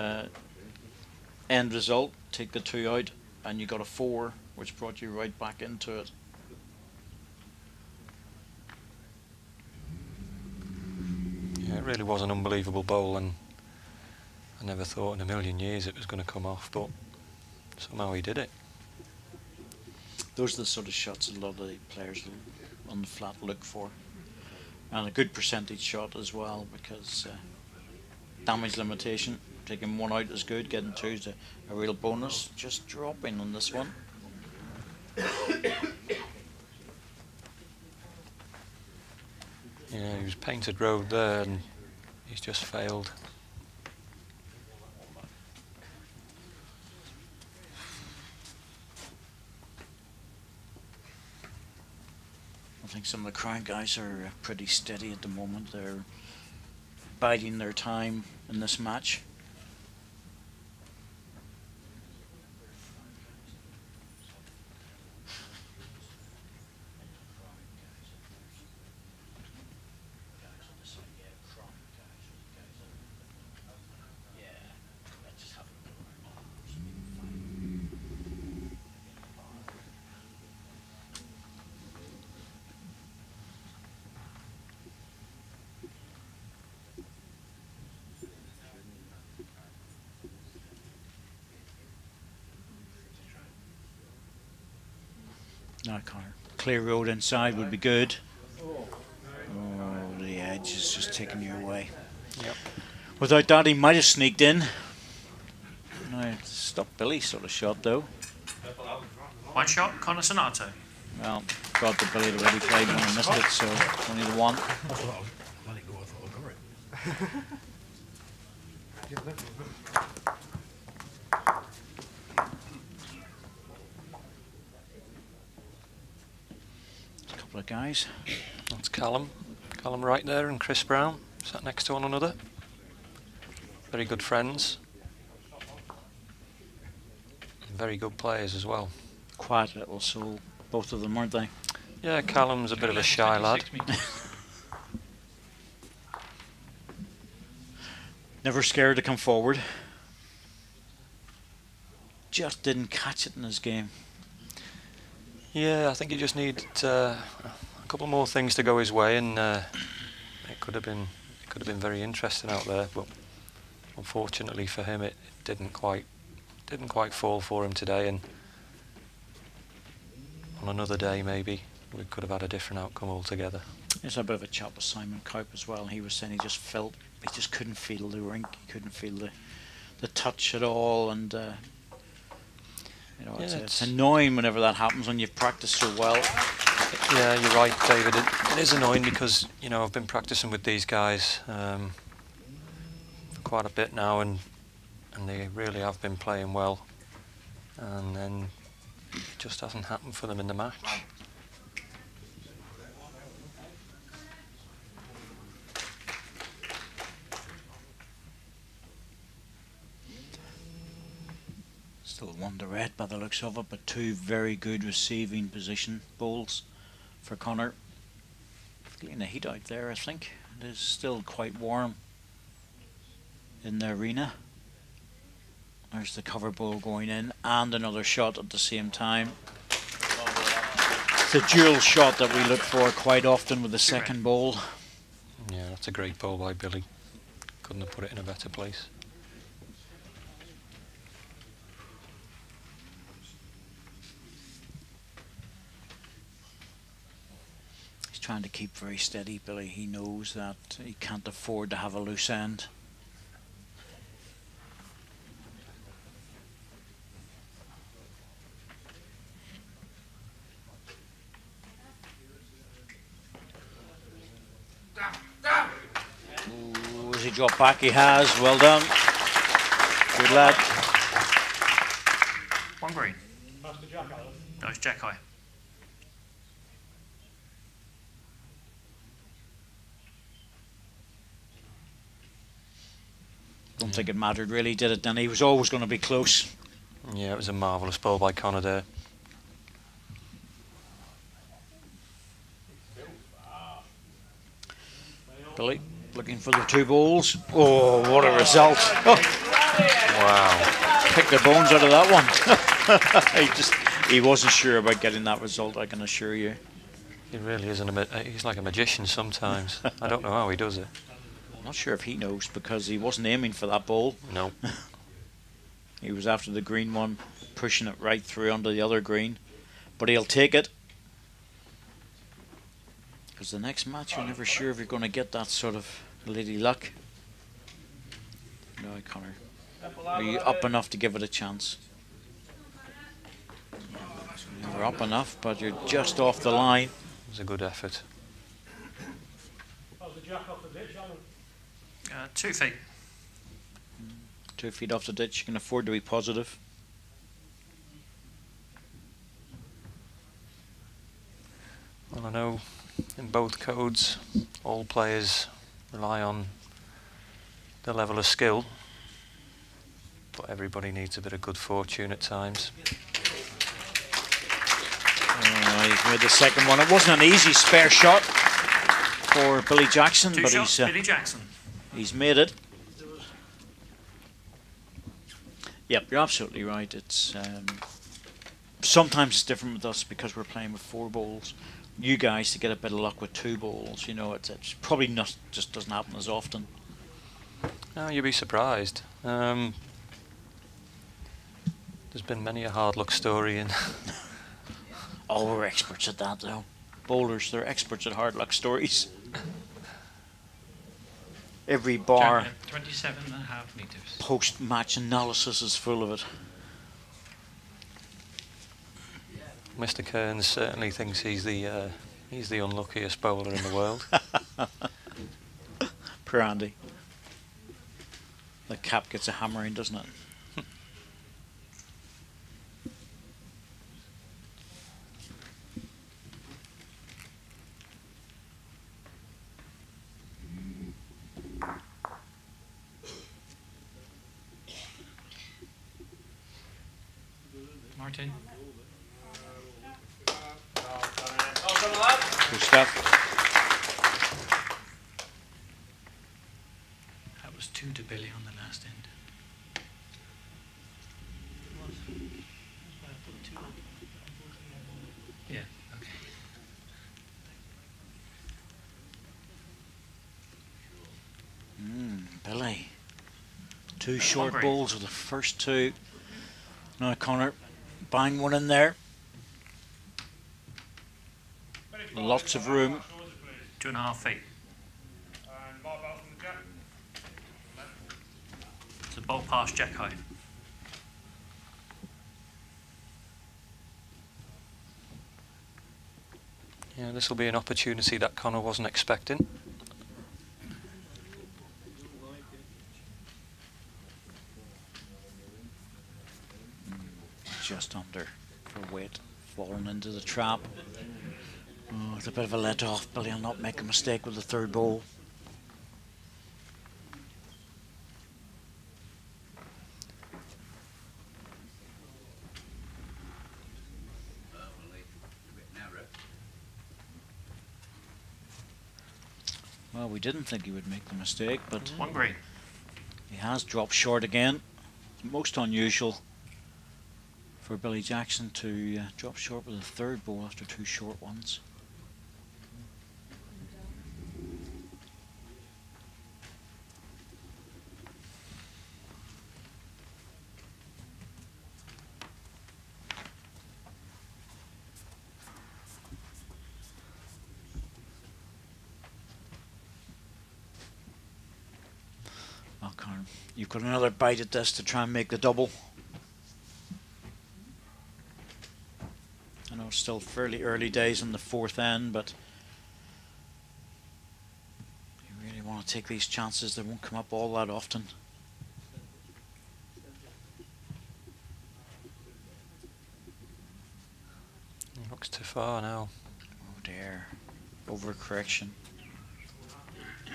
end result, take the 2 out, and you got a 4, which brought you right back into it. Yeah, it really was an unbelievable bowl, and I never thought in a million years it was going to come off, but somehow he did it. Those are the sort of shots a lot of the players on the flat look for. And a good percentage shot as well, because damage limitation, taking 1 out is good, getting 2 is a real bonus. Just dropping on this one. Yeah, he was painted road there, and he's just failed. I think some of the Crown guys are pretty steady at the moment. They're biding their time in this match. No, Connor. Clear road inside would be good. Oh, the edge is just taking you away. Yep. Without that, he might have sneaked in. No, stop Billy sort of shot though. One shot, Connor Sonato. Well, God, the Billy had already played one and missed it, so only the one. I thought I was let it go, I thought I got it. A couple of guys. That's Callum right there, and Chris Brown sat next to one another. Very good friends. And very good players as well. Quiet little soul, both of them, aren't they? Yeah, Callum's a bit of a shy lad. Never scared to come forward. Just didn't catch it in his game. Yeah, I think he just needed a couple more things to go his way, and it could have been very interesting out there. But unfortunately for him, it didn't quite fall for him today. And on another day, maybe we could have had a different outcome altogether. There's a bit of a chat with Simon Cowpe as well. He was saying he just couldn't feel the rink, he couldn't feel the touch at all, and you know, Yeah, it's annoying whenever that happens when you've practiced so well. Yeah, you're right, David. It is annoying because, you know, I've been practicing with these guys for quite a bit now, and they really have been playing well, and then it just hasn't happened for them in the match. Still one to red by the looks of it, but 2 very good receiving position bowls for Connor. Getting the heat out there, I think. It is still quite warm in the arena. There's the cover bowl going in, and another shot at the same time. It's a dual shot that we look for quite often with the second bowl. Yeah, that's a great ball by Billy. Couldn't have put it in a better place. Trying to keep very steady, Billy. He knows that he can't afford to have a loose end. drop back? He has. Well done. Good lad. One green. No, it's Jack High. Don't think it mattered really, did it, Danny? He was always going to be close. Yeah, it was a marvellous ball by Connor there. Billy looking for the 2 balls. Oh, what a result. Wow. Picked the bones out of that one. he wasn't sure about getting that result, I can assure you. He really is he's like a magician sometimes. I don't know how he does it. I'm not sure if he knows, because he wasn't aiming for that ball. No. He was after the green one, pushing it right through under the other green. But he'll take it. Because the next match, you're never sure if you're going to get that sort of lady luck. No, Connor. Are you up enough to give it a chance? You're up enough, but you're just off the line. It was a good effort. 2 feet. 2 feet off the ditch. You can afford to be positive. Well, I know in both codes all players rely on the level of skill, but everybody needs a bit of good fortune at times. He's made the second one. It wasn't an easy spare shot for Billy Jackson, Two but shots, Billy Jackson. He's made it. Yep, you're absolutely right. It's sometimes it's different with us because we're playing with 4 balls. You guys to get a bit of luck with 2 balls, you know, it's probably not, just doesn't happen as often. No, you'd be surprised. There's been many a hard luck story in. Oh, we're experts at that though. Bowlers, they're experts at hard luck stories. Every bar 27.5 metres. post-match analysis is full of it. Mr. Kearns certainly thinks he's the unluckiest bowler in the world. Poor Andy. The cap gets a hammering, doesn't it? Martin. Good stuff. That was 2 to Billy on the last end. Yeah, okay. Billy. 2 short balls with the first 2. Now Connor, bang one in there. Lots of room. 2.5 feet. It's a ball past Jack High. Yeah, this will be an opportunity that Connor wasn't expecting. Just under for weight, falling into the trap. Oh, it's a bit of a let off. Billy will not make a mistake with the 3rd ball. Well, we didn't think he would make the mistake, but 1 green. He has dropped short again. It's most unusual for Billy Jackson to drop short with a 3rd ball after 2 short ones. Well, Connor, you've got another bite at this to try and make the double. I know it's still fairly early days in the 4th end, but you really want to take these chances. They won't come up all that often. He looks too far now. Oh dear. Overcorrection. Yeah.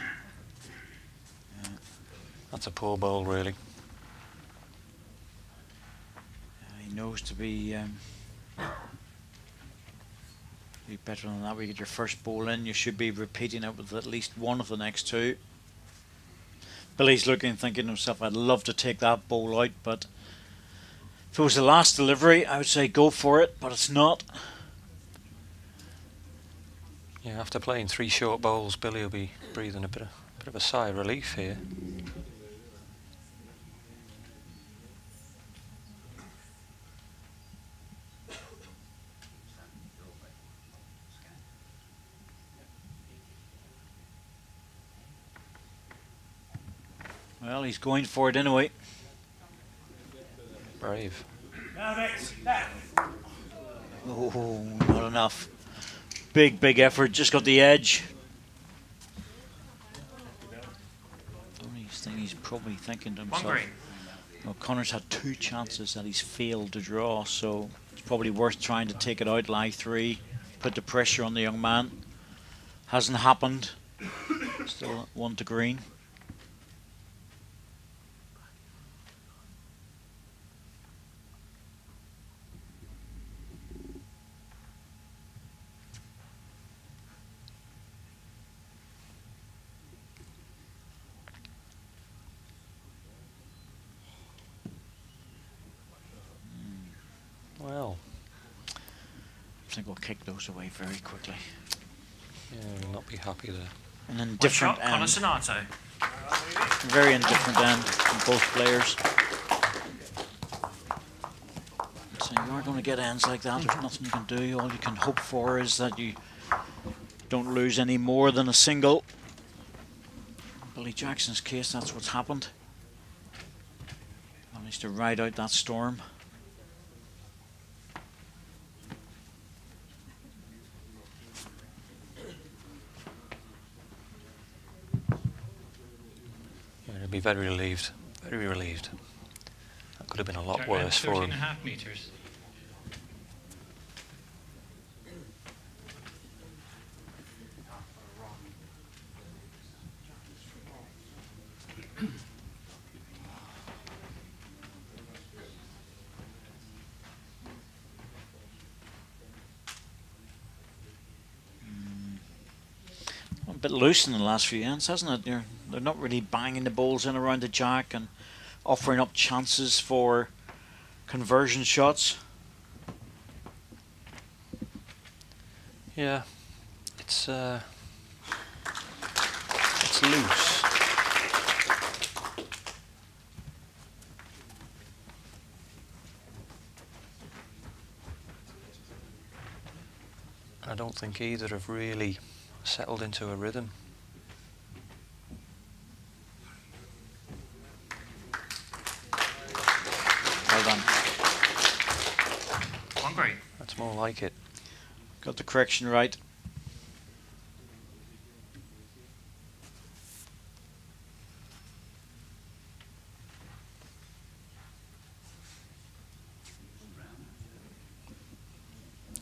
That's a poor bowl, really. He knows to be better than that. We get your first bowl in, you should be repeating it with at least one of the next two. Billy's looking, thinking to himself, I'd love to take that bowl out, but if it was the last delivery, I would say go for it, but it's not. Yeah, after playing 3 short bowls, Billy will be breathing a bit of a sigh of relief here. Well, he's going for it anyway. Brave. Oh, not enough. Big effort, just got the edge. He's probably thinking to himself, well, Connor's had 2 chances that he's failed to draw, so it's probably worth trying to take it out, lie 3, put the pressure on the young man. Hasn't happened. Still 1 to green. Well, I think we'll kick those away very quickly. yeah, we'll not be happy there. An indifferent Connor end. Sonato. Very indifferent end from both players. So you are going to get ends like that. There's nothing you can do. All you can hope for is that you don't lose any more than a single. In Billy Jackson's case, that's what's happened. Managed to ride out that storm. He'll be very relieved. Very relieved. That could have been a lot Jack worse ran for him. 13.5 meters. A bit loose in the last few ends, hasn't it? They're not really banging the balls in around the jack and offering up chances for conversion shots. Yeah, it's loose. I don't think either have really settled into a rhythm. Well done. One great. That's more like it. Got the correction right.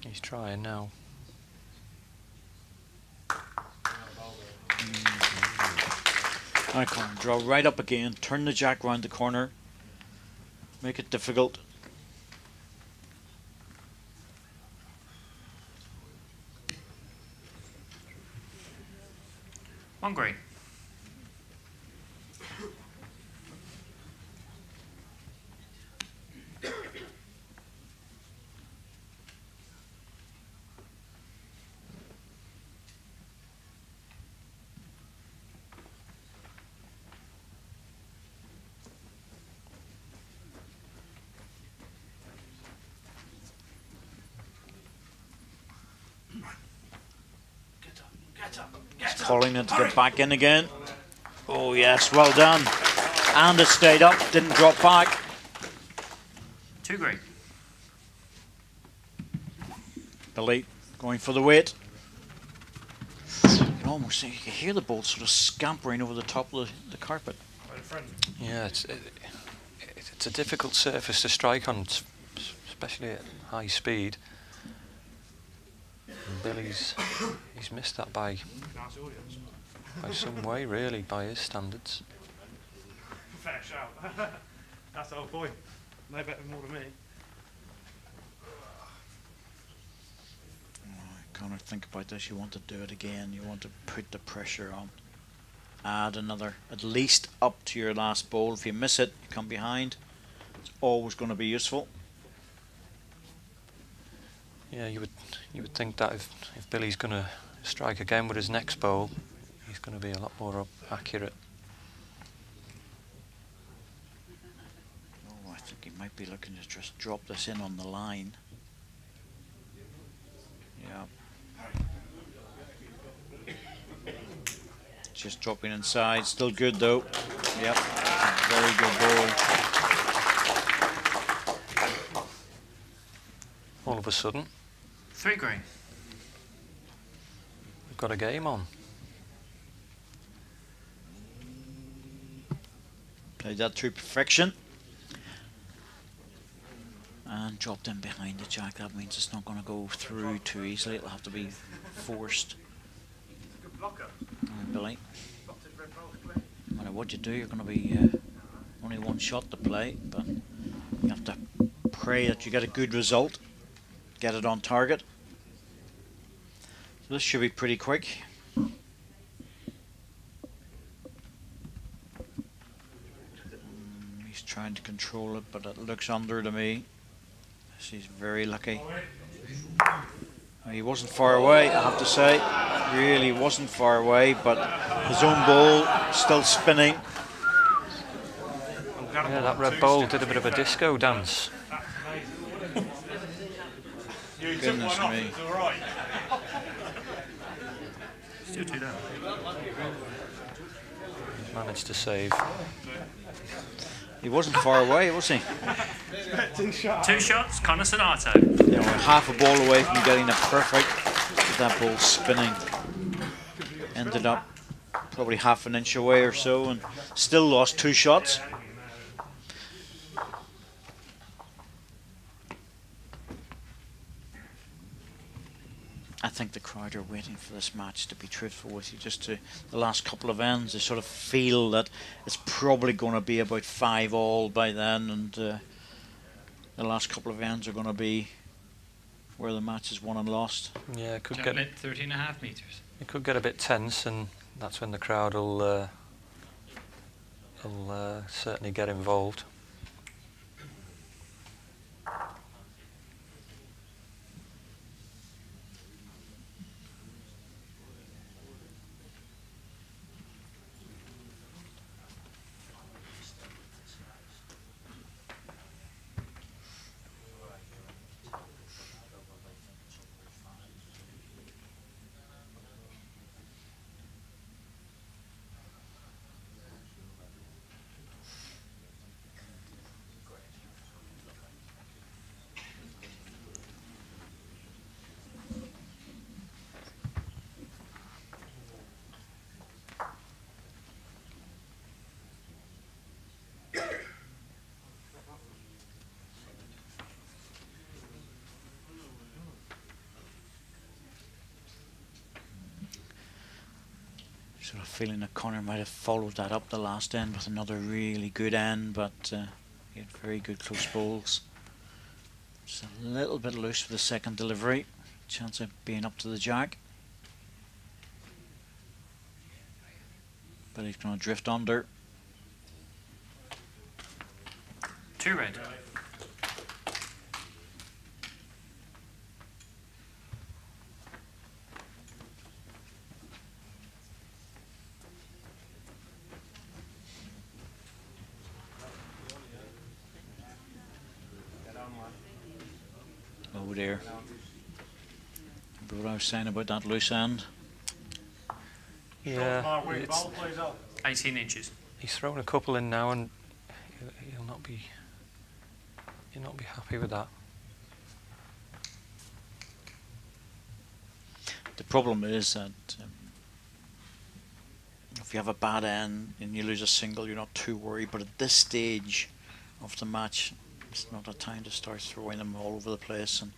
He's trying now. Alright, Connor, draw right up again, turn the jack round the corner, make it difficult. One green. He's calling it to get back in again. Oh yes, well done. And it stayed up, didn't drop back. 2 green. Billy going for the weight. almost you can hear the ball sort of scampering over the top of the carpet. Yeah, it's a difficult surface to strike on, especially at high speed. And Billy's he's missed that by some way, really, by his standards. Fair shout. That's the whole point. No better more than me. Connor, think about this. You want to do it again. You want to put the pressure on. Add another, at least up to your last bowl. If you miss it, you come behind. It's always going to be useful. Yeah, you would think that if Billy's going to strike again with his next bowl, he's going to be a lot more accurate. Oh, I think he might be looking to just drop this in on the line. Yeah. Just dropping inside, still good though. Yep, very good ball. All of a sudden, 3 green. we've got a game on. Played that through perfection. And dropped in behind the jack. That means it's not going to go through too easily. It'll have to be forced. Billy. No matter what you do, you're going to be only one shot to play, but you have to pray that you get a good result, get it on target. So this should be pretty quick. He's trying to control it, but it looks under to me. He's very lucky. He wasn't far away, I have to say. Really wasn't far away, but his own ball still spinning. Yeah, that red ball did a bit of a disco dance. Goodness me. Still 2 down. He's managed to save. He wasn't far away, was he? 2 shots, Connor Sonato. You know, half a ball away from getting it perfect. With that ball spinning. Ended up probably half an inch away or so, and still lost 2 shots. I think the crowd are waiting for this match, to be truthful with you. Just to the last couple of ends, they sort of feel that it's probably going to be about 5-all by then, and the last couple of ends are going to be where the match is won and lost. Yeah, it could Javelin, 13.5 metres. It could get a bit tense, and that's when the crowd will certainly get involved. Sort of feeling that Connor might have followed that up the last end with another really good end, but he had very good close balls. Just a little bit loose for the second delivery. Chance of being up to the jack. But he's going to drift under. 2 red. Oh dear. Remember what I was saying about that loose end? Yeah, 18 inches. he's thrown a couple in now, and he'll not be happy with that. The problem is that if you have a bad end and you lose a single, you're not too worried. But at this stage of the match, it's not a time to start throwing them all over the place. And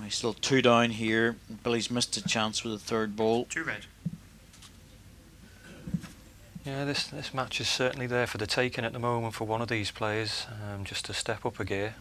he's still 2 down here. Billy's missed a chance with the third ball. 2 red. Yeah, this match is certainly there for the taking at the moment for one of these players, just to step up a gear.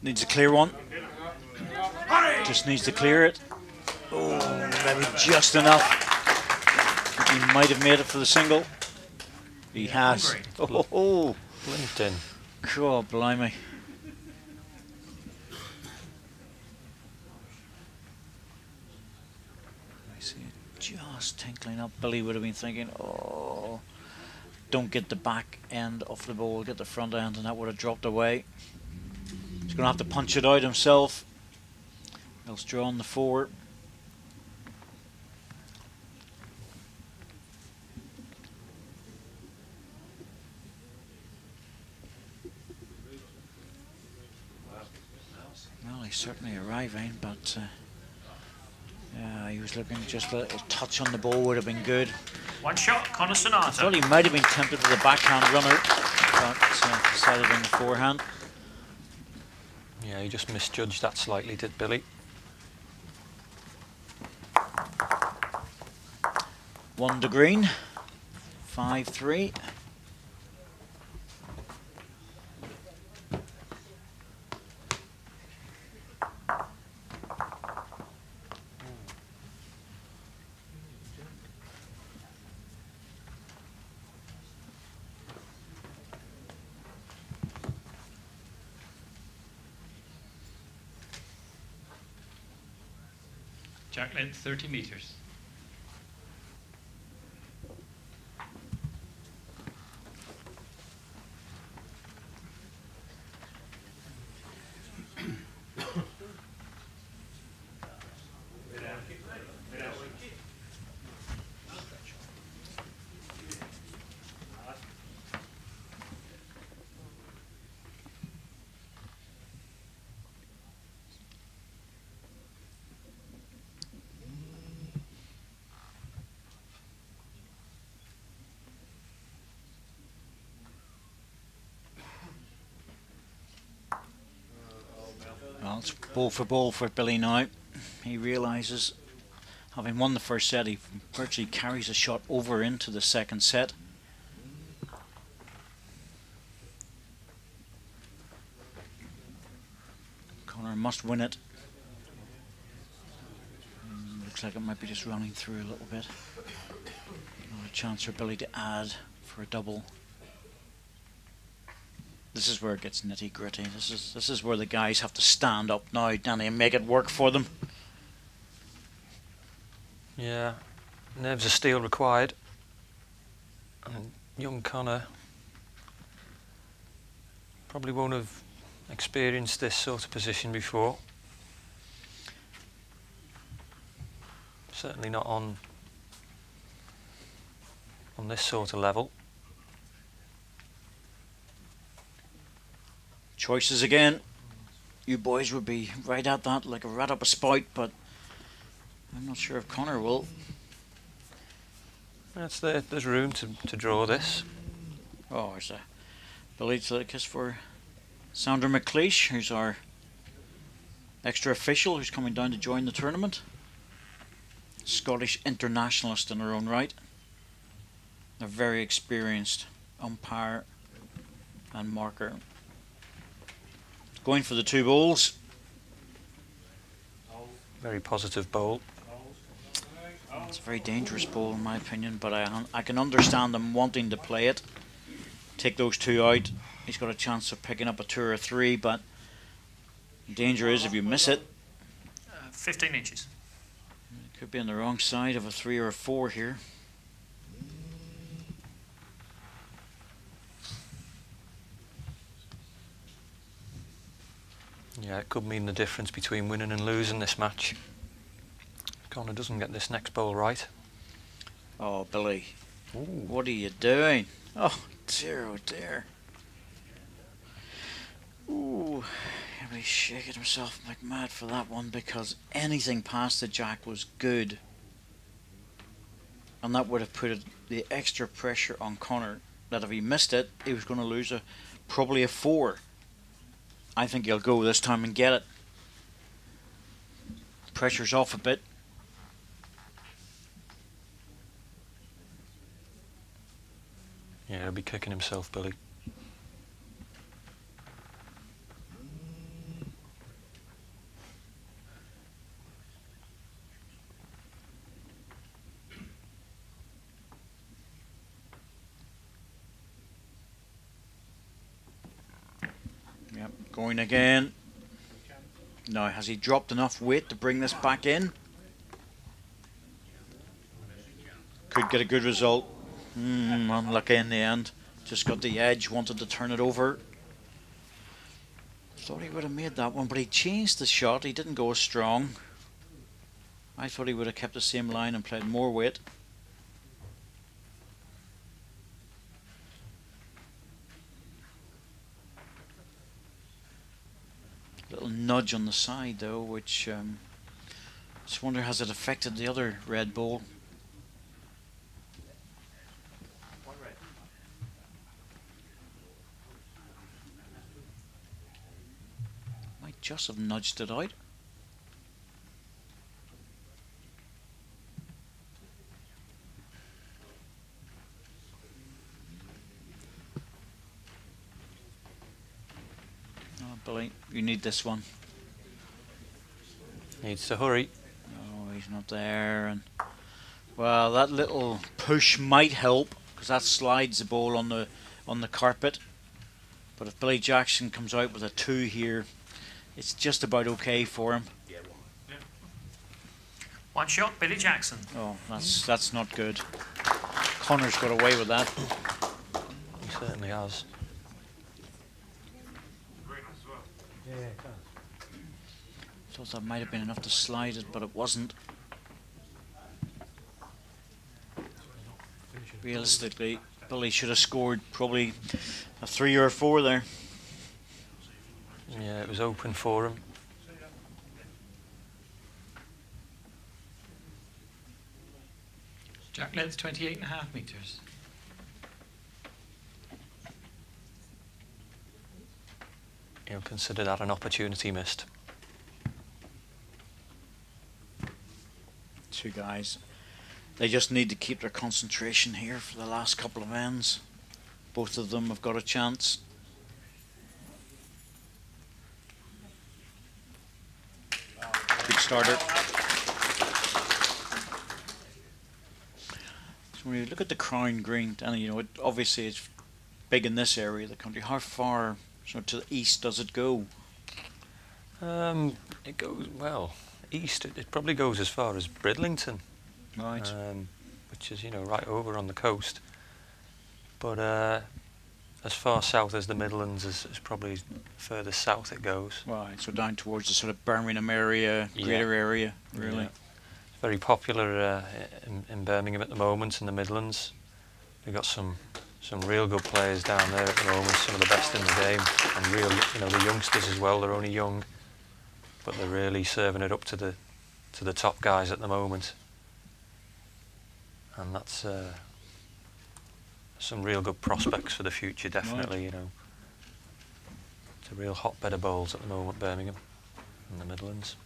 Needs a clear one. Just needs to clear it. Oh, maybe just enough. He might have made it for the single. He has. Oh, Linked in. God, blimey. I see it just tinkling up. Billy would have been thinking, oh, don't get the back end of the ball, get the front end, and that would have dropped away. He's going to have to punch it out himself. Else draw on the 4. Well, he's certainly arriving, but yeah, he was looking just a little touch on the ball would have been good. 1 shot, Connor Sonata. I thought he might have been tempted with a backhand runner, but decided on the forehand. Yeah, he just misjudged that slightly, did Billy. 1 to green, 5-3. Jack length 30 metres. Well, it's ball for Billy now. He realises, having won the first set, he virtually carries a shot over into the second set. Connor must win it. Looks like it might be just running through a little bit. Not a chance for Billy to add for a double. This is where it gets nitty gritty. This is where the guys have to stand up now, Danny, and make it work for them. Yeah, nerves of steel required. And young Connor probably won't have experienced this sort of position before. Certainly not on this sort of level. Choices again. You boys would be right at that like a rat up a spout, but I'm not sure if Connor will. There's room to draw this. Oh, there's a Billy to kiss for Sandra McLeish, who's our extra official who's coming down to join the tournament. Scottish internationalist in her own right. A very experienced umpire and marker. Going for the 2 balls. Very positive bowl. It's a very dangerous ball in my opinion, but I can understand them wanting to play it. Take those 2 out. He's got a chance of picking up a 2 or a 3, but the danger is if you miss it. 15 inches. It could be on the wrong side of a 3 or a 4 here. Yeah, it could mean the difference between winning and losing this match. Connor doesn't get this next bowl right. Oh, Billy. Ooh. What are you doing? Oh, dear, oh, dear. Ooh. He's shaking himself like mad for that one, because anything past the jack was good. And that would have put the extra pressure on Connor, that if he missed it, he was going to lose probably a 4. I think he'll go this time and get it. Pressure's off a bit. Yeah, he'll be kicking himself, Billy. Yep, going again. Now, has he dropped enough weight to bring this back in? Could get a good result. Unlucky in the end. Just got the edge, wanted to turn it over. Thought he would have made that one, but he changed the shot. He didn't go as strong. I thought he would have kept the same line and played more weight. Little nudge on the side though, which just wonder, has it affected the other red ball? Might just have nudged it out. Billy, you need this one. Needs to hurry. Oh, he's not there, and well, that little push might help, because that slides the ball on the carpet. But if Billy Jackson comes out with a 2 here, it's just about okay for him. One shot, Billy Jackson. Oh, that's not good. Connor's got away with that. He certainly has. Thought that might have been enough to slide it, but it wasn't. Realistically, Billy should have scored probably a 3 or a 4 there. Yeah, it was open for him. Jack length 28.5 metres. He'll consider that an opportunity missed. 2 guys. They just need to keep their concentration here for the last couple of ends. Both of them have got a chance. Good starter. So when you look at the crown green, and you know, obviously it's big in this area of the country. How far to the east does it go? It goes, well, east. It probably goes as far as Bridlington. Right. Which is, you know, right over on the coast. But as far south as the Midlands is probably further south it goes. Right, so down towards the sort of Birmingham area, greater area, really. Yeah. It's very popular in Birmingham at the moment, in the Midlands. We've got some real good players down there at the moment, some of the best in the game, and real, you know, the youngsters as well. They're only young, but they're really serving it up to the top guys at the moment. And that's some real good prospects for the future, definitely. Right. You know, it's a real hotbed of bowls at the moment, Birmingham and the Midlands.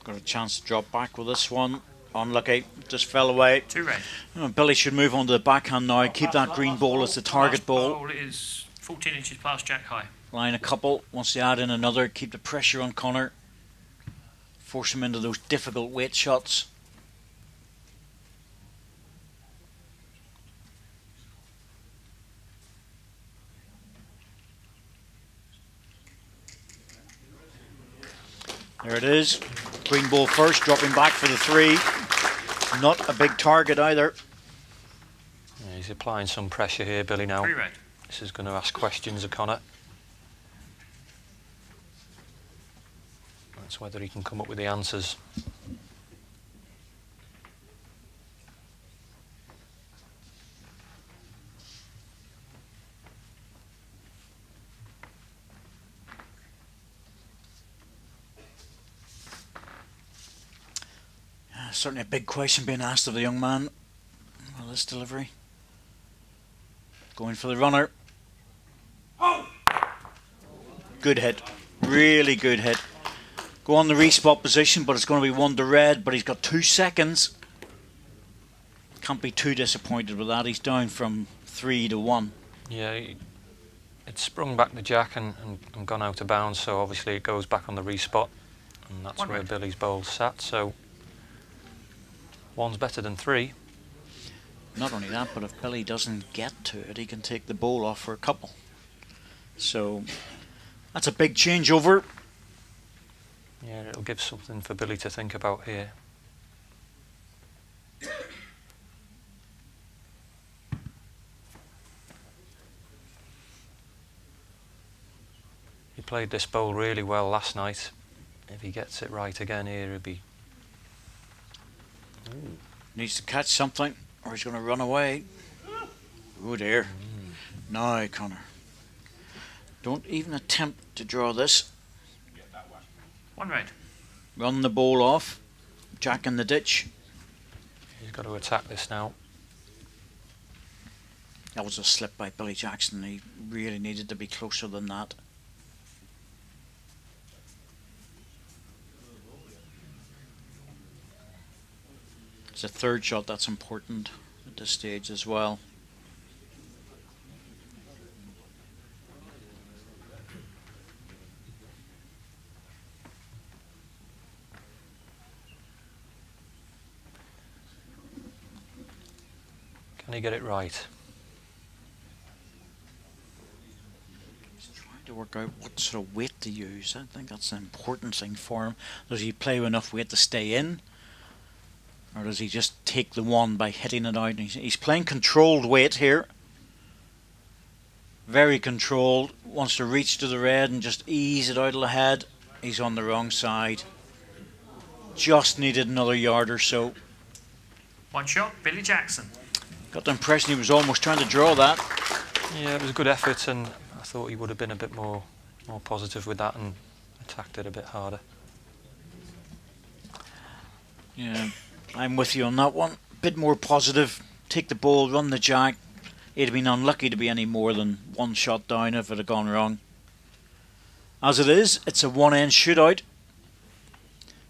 Got a chance to drop back with this one. Unlucky, just fell away. 2 red. Billy should move on to the backhand now. Keep that green ball as the target ball. Ball is 14 inches past jack high. Line a couple. Wants to add in another. Keep the pressure on Connor. Force him into those difficult weight shots. There it is. Green ball first, dropping back for the 3. Not a big target either. Yeah, he's applying some pressure here, Billy, now. 3 red. This is going to ask questions of Connor. It's whether he can come up with the answers. Certainly a big question being asked of the young man. Well, this delivery. Going for the runner. Good hit. Really good hit. Go on the respot position, but it's going to be 1 to red, but he's got 2 seconds. Can't be too disappointed with that. He's down from 3 to 1. Yeah, it's sprung back the jack and gone out of bounds, so obviously it goes back on the respot, and that's where Billy's bowl sat, so 1's better than 3. Not only that, but if Billy doesn't get to it, he can take the bowl off for a couple. So that's a big changeover. Yeah, it'll give something for Billy to think about here. He played this bowl really well last night. If he gets it right again here, he'll be... Ooh. Needs to catch something or he's going to run away. Oh dear. No, Connor. Don't even attempt to draw this. 1 red. Run the ball off. Jack in the ditch. He's got to attack this now. That was a slip by Billy Jackson. He really needed to be closer than that. It's a third shot that's important at this stage as well. Can he get it right? He's trying to work out what sort of weight to use. I think that's an important thing for him. Does he play with enough weight to stay in? Or does he just take the one by hitting it out? He's playing controlled weight here. Very controlled. Wants to reach to the red and just ease it out of the head. He's on the wrong side. Just needed another yard or so. 1 shot, Billy Jackson. Got the impression he was almost trying to draw that. Yeah, it was a good effort, and I thought he would have been a bit more positive with that and attacked it a bit harder. Yeah, I'm with you on that one. Bit more positive. Take the ball, run the jack. He'd have been unlucky to be any more than 1 shot down if it had gone wrong. As it is, it's a one-end shootout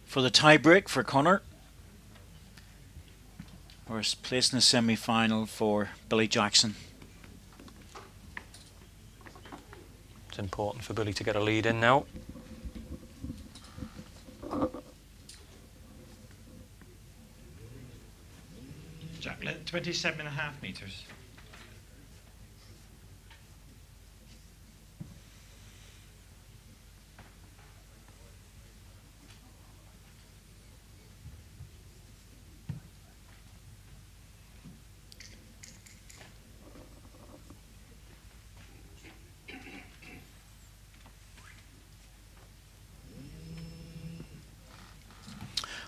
for the tie-break for Connor. Or it's placed in the semi-final for Billy Jackson. It's important for Billy to get a lead in now. Jack, 27.5 metres.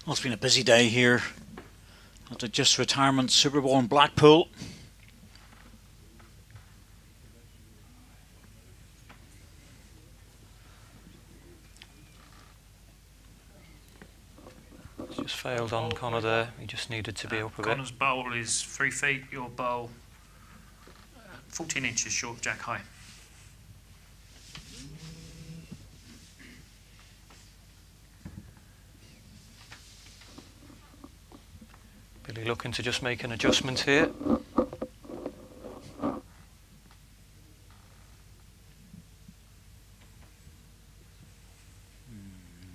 Well, it's been a busy day here at the Just Retirement Superbowl in Blackpool. Just failed on Connor there. He just needed to be up a bit. Connor's bowl is 3 feet, your bowl 14 inches short, jack high. Billy looking to just make an adjustment here.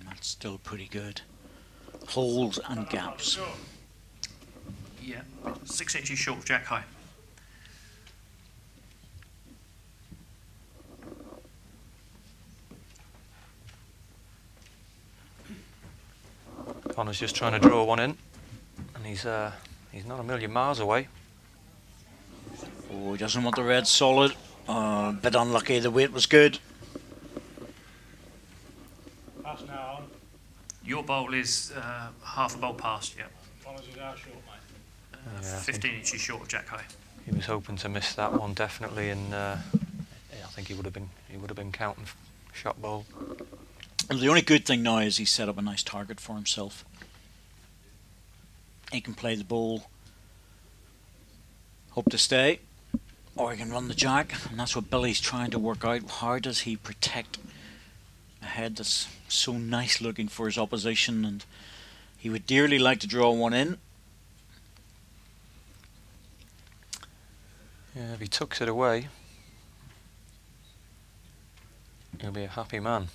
That's still pretty good. Holes and gaps. Yeah, 6 inches short, jack high. Connor's just trying to draw one in, and he's not a million miles away. Oh, he doesn't want the red solid. A bit unlucky, the weight was good. Pass now on. Your bowl is half a bowl past, yeah. 15 inches short of jack high. He was hoping to miss that one definitely, and yeah, I think he would have been counting shot bowl. And the only good thing now is he's set up a nice target for himself. He can play the bowl, hope to stay, or he can run the jack, and that's what Billy's trying to work out. How does he protect a head that's so nice looking for his opposition, and he would dearly like to draw one in. Yeah, if he tucks it away, he'll be a happy man.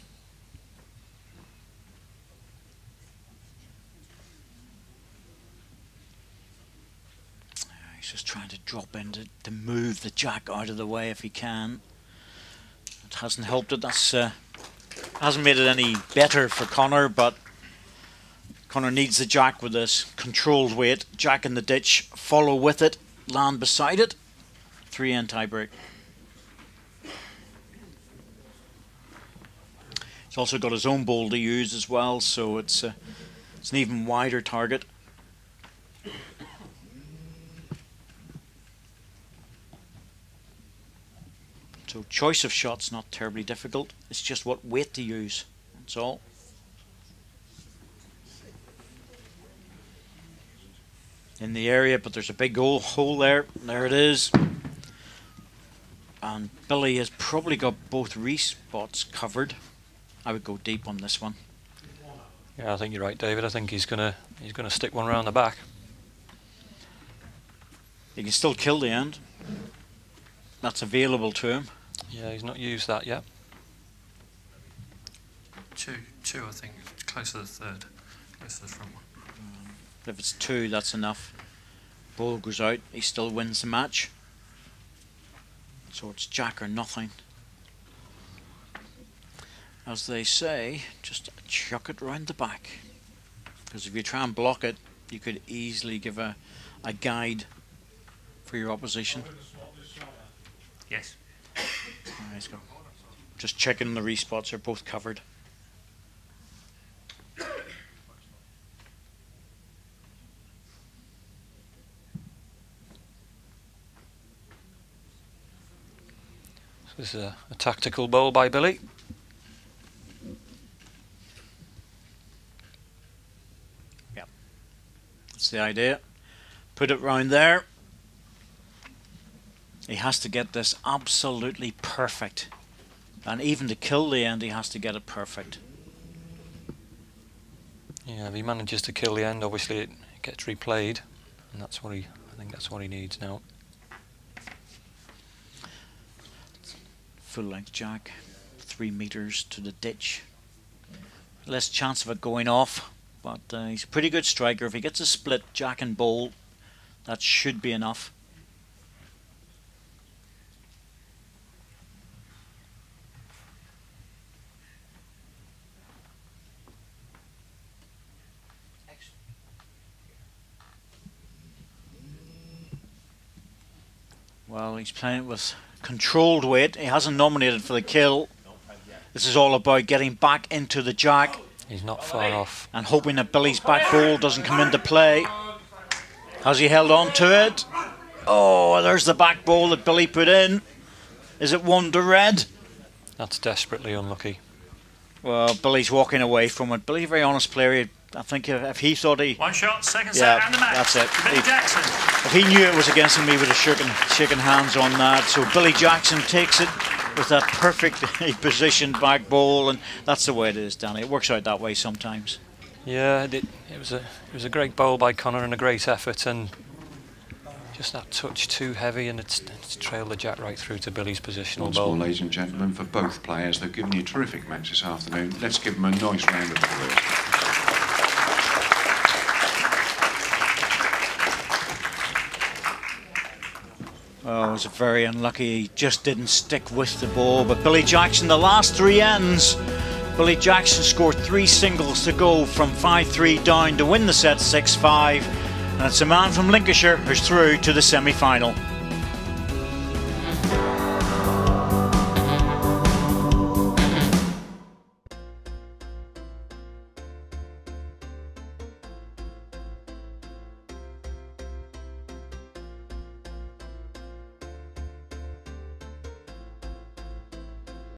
He's just trying to drop in to move the jack out of the way if he can. It hasn't helped it. That's hasn't made it any better for Connor, but Connor needs the jack with this controlled weight. Jack in the ditch, follow with it, land beside it. 3-end tiebreak. He's also got his own bowl to use as well, so it's an even wider target. So choice of shots not terribly difficult. It's just what weight to use. That's all. In the area, but there's a big hole there. There it is. And Billy has probably got both respots covered. I would go deep on this one. Yeah, I think you're right, David. I think he's gonna stick one round the back. He can still kill the end. That's available to him. Yeah, he's not used that yet. Two, I think. Close to the third. Close to the front one. If it's 2, that's enough. Ball goes out, he still wins the match. So it's jack or nothing. As they say, just chuck it round the back. Because if you try and block it, you could easily give a guide for your opposition. Yes. Alright, let's go. Just checking the respots are both covered. This is a tactical bowl by Billy. Yep. That's the idea. Put it round there. He has to get this absolutely perfect. And even to kill the end, he has to get it perfect. Yeah, if he manages to kill the end, obviously it gets replayed, and that's what I think that's what he needs now. Full length jack, 3 meters to the ditch. Less chance of it going off, but he's a pretty good striker. If he gets a split jack and bowl, that should be enough. Well, he's playing with controlled weight. He hasn't nominated for the kill. This is all about getting back into the jack. He's not far off. And hoping that Billy's back bowl doesn't come into play. Has he held on to it? Oh, there's the back bowl that Billy put in. Is it 1 to red? That's desperately unlucky. Well, Billy's walking away from it. Billy's a very honest player. I think if he thought he... 1 shot, second set, and the match. That's it. Billy Jackson. If he knew it was against him, he would have shaken hands on that. So Billy Jackson takes it with that perfectly positioned back bowl, and that's the way it is, Danny. It works out that way sometimes. Yeah, it was a great bowl by Connor and a great effort, and just that touch too heavy, and it's trailed the jack right through to Billy's positional Once bowl. more, ladies and gentlemen, for both players, they've given you a terrific match this afternoon. Let's give them a nice round of applause. Oh, it was very unlucky. He just didn't stick with the ball. But Billy Jackson, the last 3 ends, Billy Jackson scored 3 singles to go from 5-3 down to win the set 6-5. And it's a man from Lincolnshire who's through to the semi-final.